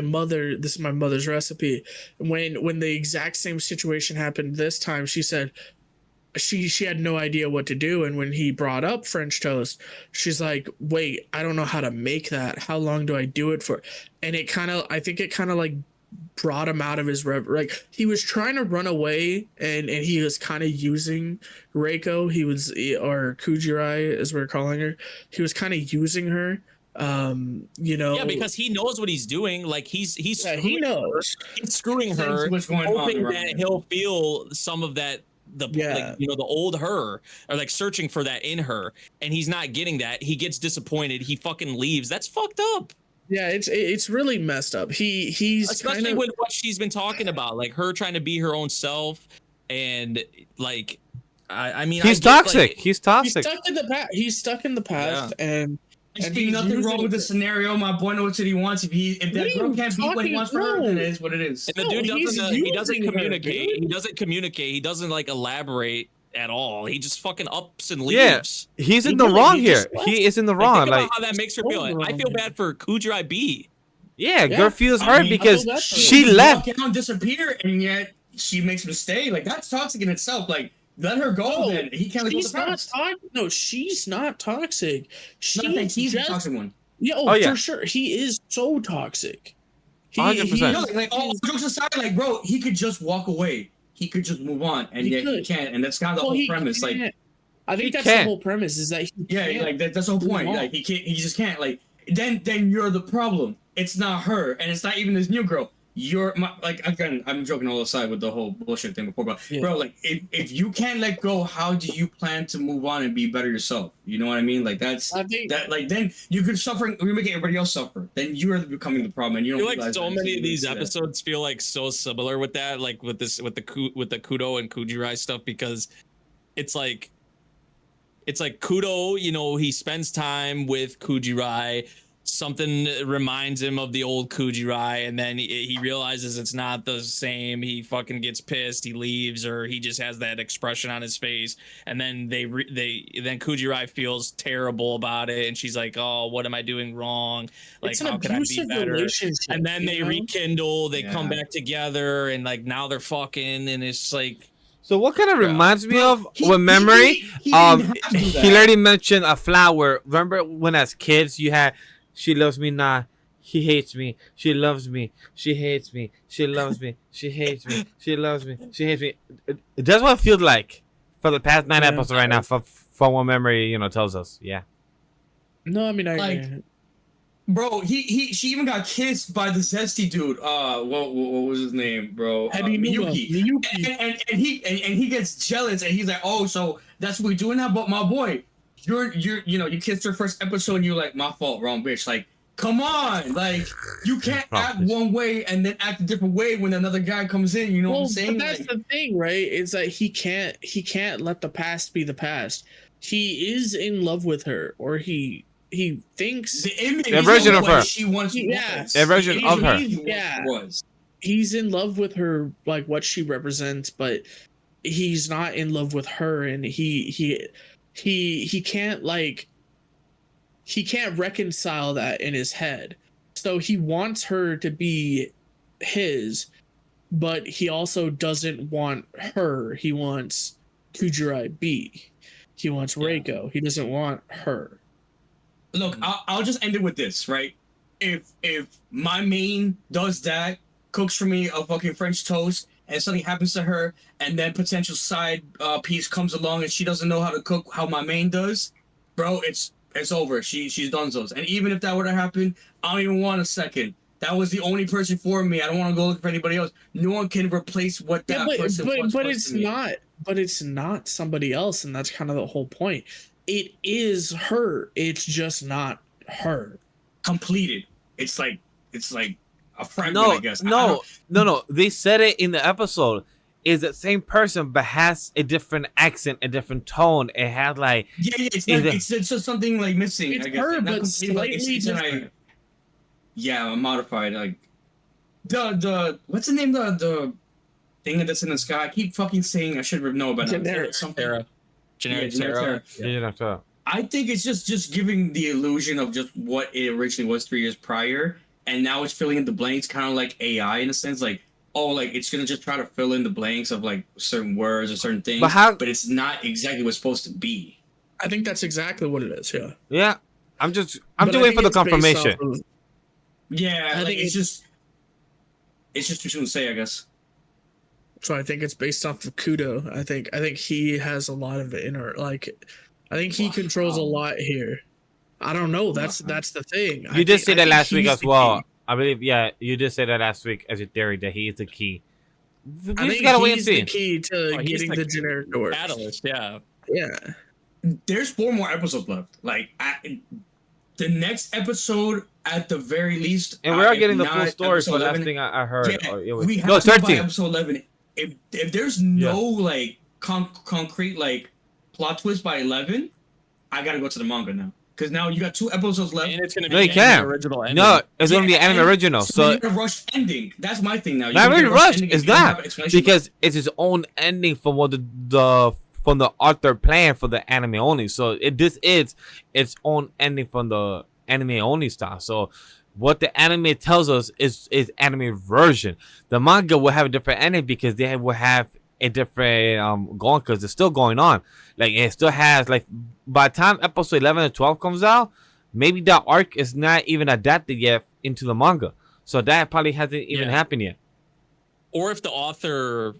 mother, this is my mother's recipe. When the exact same situation happened this time, she said she had no idea what to do, and when he brought up French toast, she's like, wait, I don't know how to make that. How long do I do it for? And I think it kind of like brought him out of his like he was trying to run away, and he was kind of using Reiko, or Kujirai as we're calling her, he was kind of using her, you know. Yeah, because he knows what he's doing. Like he knows. He's screwing her, What's going on, hoping right? that he'll feel some of that, like, you know, the old her, or like searching for that in her, and he's not getting that. He gets disappointed. He fucking leaves. That's fucked up. Yeah, it's really messed up. He's Especially kinda, with what she's been talking about, like her trying to be her own self, and like I mean, He's I get, toxic. like, He's he's toxic. stuck in the past, and There's he's nothing wrong using with the it. scenario. My boy knows what he wants. If that girl can't be what he wants for her, then it is what it is. And the No, dude he's he doesn't using her, communicate. dude. He doesn't communicate. He doesn't like elaborate at all. He just fucking ups and Yeah, leaves. he's in He the really- wrong he here. just left. He is in the Like, wrong. think about Like, how that makes her feel. So I feel wrong. bad for Kujirai B. yeah, Yeah. girl feels I hurt mean, I because feel bad for she Just left. walk out and disappear, and yet she makes a mistake. Like that's toxic in itself. Like let her go. No, Then he can't let go of She's the not past. toxic. No, she's not toxic. He's the toxic one. Yeah, Oh, yeah. for sure. He is so toxic. 100%. No, like all jokes aside, like bro, he could just walk away. He could just move on, and He yet he could. can't. And that's kind of the Well, whole he premise. Like, can't. I think that's can't. the whole premise is that he yeah, can't. like that's the whole point. move on. Like he can't. He just can't. Like then you're the problem. It's not her, and it's not even this new girl. You're like again. I'm joking all aside with the whole bullshit thing before, but Yeah. bro, like if you can't let go, how do you plan to move on and be better yourself? You know what I mean? Like that's I think that. Like then you could suffering. You're making everybody else suffer. Then you're becoming the problem, and you I don't. feel like realize so that many of these until you see that. episodes feel like so similar with that, like with the Kudo and Kujirai stuff, because it's like Kudo, you know, he spends time with Kujirai, something reminds him of the old Kujirai, and then he realizes it's not the same. He fucking gets pissed, he leaves, or he just has that expression on his face, and then then Kujirai feels terrible about it, and she's like, oh, what am I doing wrong? Like, it's an how could I be abusive better? relationship. And then they you know? rekindle, they come Yeah. back together, and like now they're fucking, and it's like, So what kind of reminds me Bro, of he- with memory? he didn't have to do He that. already mentioned a flower. Remember when as kids you had, she loves me not, he hates me, she loves me, she hates me, she loves me, she hates me, she loves me, she hates me. That's what it feels like for the past 9 Yeah. episodes right now. From what memory tells us. Yeah. No, I mean, Like, bro, she even got kissed by the zesty dude. What was his name, bro? Miyuki. Miyuki. And he gets jealous, and he's like, oh, so that's what we're doing now. But my boy, you kissed her first episode, and you're like, my fault, wrong bitch. Like, come on, like you can't Wrong act bitch. one way and then act a different way when another guy comes in. You know what I'm saying? But that's Like, the thing, right? Is that he can't let the past be the past. He is in love with her, or he thinks the image, The version of what her. she once Yeah. was. The version The of image her. she once Yeah. was. he's in love with her, like what she represents, but he's not in love with her, and he can't he can't reconcile that in his head. So he wants her to be his, but he also doesn't want her. He wants Kujirai B. He wants Reiko. He doesn't want her. Look, I'll just end it with this, right? If my main does that, cooks for me a fucking French toast, and something happens to her, and then potential side piece comes along and she doesn't know how to cook how my main does, bro, it's over. She's done those. And even if that were to happen, I don't even want a second. That was the only person for me. I don't want to go look for anybody else. No one can replace what that person was. But it's not. But it's not somebody else, and that's kind of the whole point. It is her. It's just not her. Completed. It's like a fragment, I guess. No. They said it in the episode. Is the same person, but has a different accent, a different tone. It has like It's just something like missing. It's I guess. her, Not but complete, like, slightly different. modified. Like the what's the name of the thing that's in the sky? I keep fucking saying I should know about Generic something. generic Terra. Terra. I think it's just giving the illusion of just what it originally was 3 years prior, and now it's filling in the blanks, kind of like AI in a sense, like. Oh, like it's gonna just try to fill in the blanks of like certain words or certain things, but it's not exactly what's supposed to be. I think that's exactly what it is. Yeah. Yeah, I'm But doing I it for think the it's based confirmation. off of- Yeah, I like, think it's just too soon to say, I guess. So I think it's based off of Kudo. I think he has a lot of inner, like, I think he controls a lot here. I don't know. That's the thing. You did say that last week he's as the well. key. I believe, yeah, you did say that last week as your theory that he is the key. We I just think gotta wait and he's see. the key to he's getting the the generic doors. Catalyst, yeah. Yeah. There's 4 more episodes left. Like the next episode, at the very least, And we are if getting the not full story episode for last 11, thing I heard. Yeah, Or it was, we have no, to know by 13. episode 11. If there's no like concrete like plot twist by 11, I gotta go to the manga now. Because now you got 2 episodes left. And it's gonna be No, you the can't. original ending. No, it's gonna be Yeah, anime and original. So So you get a rushed ending. That's my thing now. You not can get really a rushed rushed. ending if It's you don't have not an explanation. because it's his own ending from what from the author plan for the anime only. So this is its own ending from the anime only style. So what the anime tells us is anime version. The manga will have a different ending because they will have a different going because it's still going on. Like it still has like by the time episode 11 and 12 comes out, maybe that arc is not even adapted yet into the manga. So that probably hasn't even happened yet. Or if the author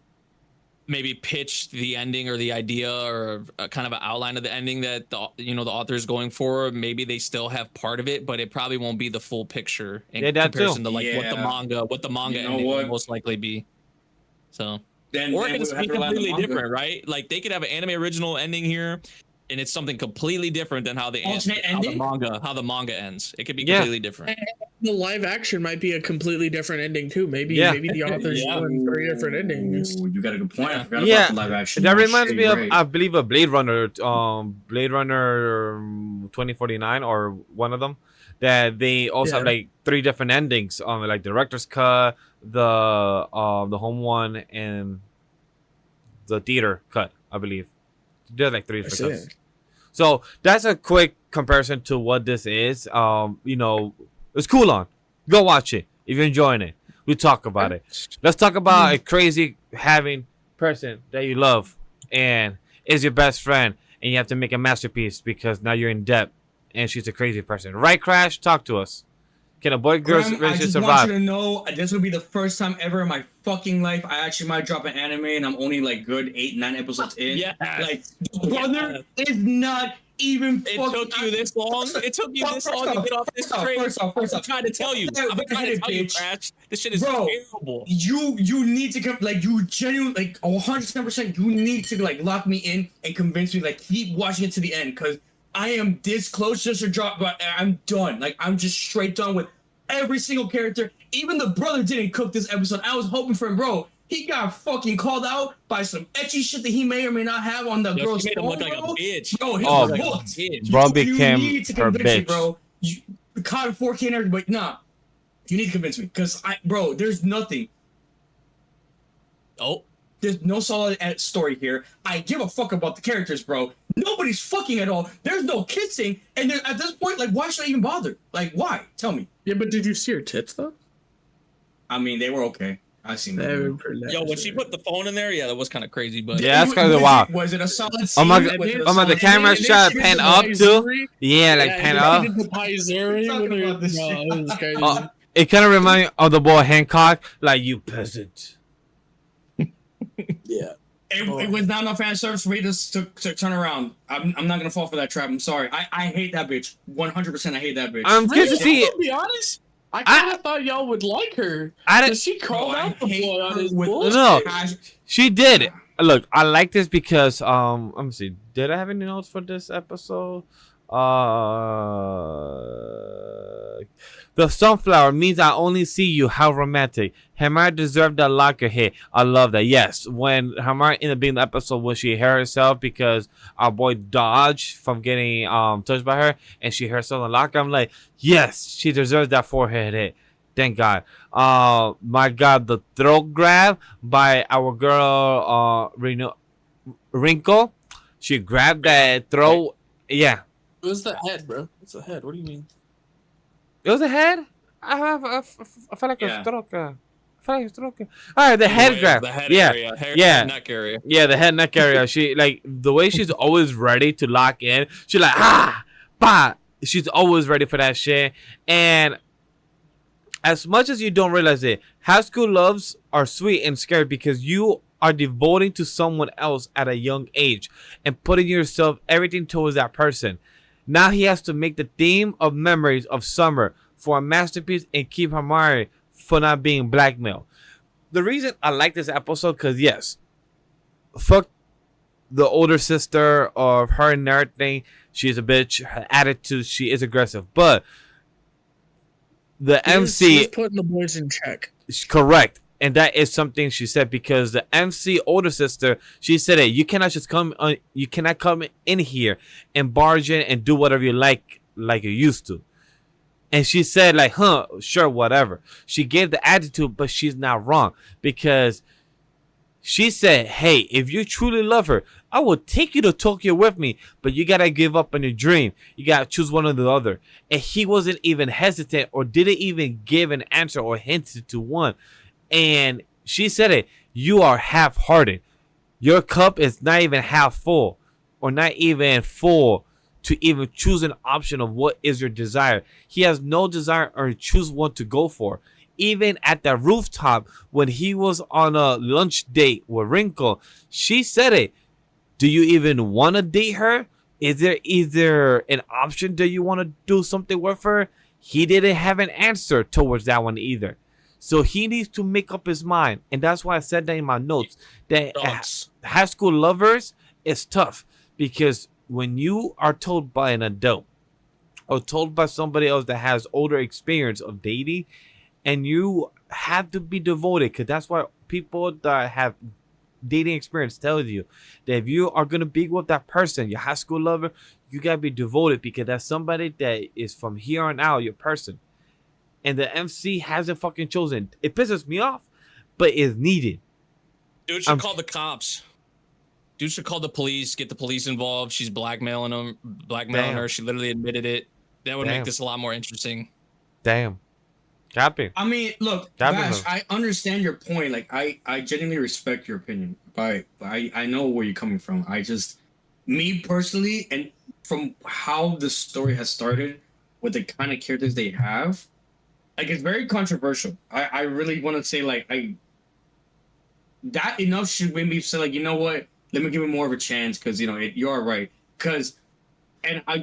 maybe pitched the ending or the idea or a kind of an outline of the ending that the author is going for, maybe they still have part of it, but it probably won't be the full picture in comparison to like what the manga ending will most likely be. So or it could be completely different, right? Like they could have an anime original ending here, and it's something completely different than how the manga ends. It could be completely different. The live action might be a completely different ending too. Maybe the author's doing 3 different endings. Ooh, you got a good point. I forgot about the live action. That reminds me of I believe a Blade Runner 2049 or one of them. That they also have like 3 different endings on like director's cut, the home one, and the theater cut, I believe. There's like 3 different cuts. So that's a quick comparison to what this is. It's KOWLOON. Go watch it if you're enjoying it. We talk about it. Let's talk about a crazy having person that you love and is your best friend, and you have to make a masterpiece because now you're in debt, and she's a crazy person. Right, Crash? Talk to us. Can a boy-girl relationship survive? I just want you to know, this will be the first time ever in my fucking life I actually might drop an anime, and I'm only like good 8-9 episodes in. Like, brother is not even. It took you this long. It took you this long to get off this train. First off, I'm trying to tell you. I'm trying to tell you, Crash. This shit is terrible. You need to come, like, you genuinely, like, 110%. You need to like lock me in and convince me, like, keep watching it to the end, because I am this close just to drop, but I'm done. Like, I'm just straight done with every single character. Even the brother didn't cook this episode. I was hoping for him, bro. He got fucking called out by some etchy shit that he may or may not have on the girl's phone, look like a bitch. Bro, bro became you need to her convince bitch. me, bro. You caught in 4K and everything, but nah. You need to convince me, because bro, there's nothing. There's no solid story here. I give a fuck about the characters, bro. Nobody's fucking at all. There's no kissing, and at this point, like, why should I even bother? Like, why? Tell me. Yeah, but did you see her tits though? I mean, they were okay. I seen them. Yo, when she put the phone in there, that was kind of crazy. But yeah, that's kind of wild. Was it a solid Oh scene? my god, the camera shot pan up too. Yeah, like pan up. It kind of reminds me of the boy Hancock, like, you peasant. Yeah. It was not enough fan service for me to turn around. I'm not gonna fall for that trap. I'm sorry. I hate that bitch. 100%. I hate that bitch. I'm curious to see. To be honest, I kind of thought y'all would like her. She called out the boy on his bullshit. No, she did. Look, I like this because let me see. Did I have any notes for this episode? The sunflower means I only see you. How romantic. Hamar deserved that locker hit. I love that. Yes, when Hamar in the beginning of the episode when she hurt herself because our boy dodged from getting touched by her and she hurt herself in the locker, I'm like, yes, she deserves that forehead hit. Thank God. My God, the throat grab by our girl Wrinkle. She grabbed that throat. Yeah. It was the head, bro. It's the head. What do you mean? It was a head? I felt like a stroke. Alright, the head grab. The head area. Neck area. Yeah, the head neck area. She, like, the way she's always ready to lock in. She's like, bah. She's always ready for that shit. And as much as you don't realize it, high school loves are sweet and scary because you are devoting to someone else at a young age and putting yourself everything towards that person. Now he has to make the theme of memories of summer for a masterpiece and keep Hamari for not being blackmailed. The reason I like this episode, because yes, fuck the older sister of her and everything. She's a bitch. Her attitude, she is aggressive. But the MC... She's putting the boys in check. Correct. And that is something she said because the MC older sister, she said, "Hey, you cannot just come on. You cannot come in here and barge in and do whatever you like you used to." And she said, like, sure, whatever. She gave the attitude, but she's not wrong because she said, "Hey, if you truly love her, I will take you to Tokyo with me, but you gotta give up on your dream. You gotta choose one or the other." And he wasn't even hesitant or didn't even give an answer or hinted to one. And she said it, "You are half-hearted. Your cup is not even half full, or not even full to even choose an option of what is your desire. He has no desire or choose one to go for. Even at the rooftop when he was on a lunch date with Wrinkle, she said it. Do you even want to date her? Is there either an option that you want to do something with her? He didn't have an answer towards that one either. So he needs to make up his mind. And that's why I said that in my notes. That high school lovers is tough. Because when you are told by an adult or told by somebody else that has older experience of dating, and you have to be devoted, because that's why people that have dating experience tells you that if you are going to be with that person, your high school lover, you got to be devoted, because that's somebody that is from here on out your person. And the MC hasn't fucking chosen. It pisses me off, but it's needed. Dude should call the cops. Dude should call the police, get the police involved. She's blackmailing her. She literally admitted it. That would make this a lot more interesting. Damn. Copy. I mean, look, Vash, I understand your point. Like, I genuinely respect your opinion. But I know where you're coming from. Me personally, and from how the story has started with the kind of characters they have, like, it's very controversial. I really want to say, like, that enough should make me say, like, you know what? Let me give it more of a chance, because, you know, you are right. Because,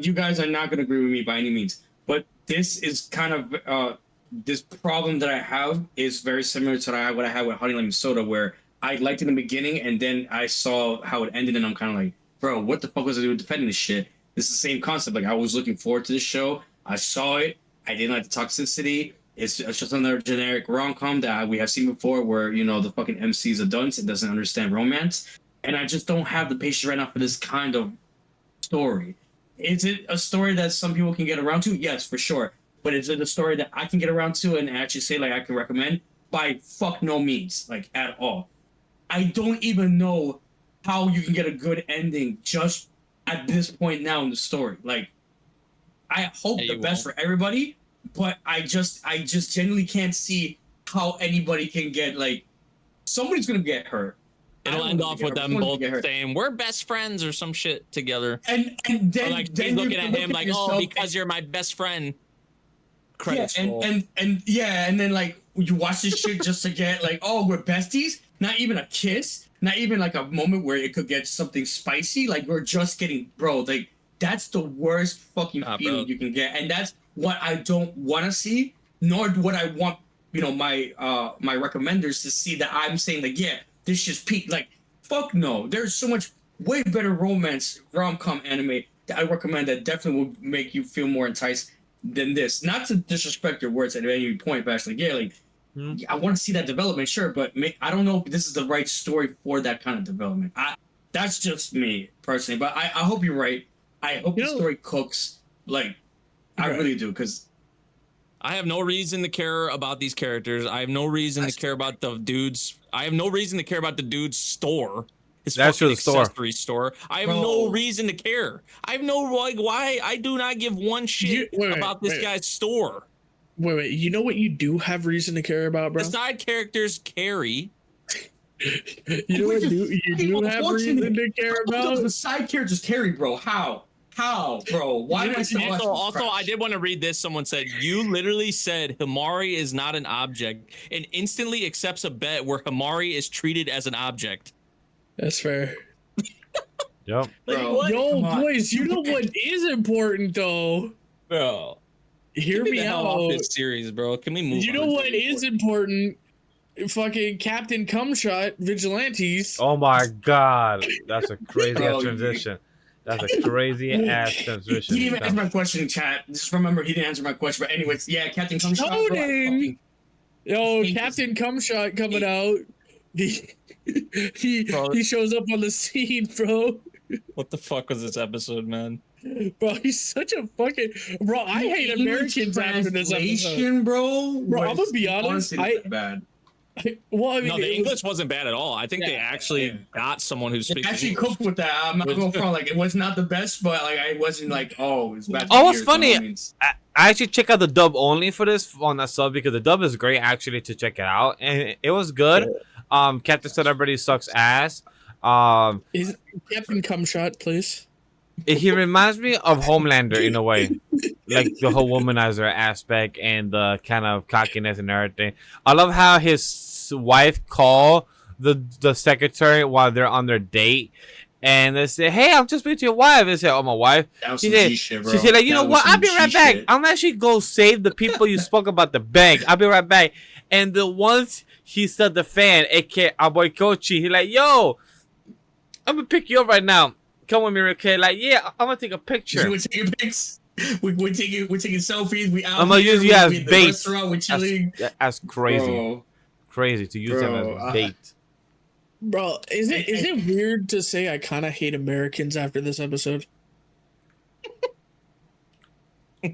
you guys are not going to agree with me by any means. But this is kind of... this problem that I have is very similar to what I had with Honey Lemon Soda, where I liked it in the beginning, and then I saw how it ended, and I'm kind of like, bro, what the fuck was I doing defending this shit? It's the same concept. Like, I was looking forward to this show. I saw it. I didn't like the toxicity. It's just another generic rom-com that we have seen before, where, you know, the fucking MC is a dunce and doesn't understand romance. And I just don't have the patience right now for this kind of story. Is it a story that some people can get around to? Yes, for sure. But is it a story that I can get around to and actually say, like, I can recommend? By fuck no means, like, at all. I don't even know how you can get a good ending just at this point now in the story. Like, I hope the best for everybody, but I just genuinely can't see how anybody can get, like, somebody's gonna get hurt. It'll end off with them both saying, we're best friends or some shit together. And then, like, he's looking at him like, oh, because you're my best friend. Credits roll. And then, like, you watch this shit just to get, like, oh, we're besties? Not even a kiss? Not even, like, a moment where it could get something spicy? Like, we're just getting, bro, like, that's the worst fucking feeling you can get. And that's what I don't want to see, nor what I want, you know, my recommenders to see, that I'm saying, like, yeah, this just peaked. Like, fuck no. There's so much way better romance rom-com anime that I recommend that definitely will make you feel more enticed than this. Not to disrespect your words at any point, but actually, yeah, like, I want to see that development, sure, but I don't know if this is the right story for that kind of development. That's just me personally, but I hope you're right. I hope the story cooks. Like, I really do, because I have no reason to care about these characters. I have no reason to care about the dudes. I have no reason to care about the dude's store. That's your accessory store. I have no reason to care. I have no, like, why I do not give one shit about this guy's store. Wait, you know what you do have reason to care about, bro? The side characters carry. You know what you do have reason to care about? The side characters carry, bro. How, bro? Why am I so much? Also, I did want to read this. Someone said, you literally said Himari is not an object and instantly accepts a bet where Himari is treated as an object. That's fair. Yep. Like, yo, boys, you know what is important, though? Bro. Hear me out. Off this series, bro. Can we move on? You know what is important? Fucking Captain Cumshot, Vigilantes. Oh my god. That's a crazy ass transition. That's a crazy ass transition. He didn't even answer my question, chat. Just remember, he didn't answer my question. But anyways, yeah, Captain Cumshot. Shounen. Yo, Captain Cumshot coming out. He shows up on the scene, bro. What the fuck was this episode, man? Bro, he's such a fucking bro. I hate Americans after this episode, bro. I'm gonna be honest. Bad. Well, I mean, no, the English wasn't bad at all. I think they actually got someone who speaks. Actually, cooked with that. I'm not going front. Like, it was not the best, but like, I wasn't like, oh, it's bad. Oh, what's funny? I actually check out the dub only for this on that sub, because the dub is great actually to check it out, and it was good. Captain Celebrity sucks ass. Is Captain Cumshot, please? He reminds me of Homelander in a way, like the whole womanizer aspect and the kind of cockiness and everything. I love how his wife call the secretary while they're on their date, and they say, "Hey, I'm just with your wife." They say, "Oh, my wife." That was She some said, G shit, bro. she said, like, you That know was what? some I'll be right G back. shit. I'm actually go save the people you spoke about the bank. I'll be right back. And the once he said the fan, aka our boy Kochi, he like, "Yo, I'm gonna pick you up right now. Come with me, okay?" Like, yeah, I'm gonna take a picture. We're taking pics. We're taking selfies. We out I'm gonna here, use you we as in the bait. restaurant, we're chilling. That's crazy. Bro, Crazy to use them Bro, as bait. Bro, is it weird to say I kind of hate Americans after this episode?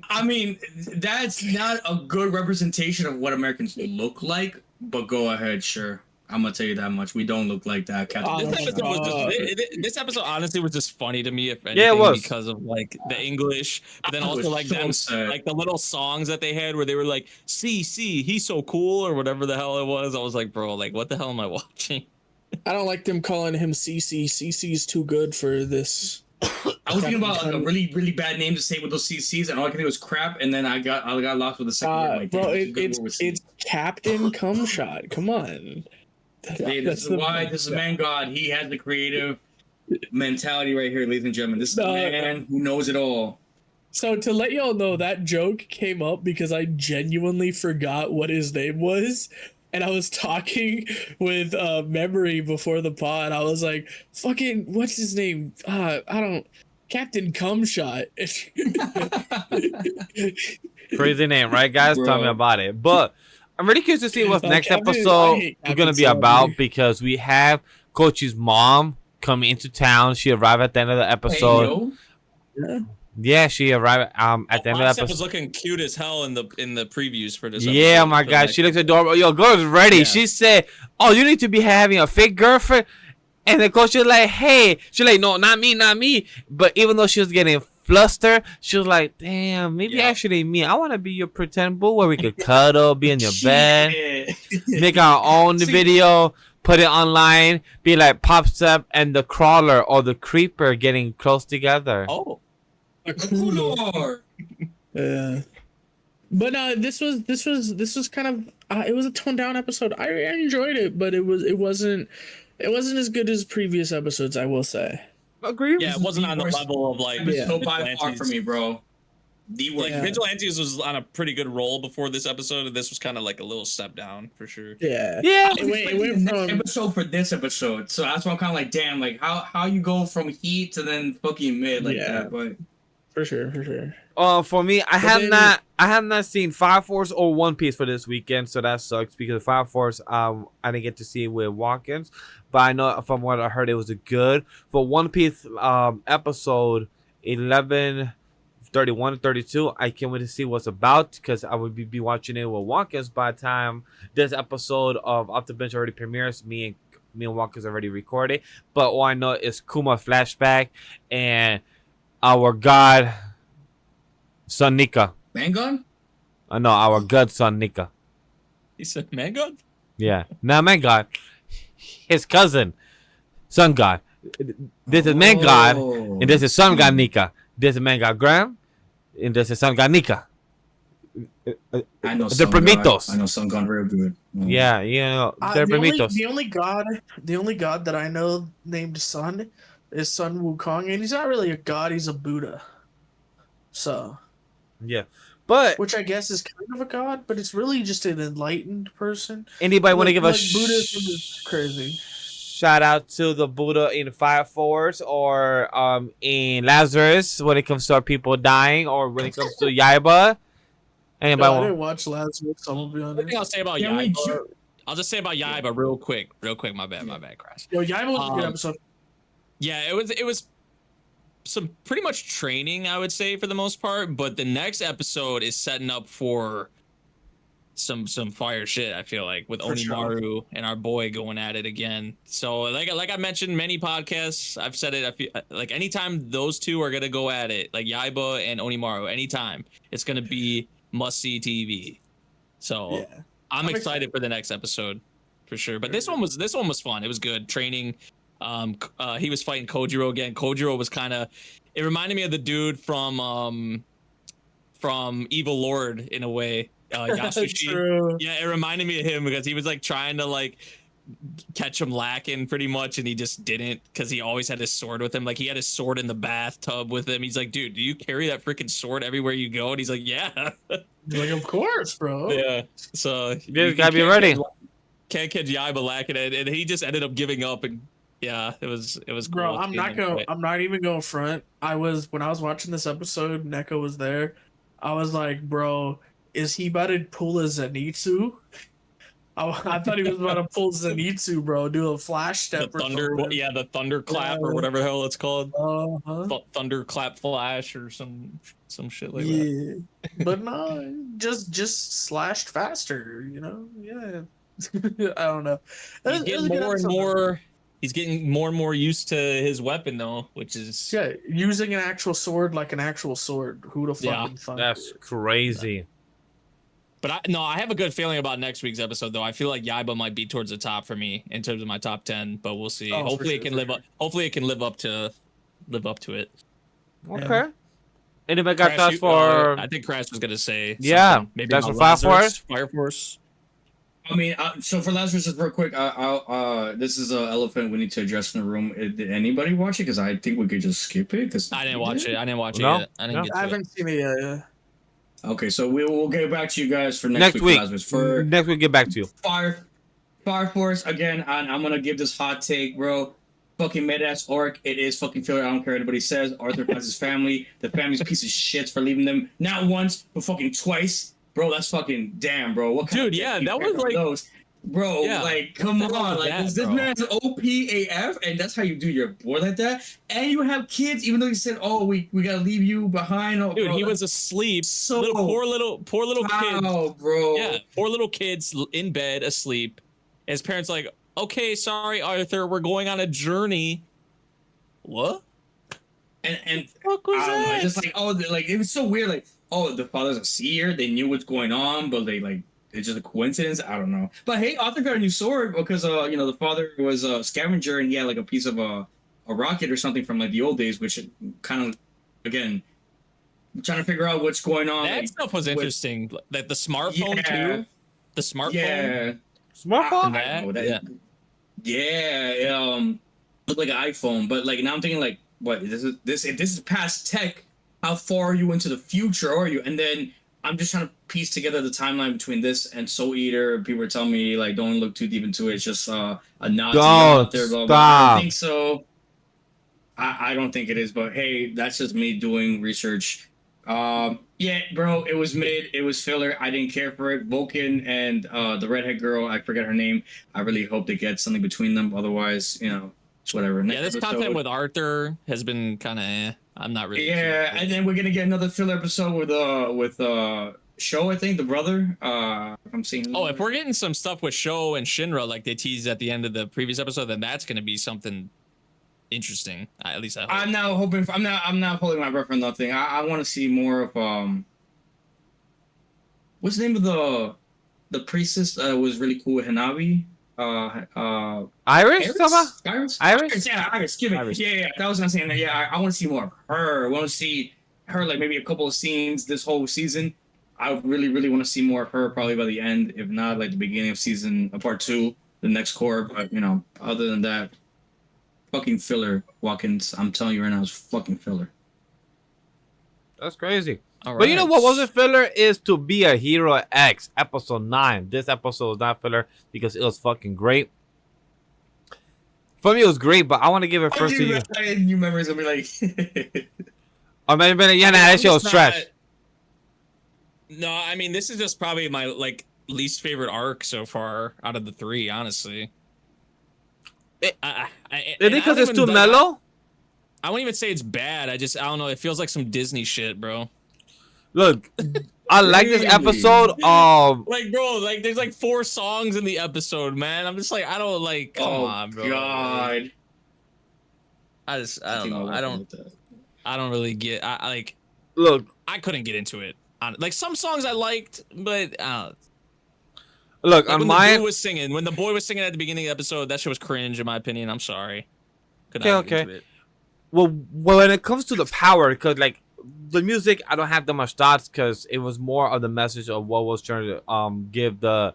I mean, that's not a good representation of what Americans look like. But go ahead, sure. I'm gonna tell you that much. We don't look like that. Captain. This episode was this episode honestly was just funny to me, if anything, Yeah, it was. because of like the English, but then I also was like so them, sad. like the little songs that they had where they were like, "See, he's so cool" or whatever the hell it was. I was like, bro, like what the hell am I watching? I don't like them calling him CC. CC's too good for this. I was thinking about like a really, really bad name to say with those CCs, and all I could think was crap. And then I got lost with the second word. Like, Bro, damn, good word with C. it's Captain Cumshot. Come on. Hey, this is why this is man God. He has the creative mentality right here, ladies and gentlemen. This is the man who knows it all. So to let y'all know, that joke came up because I genuinely forgot what his name was. And I was talking with Memory before the pod. I was like, fucking, what's his name? Captain Cumshot. Crazy name, right, guys? Bro. Tell me about it. But I'm really curious to see what's next Captain- I episode hate we're gonna Captain be about, Celebrity. because we have Kochi's mom coming into town. She arrived at the end of the episode. Yeah, she arrived at the end of the Concept episode. was looking cute as hell in the previews for this. Yeah, episode. my So, God, like, she looks adorable. Yo, girl's ready. Yeah. She said, "Oh, you need to be having a fake girlfriend." And the coach is like, "Hey," she's like, "No, not me, not me." But even though she was getting flustered, she was like, "Damn, maybe Yeah. actually me. I want to be your pretend boo where we could cuddle, be in your bed, Shit. make our own See- video, put it online, be like pops up and the crawler or the creeper getting close together." Oh, A The cooler. cooler. Yeah. But this was kind of it was a toned down episode. I enjoyed it, but it wasn't as good as previous episodes, I will say. Agree. yeah, it wasn't on the worst level of like Episode by far Vigilantes. for me, bro. The worst. Like Yeah. Vigilantes was on a pretty good roll before this episode, and this was kind of like a little step down for sure. Yeah. Yeah. I was Wait, expecting wait, the next from- episode for this episode, so that's why I'm kind of like, damn, like how you go from heat to then fucking mid like Yeah. that, but For sure. For me, I have then- not seen Fire Force or One Piece for this weekend, so that sucks because Fire Force I didn't get to see it with Watkins, but I know from what I heard it was a good. For One Piece episode 11, 31 and 32, I can't wait to see what's about, because I would be watching it with Watkins by the time this episode of Off the Bench already premieres. Me and Watkins already recorded, but all I know is Kuma flashback and our god son Nika. man gun. No, our god son Nika. He said, "Man, God." Yeah, not man god, his cousin, sun god. This is man god, and this is sun god Nika. This is man god Grem, and this is sun god Nika. I know The Sun God. primitos. I know Sun God real good. Yeah, you know, they're primitos. The only god that I know named Sun is Sun Wukong, and he's not really a god, he's a Buddha. So, Yeah, but which I guess is kind of a god, but it's really just an enlightened person. anybody want to Like- give a like Buddhism is crazy. shout out to the Buddha in Fire Force or in Lazarus when it comes to our people dying, or when it comes to YAIBA? Anybody No, I want? didn't watch Lazarus, I'm gonna be One thing honest. I'll say about Can we YAIBA. ju- I'll just say about YAIBA real quick. My bad, Crash. Yo, Yaiba was a good Um, episode. Yeah, it was some pretty much training, I would say, for the most part. But the next episode is setting up for some fire shit. I feel like with For sure. Onimaru and our boy going at it again. So like I mentioned many podcasts, I've said it. I feel like anytime those two are gonna go at it, like YAIBA and Onimaru, anytime it's gonna be must see TV. So Yeah. I'm I'm excited for the next episode for sure. But this one was fun. It was good training. He was fighting Kojiro again. Kojiro was kind of, it reminded me of the dude from Evil Lord in a way. Yasushi. True. Yeah, it reminded me of him because he was like trying to like catch him lacking pretty much, and he just didn't because he always had his sword with him. Like he had his sword in the bathtub with him. He's like, dude, do you carry that freaking sword everywhere you go? And he's like, yeah. Like, of course, bro. Yeah. So You gotta be ready. Can't catch YAIBA lacking it, and he just ended up giving up. And yeah, it was Bro, cool I'm not even going front. When I was watching this episode, Neko was there. I was like, bro, is he about to pull a Zenitsu? I thought he was about to pull Zenitsu, bro. Do a flash step. The thunder, yeah, the thunderclap or whatever the hell it's called. Thunderclap flash or some shit like that. But no, just slashed faster. You know, yeah. I don't know. He's getting more and more. He's getting more and more used to his weapon though, which is using an actual sword like an actual sword. Who'd have fucking thunk? That's crazy. But I have a good feeling about next week's episode though. I feel like YAIBA might be towards the top for me in terms of my top 10, but we'll see. Hopefully it can live up. Hopefully it can live up to it. Okay. Anybody got thoughts for? I think Crash was gonna say. Yeah, maybe that's for Fire Force. I mean, so for Lazarus, just real quick, this is an elephant we need to address in the room. Did anybody watch it? Because I think we could just skip it. Because I didn't watch it. I didn't watch it No? yet. I didn't get to I haven't seen it yet. Yeah. Okay, so we'll get back to you guys for next week. Lazarus. For Next week, get back to you. Fire Force again. I'm gonna give this hot take, bro. Fucking mid-ass orc. It is fucking filler. I don't care what anybody says. Arthur finds his family. The family's a piece of shit for leaving them not once but fucking twice, bro. That's fucking damn, bro. What kind Dude, of yeah, dick that you was like. those? Bro, Yeah. like, come What the hell on. is Like, that, this bro? man's OPAF, and that's how you do your boy like that. And you have kids, even though you said, oh, we gotta leave you behind. Oh, Dude, bro, he was asleep. so Poor little kid. wow, bro. Yeah, poor little kids in bed asleep. His parents like, okay, sorry, Arthur, we're going on a journey. What? And What was I don't know, that? just like, oh, like, it was so weird. Like, oh, the father's a seer. They knew what's going on, but they, like, it's just a coincidence. I don't know. But hey, Arthur got a new sword because, the father was a scavenger and he had, like, a piece of a rocket or something from, like, the old days, which kind of, again, trying to figure out what's going on. That like, stuff was interesting. Like the smartphone too. The smartphone. Yeah. Smartphone? I don't know, that, yeah. Looked like an iPhone, but like now I'm thinking like, what this is past tech. How far are you into the future are you? And then I'm just trying to piece together the timeline between this and Soul Eater. People were telling me like, don't look too deep into it. It's just a nod out there. Blah, blah, blah. I don't think so. I don't think it is, but hey, that's just me doing research. Yeah, bro, it was mid. It was filler. I didn't care for it. Vulcan and the redhead girl, I forget her name. I really hope they get something between them. Otherwise, it's whatever. Yeah, this content with Arthur has been kind of. I'm not really. Yeah, and then we're gonna get another filler episode with Show. I think the brother. I'm seeing. Oh, if we're getting some stuff with Sho and Shinra like they teased at the end of the previous episode, then that's gonna be something interesting. At least I hope. I'm now hoping. I'm not holding my breath for nothing. I want to see more of What's the name of the priestess that was really cool with Hanabi? Iris? Iris? Yeah, Iris. Give me. Iris. Yeah. That was what I'm saying. Yeah, I want to see more of her. I want to see her like maybe a couple of scenes this whole season. I really, really want to see more of her probably by the end, if not like the beginning of season part 2, the next core. But other than that, fucking filler, Watkins. I'm telling you right now, it's fucking filler. That's crazy. All But you know right. what wasn't filler is To Be a Hero X episode 9. This episode was not filler because it was fucking great. For me, it was great, but I want to give it first to you. New memories will be like. Or maybe that shit was trash. No, I mean this is just probably my like least favorite arc so far out of the 3, honestly. Is I it because it's too like, mellow? I won't even say it's bad. I don't know. It feels like some Disney shit, bro. Look, I like this Really? episode. Like, bro, like there's like 4 songs in the episode, man. I'm just like, I don't like. Come on, bro. God. I don't know. I don't really get. I like. look, I couldn't get into it. Like some songs I liked, but look. like On when my the boy was singing at the beginning of the episode, that shit was cringe in my opinion. I'm sorry. dive Okay. into it. Well, when it comes to the power, because like the music, I don't have that much thoughts because it was more of the message of what was trying to give the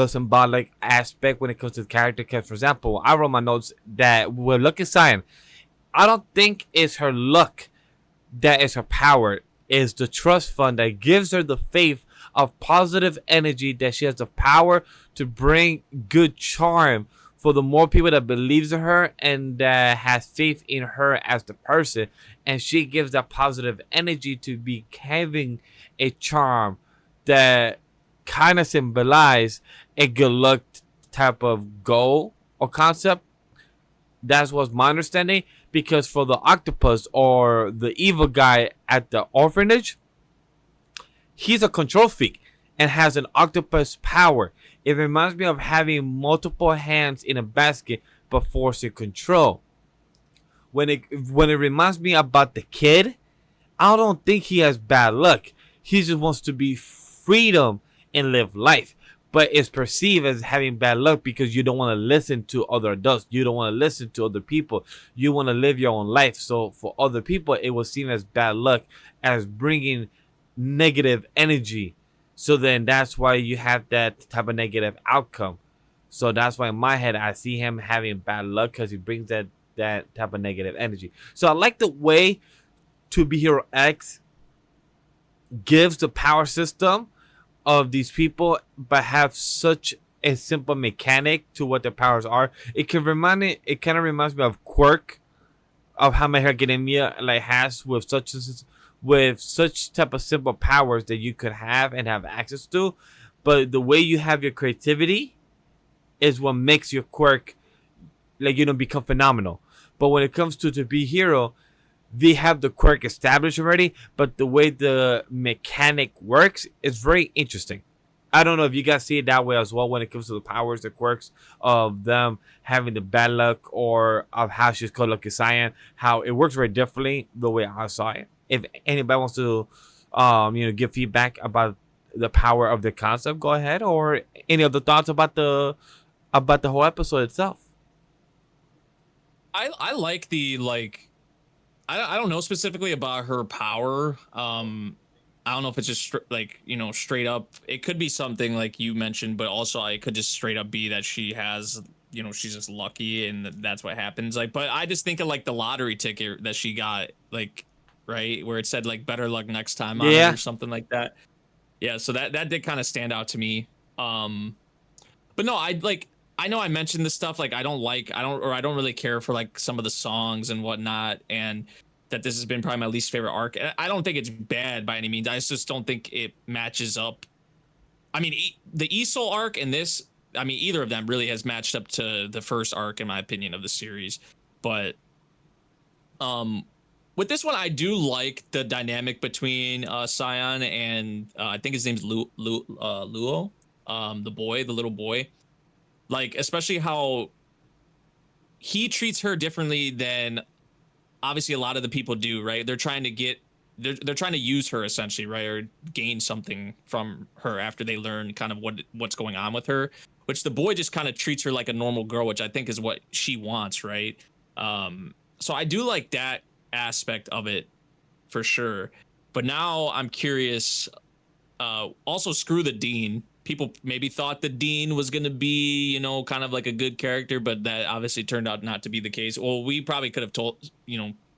symbolic aspect when it comes to the character. Because for example, I wrote my notes that with Lucky Cyan, I don't think it's her luck that is her power. Is the trust fund that gives her the faith of positive energy that she has the power to bring good charm for the more people that believes in her and that has faith in her as the person, and she gives that positive energy to be having a charm that kind of symbolize a good luck type of goal or concept. That was my understanding, because for the octopus or the evil guy at the orphanage, he's a control freak and has an octopus power. It reminds me of having multiple hands in a basket but forcing control. When it reminds me about the kid, I don't think he has bad luck. He just wants to be freedom and live life. But it's perceived as having bad luck because you don't want to listen to other adults. You don't want to listen to other people. You want to live your own life. So for other people, it will seem as bad luck, as bringing negative energy. So then that's why you have that type of negative outcome. So that's why in my head, I see him having bad luck because he brings that type of negative energy. So I like the way To Be Hero X gives the power system of these people, but have such a simple mechanic to what their powers are. It kind of reminds me of Quirk, of how My Hero Academia like has with such type of simple powers that you could have and have access to. But the way you have your creativity is what makes your quirk become phenomenal. But when it comes to Be Hero, they have the quirk established already, but the way the mechanic works is very interesting. I don't know if you guys see it that way as well when it comes to the powers, the quirks of them having the bad luck, or of how she's called Lucky Cyan, how it works very differently the way I saw it. If anybody wants to give feedback about the power of the concept, go ahead, or any other thoughts about the whole episode itself. I like the I don't know specifically about her power. I don't know if it's just straight up. It could be something like you mentioned, but also it could just straight up be that she has, she's just lucky and that's what happens. But I just think of the lottery ticket that she got, right, where it said better luck next time on it or something like that. Yeah, so that did kind of stand out to me. But no, I know I mentioned this stuff, I don't really care for some of the songs and whatnot, and that this has been probably my least favorite arc. And I don't think it's bad by any means. I just don't think it matches up. I mean, the Isol arc and this, either of them really has matched up to the first arc in my opinion of the series. But with this one, I do like the dynamic between Cyan and I think his name's Luo, the little boy. Especially how he treats her differently than obviously a lot of the people do, right? They're trying to use her essentially, right? Or gain something from her after they learn kind of what's going on with her, which the boy just kind of treats her like a normal girl, which I think is what she wants, right? So I do like that aspect of it for sure. But now I'm curious, also screw the Dean. People maybe thought the Dean was going to be, kind of like a good character, but that obviously turned out not to be the case. Well, we probably could have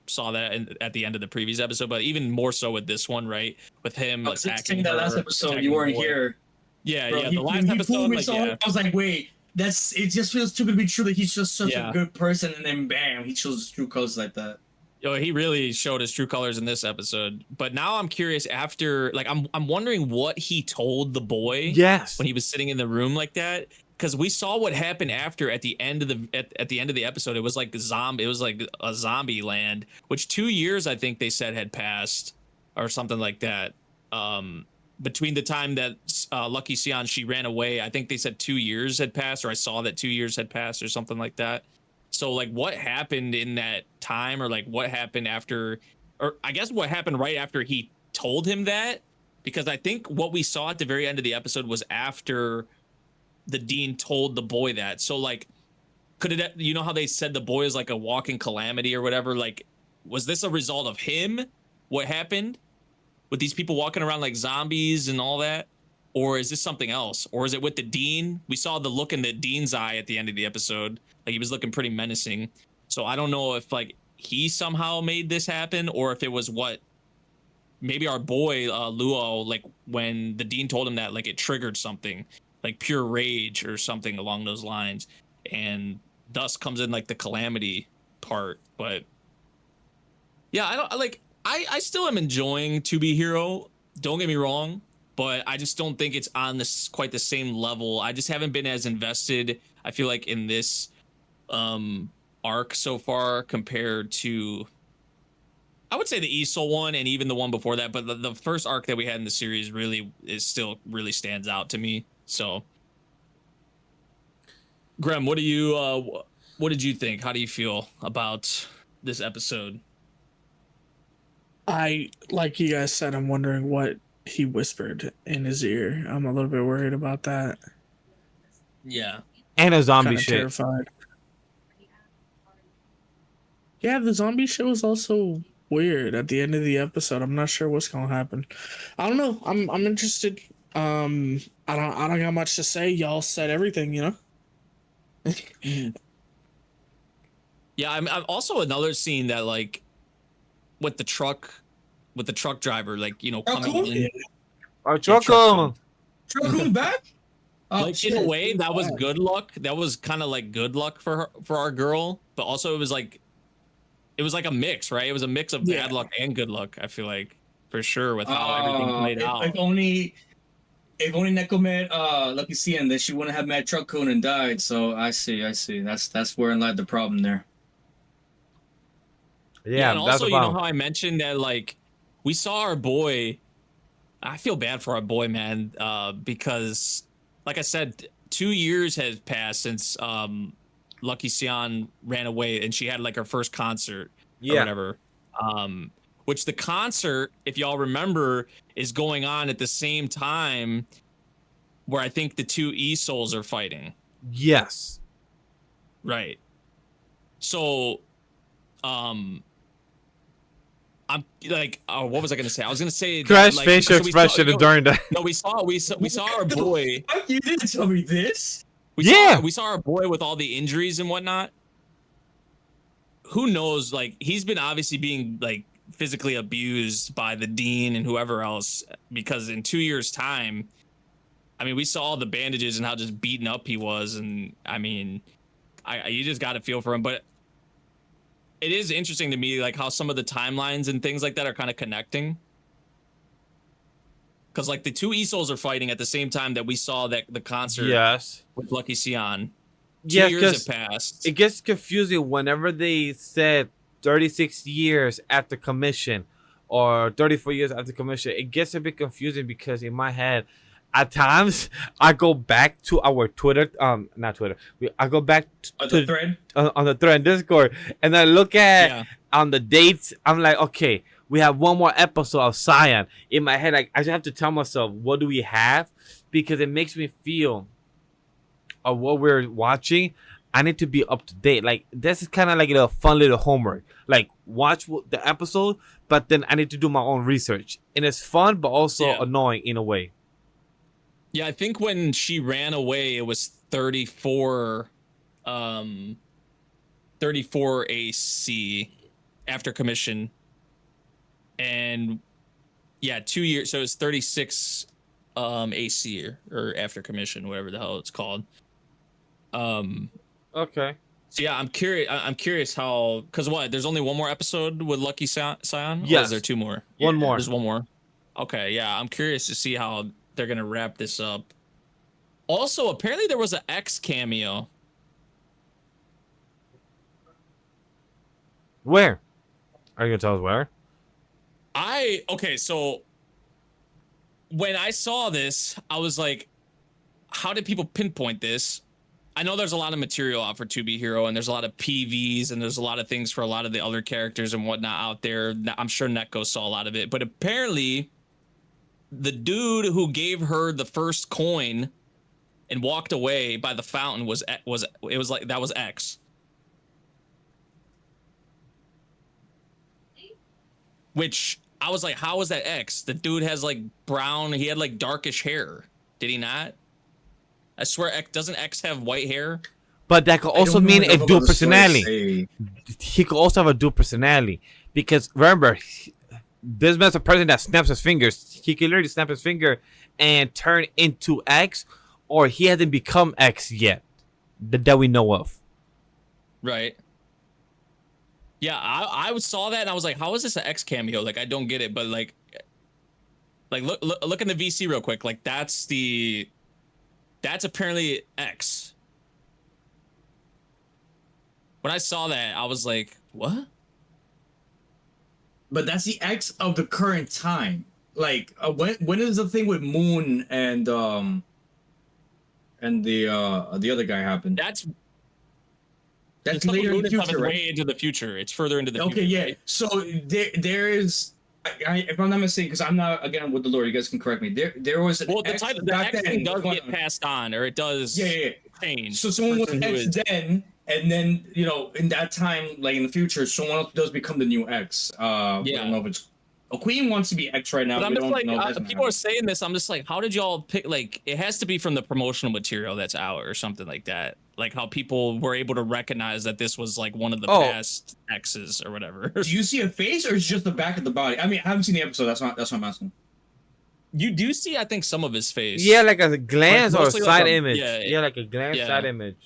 saw that at the end of the previous episode, but even more so with this one, right? With him attacking that last episode, you weren't here. Yeah, Bro, yeah. The last episode, I was like, wait, it just feels too good to be true that he's just such a good person, and then bam, he shows his true colors like that. Yo, he really showed his true colors in this episode. But now I'm curious after, I'm wondering what he told the boy. Yes. When he was sitting in the room like that, because we saw what happened after at the end of the episode. It was like a zombie land, which 2 years I think they said had passed or something like that. Between the time that Lucky Cyan she ran away, I think they said 2 years had passed, or I saw that 2 years had passed or something like that. So what happened in that time, or what happened after, or I guess what happened right after he told him that? Because I think what we saw at the very end of the episode was after the Dean told the boy that. So could it, you know how they said the boy is like a walking calamity or whatever? Like, was this a result of him? What happened with these people walking around like zombies and all that? Or is this something else? Or is it with the Dean? We saw the look in the Dean's eye at the end of the episode. Like, he was looking pretty menacing. So I don't know if like he somehow made this happen, or if it was what maybe our boy Luo, like when the Dean told him that, like it triggered something, like pure rage or something along those lines, and thus comes in like the calamity part. But yeah, I still am enjoying To Be Hero. Don't get me wrong, but I just don't think it's on this quite the same level. I just haven't been as invested, I feel like, in this arc so far compared to, I would say, the Easel one and even the one before that. But the first arc that we had in the series really stands out to me. So, Grem, what did you think? How do you feel about this episode? Like you guys said, I'm wondering what he whispered in his ear. I'm a little bit worried about that. Yeah. And a zombie Kinda shit. terrified. Yeah, the zombie shit was also weird at the end of the episode. I'm not sure what's gonna happen. I don't know. I'm interested. I don't got much to say. Y'all said everything, you know. Yeah, I'm also another scene that, like, with the truck driver, like, you know, coming in. Oh, Choco. Truck back? Oh, Like, in a way, that was good luck. That was kind of like good luck for our girl, but also it was like a mix, right? It was a mix of bad luck and good luck. I feel like, for sure, with how everything played out. If only Neko met Lucky Cien, then she wouldn't have met Truck-kun and died. So I see. That's wherein lied the problem there. Yeah, and also, you know how I mentioned that, like, we saw our boy. I feel bad for our boy, man, because, like I said, 2 years has passed since Lucky Cien ran away, and she had like her first concert or whatever. Which the concert, if y'all remember, is going on at the same time where I think the two E-Souls are fighting. Yes. Right. So, I'm like, oh, what was I gonna say? I was gonna say Crash like, facial expression during that. No, we saw our boy. You didn't tell me this. We saw our boy with all the injuries and whatnot. Who knows? Like, he's been obviously being like physically abused by the Dean and whoever else, because in 2 years' time, I mean, we saw all the bandages and how just beaten up he was, and I mean, you just got to feel for him. But it is interesting to me, like, how some of the timelines and things like that are kind of connecting. Because, like, the two E-Souls are fighting at the same time that we saw that the concert with Lucky Cien. 2 years have passed. It gets confusing whenever they said 36 years after commission or 34 years after commission. It gets a bit confusing because in my head, at times, I go back to our Twitter, not Twitter. I go back to the thread on the thread Discord, and I look at on the dates. I'm like, okay, we have one more episode of Cyan. In my head, I just have to tell myself, what do we have? Because it makes me feel of what we're watching. I need to be up to date. Like, this is kind of like a fun little homework. Like, watch the episode, but then I need to do my own research, and it's fun, but also annoying in a way. Yeah, I think when she ran away, it was 34 AC after commission. And yeah, 2 years, so it's 36 AC or after commission, whatever the hell it's called. Okay. So yeah, I'm curious how, because what, there's only one more episode with Lucky Cien? Yes. Or is there two more? One more. There's one more. Okay, yeah, I'm curious to see how they're gonna wrap this up. Also, apparently there was an X cameo. Where? Are you gonna tell us where? Okay, so when I saw this, I was like, how did people pinpoint this? I know there's a lot of material out for To Be Hero, and there's a lot of PVs, and there's a lot of things for a lot of the other characters and whatnot out there. I'm sure Neko saw a lot of it, but apparently the dude who gave her the first coin and walked away by the fountain was like that was X. Which I was like, how was that X? The dude has like brown, he had like darkish hair. Did he not? I swear, doesn't X have white hair? But that could also mean a dual personality. He could also have a dual personality. Because remember, this man's a person that snaps his fingers. He can literally snap his finger and turn into X, or he hasn't become X yet that we know of. Right. Yeah, I saw that and I was like, how is this an X cameo? Like, I don't get it, but like look in the VC real quick. Like, that's apparently X. When I saw that, I was like, what? But that's the X of the current time. Like, when is the thing with Moon and the other guy happened? That's later in the future, right? Way into the future. It's further into the future. Okay, yeah. Right? So there is, if I'm not mistaken, because I'm not again with the lore, you guys can correct me. There was an the X X back thing then. does get passed on, or it does. Yeah. Change. So someone was X then, and then in that time, like in the future, someone else does become the new X. I don't know if it's. Queen wants to be X right now. But I'm just like, people are saying this. I'm just like, how did y'all pick? Like, it has to be from the promotional material that's out or something like that. Like how people were able to recognize that this was like one of the past X's or whatever. Do you see a face or is it just the back of the body? I mean, I haven't seen the episode. That's what I'm asking. You do see, I think, some of his face. Yeah, like a glance or a side like image. Yeah, like a glance side image.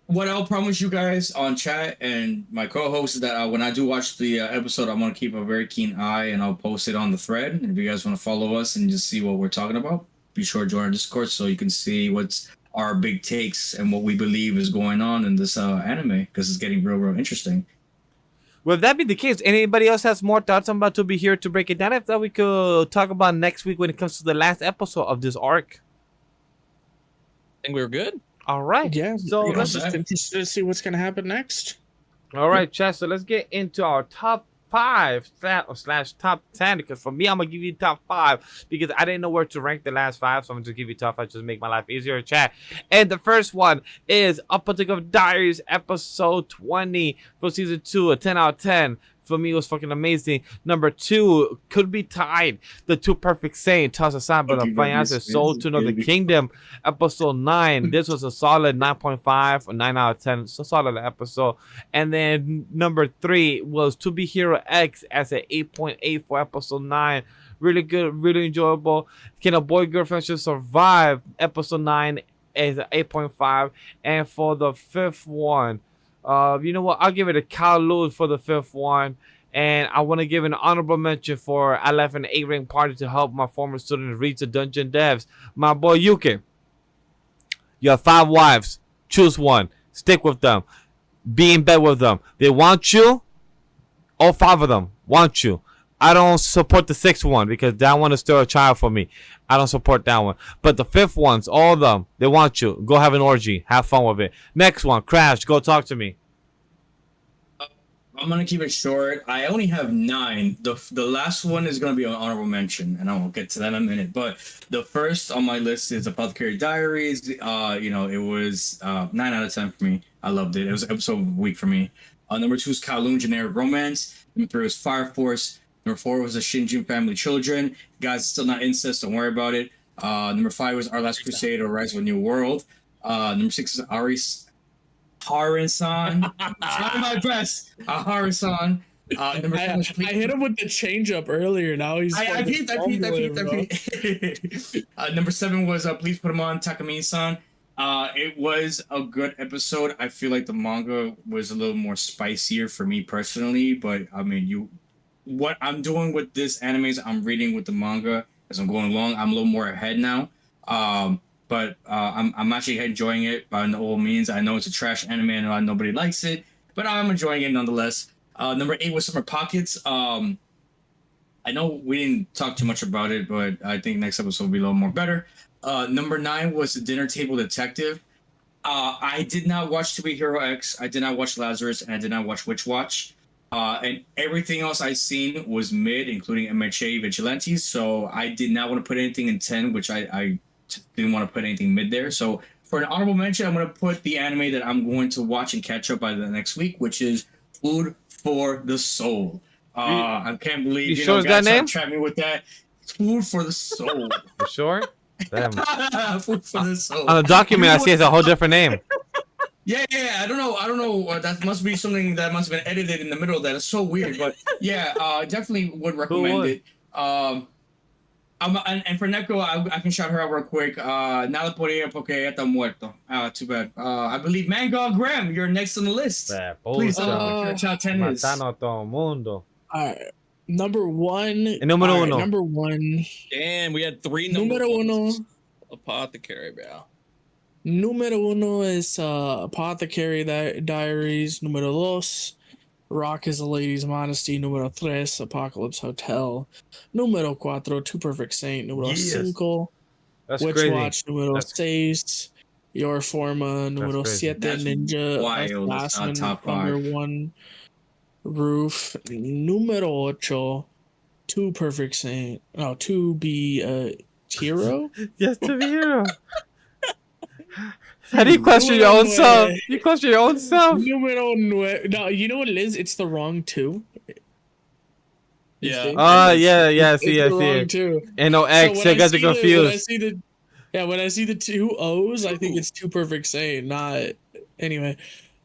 What I'll promise you guys on chat and my co-host is that when I do watch the episode, I'm going to keep a very keen eye and I'll post it on the thread. If you guys want to follow us and just see what we're talking about, be sure to join our Discord so you can see what's our big takes and what we believe is going on in this anime, because it's getting real interesting. Well, if that be the case, anybody else has more thoughts? I'm about to be here to break it down. If that we could talk about next week when it comes to the last episode of this arc. I think we were good. All right. Yeah. So let's just interested to see what's gonna happen next. All right, chat. So let's get into our top 5 slash top 10. Because for me, I'm gonna give you top 5 because I didn't know where to rank the last 5, so I'm gonna just give you top 5 just make my life easier. Chat. And the first one is Apothecary Diaries episode 20 for season 2, a 10 out of 10. For me, it was fucking amazing. Number 2 could be tied. The Two Perfect Saint toss aside by the fiance sold to another kingdom. Episode 9. This was a solid 9.5 or 9 out of 10. So solid episode. And then number 3 was To Be Hero X as an 8.8 for episode 9. Really good, really enjoyable. Can a boy girl friendship survive? Episode 9 is an 8.5. And for the 5th one, you know what? I'll give it a KOWLOON for the 5th one. And I want to give an honorable mention for I left an 8-rank party to help my former student reach the dungeon devs. My boy Yuki. You have 5 wives. Choose one. Stick with them. Be in bed with them. They want you. All 5 of them want you. I don't support the 6th one because that one is still a child for me. I don't support that one. But the 5th ones, all of them, they want you. Go have an orgy. Have fun with it. Next one, Crash. Go talk to me. I'm going to keep it short. I only have 9. The last one is going to be an honorable mention, and I will get to that in a minute. But the first on my list is Apothecary Diaries. It was 9 out of 10 for me. I loved it. It was episode of the week for me. Number 2 is KOWLOON Generic Romance. Number 3 is Fire Force. Number 4 was the Shiunji Family Children. Guys, it's still not incest. Don't worry about it. Number 5 was Our Last Crusade or Rise of a New World. Number 6 is Aharen-san. Trying my best. Aharen-san. Number 7 was I hit him with the change up earlier. Now he's. I peeped. Number 7 was Please Put Him On, Takami-san. It was a good episode. I feel like the manga was a little more spicier for me personally, but I mean, what I'm doing with this anime is I'm reading with the manga as I'm going along. I'm a little more ahead now. But I'm actually enjoying it by all means. I know it's a trash anime and nobody likes it, but I'm enjoying it nonetheless. Number 8 was Summer Pockets. I know we didn't talk too much about it, but I think next episode will be a little more better. Number 9 was The Dinner Table Detective. I did not watch To Be Hero X. I did not watch Lazarus, and I did not watch Witch Watch. And everything else I seen was mid, including MHA Vigilantes. So I did not want to put anything in 10, which I didn't want to put anything mid there. So for an honorable mention, I'm going to put the anime that I'm going to watch and catch up by the next week, which is Food for the Soul. I can't believe you sure guys that name? trap me with that. Food for the Soul. You sure? Damn. Food for the Soul. On the document, I see it's a whole different name. Yeah. I don't know. That must be something that must have been edited in the middle of that. It's so weird, but yeah, definitely would recommend it. And for Neko, I can shout her out real quick. Nada por ella porque ella está muerto. Too bad. I believe Manga Grem, you're next on the list. Please tell me what your top 10 is. Matando todo mundo. Alright. Number one. Número uno. Number one. Damn, we had 3 number Número uno. ones. Apothecary, bro. Número uno is Apothecary Diaries. Número dos, Rock is a Lady's Modesty. Número tres, Apocalypse Hotel. Número cuatro, Two Perfect Saint. Número cinco, That's Witch crazy. Watch. Número seis, Your Forma. Número crazy. siete, That's Ninja wild. That's Assassin. top Number 5. one, Roof. Número ocho, Two Perfect Saint. No, To Be a Hero. Yes, to be hero. How do you question your own self? You question your own self. Numero nueve. No, you know what it is? It's the wrong two. Yeah. Yeah, I see It's the wrong it. two. And no X, when you I guys are see the- confused. when I see the two O's, I think it's Two Perfect Saint, not anyway.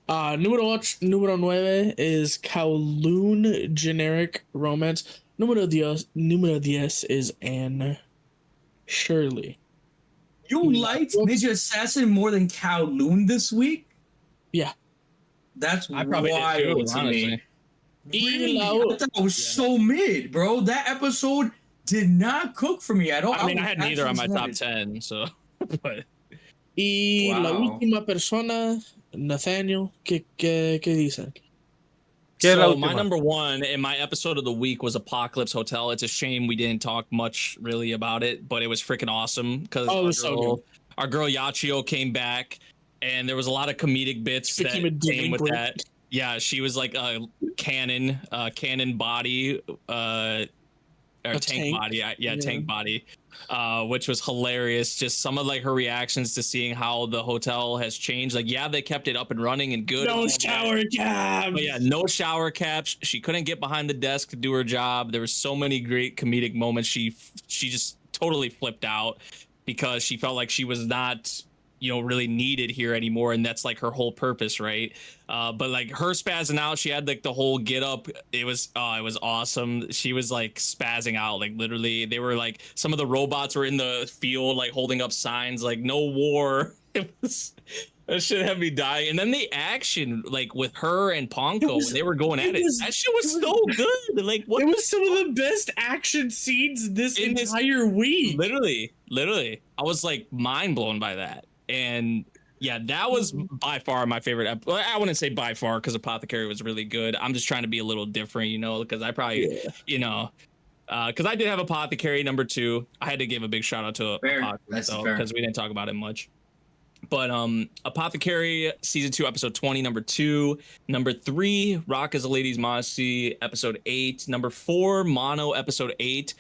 Número nueve is KOWLOON generic romance. Número diez is Anne Shirley. You liked Ninja Assassin more than KOWLOON this week? Yeah. That's I probably did wild too, to honestly. me. Really? I thought it was so mid, bro. That episode did not cook for me at all. I mean, I was had neither on my actually top disappointed. 10, so. But Y la Wow. última persona, Nathaniel, ¿qué dice? ¿Qué es la so my última? number one and my episode of the week was Apocalypse Hotel. It's a shame we didn't talk much really about it, but it was freaking awesome because Oh, it was so good. our girl Yachio came back, and there was a lot of comedic bits She that became a came with delinquent. that. Yeah, she was like a cannon body, or tank tank? body. Yeah. Tank body, which was hilarious. Just some of like her reactions to seeing how the hotel has changed. Like, yeah, they kept it up and running and good. and all No that. shower cap. But yeah, no shower caps. She couldn't get behind the desk to do her job. There were so many great comedic moments. She just totally flipped out because she felt like she was not, really needed here anymore, and that's like her whole purpose, right? But like her spazzing out, she had like the whole get up. It was awesome. She was like spazzing out, like literally. They were like, some of the robots were in the field, like holding up signs, like no war. It was. That shit had me dying. And then the action, like with her and Ponko, when they were going at it, that shit was so good. Like, what? It was some of the best action scenes this In this- entire week. Literally. I was like mind blown by that. And yeah, that was by far my favorite. I wouldn't say by far because Apothecary was really good. I'm just trying to be a little different, because I probably, because I did have Apothecary number 2. I had to give a big shout out to Fair. Apothecary That's fair. because we didn't talk about it much. But Apothecary season 2 episode 20 number 2, number 3 Rock is a Lady's Modesty episode 8, number 4 Mono episode 8.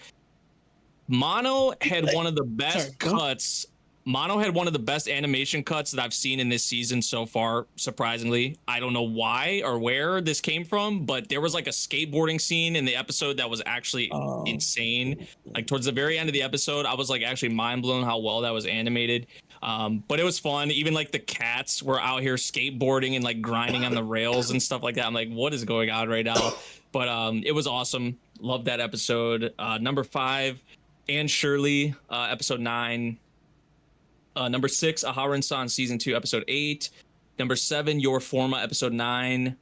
Mono had one of the best cuts. Mono had one of the best animation cuts that I've seen in this season so far, surprisingly. I don't know why or where this came from, but there was like a skateboarding scene in the episode that was actually insane. Like towards the very end of the episode, I was like actually mind blown how well that was animated. But it was fun. Even like the cats were out here skateboarding and like grinding on the rails and stuff like that. I'm like, what is going on right now? But it was awesome. Loved that episode. Number 5, and Shirley, episode 9. Number 6, Aharen-san season 2 episode 8. Number 7, Your Forma episode 9.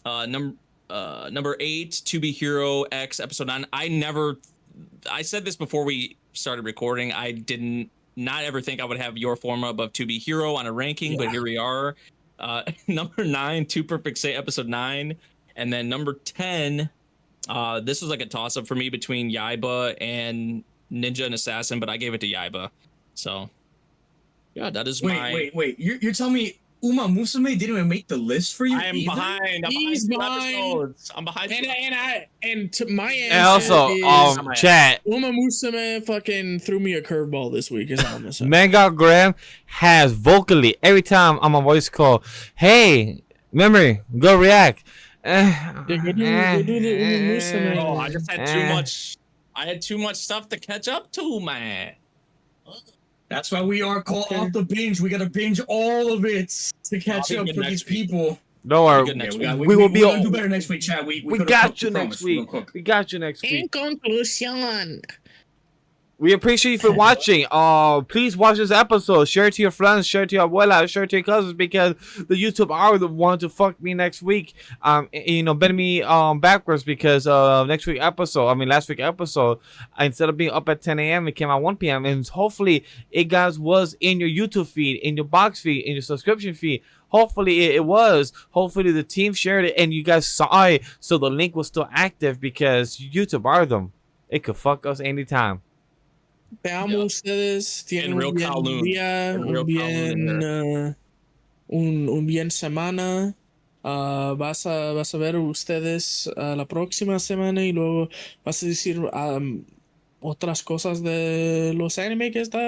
Number 8, To Be Hero X episode 9. I said this before we started recording. I did not ever think I would have Your Forma above To Be Hero on a ranking, but here we are. Number 9, Two Perfect Saint episode 9. And then number 10, this was like a toss up for me between YAIBA and Ninja and Assassin, but I gave it to YAIBA. So yeah, that is Wait. You're telling me Uma Musume didn't even make the list for you. I am either? behind. He's I'm behind. behind. 2 episodes. I'm behind. And to my answer And also, is chat. Uma Musume fucking threw me a curveball this week. Is all I'm gonna say. Manga Graham has vocally every time I'm on voice call. Hey, memory, go react. Yeah, go do the Uma Musume. Oh, I just had too much. I had too much stuff to catch up to, man. That's why we are called off the binge. We gotta binge all of it to catch I'll up be for good these next week. people. Don't worry. Good next Yeah, week. We will be we're gonna on- do better next week, Chad. We We could've got cooked, you we next promise. We're week. gonna cook. We got you next In week. conclusion. We appreciate you for watching. Please watch this episode. Share it to your friends. Share it to your abuela. Share it to your cousins because the YouTube are the one to fuck me next week. Bend me backwards because last week episode, instead of being up at 10 a.m. it came at 1 p.m. and hopefully it guys was in your YouTube feed, in your box feed, in your subscription feed. Hopefully it was. Hopefully the team shared it and you guys saw it, so the link was still active because YouTube are them. It could fuck us anytime. Te amo ustedes. Tienen real un bien KOWLOON. día, And real un bien, un bien semana. Vas a ver ustedes la próxima semana y luego vas a decir otras cosas de los anime que está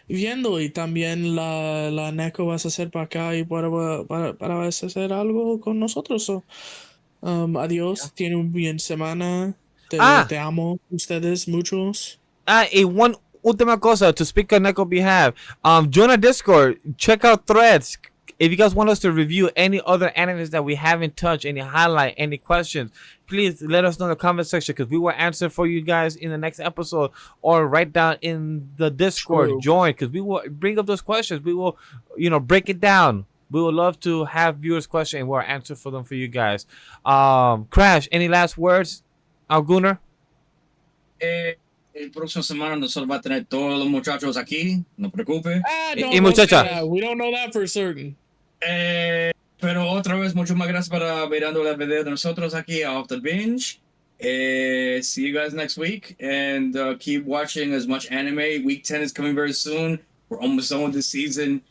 viendo y también la Neko vas a hacer para acá y para hacer algo con nosotros. So, adiós, tiene un bien semana. Te amo ustedes muchos. Y one última cosa to speak on Neko behalf. Join our Discord. Check out threads. If you guys want us to review any other animes that we haven't touched, any highlight, any questions, please let us know in the comment section because we will answer for you guys in the next episode or write down in the Discord. True. Join because we will bring up those questions. We will, break it down. We would love to have viewers' questions and we'll answer for them for you guys. Crash, any last words? Gunnar? El próximo semana nosotros va a tener todos los muchachos aquí, no preocupe. Don't muchacha. say that. We don't know that for certain. Pero otra vez, muchas más gracias para mirando la video de nosotros aquí off the binge. See you guys next week and keep watching as much anime. Week 10 is coming very soon. We're almost done with this season.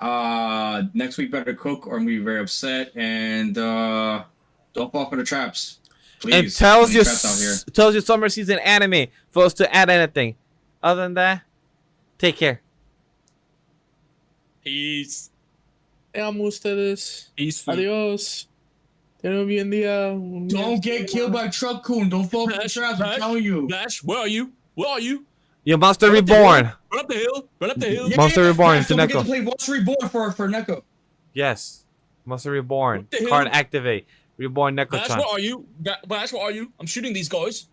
Next week better cook or I'm gonna be very upset. And don't fall for the traps. Please. And tells Many traps out here. your summer season anime for us to add anything. Other than that, take care. Peace. Te amo ustedes. Peace. Adiós. Ten un bien día. Don't get killed by truck coon. Don't fall for the traps. I'm telling you. Vash, where are you? Where are you? Your Monster Reborn. Run up the hill. Run up the hill. Monster Reborn Guys, to don't forget Neko. to play Monster Reborn for Neko. Yes. Monster Reborn. What the hell? Card activate. Reborn Neko Vash, Chan. where are you? Vash, where are you? I'm shooting these guys.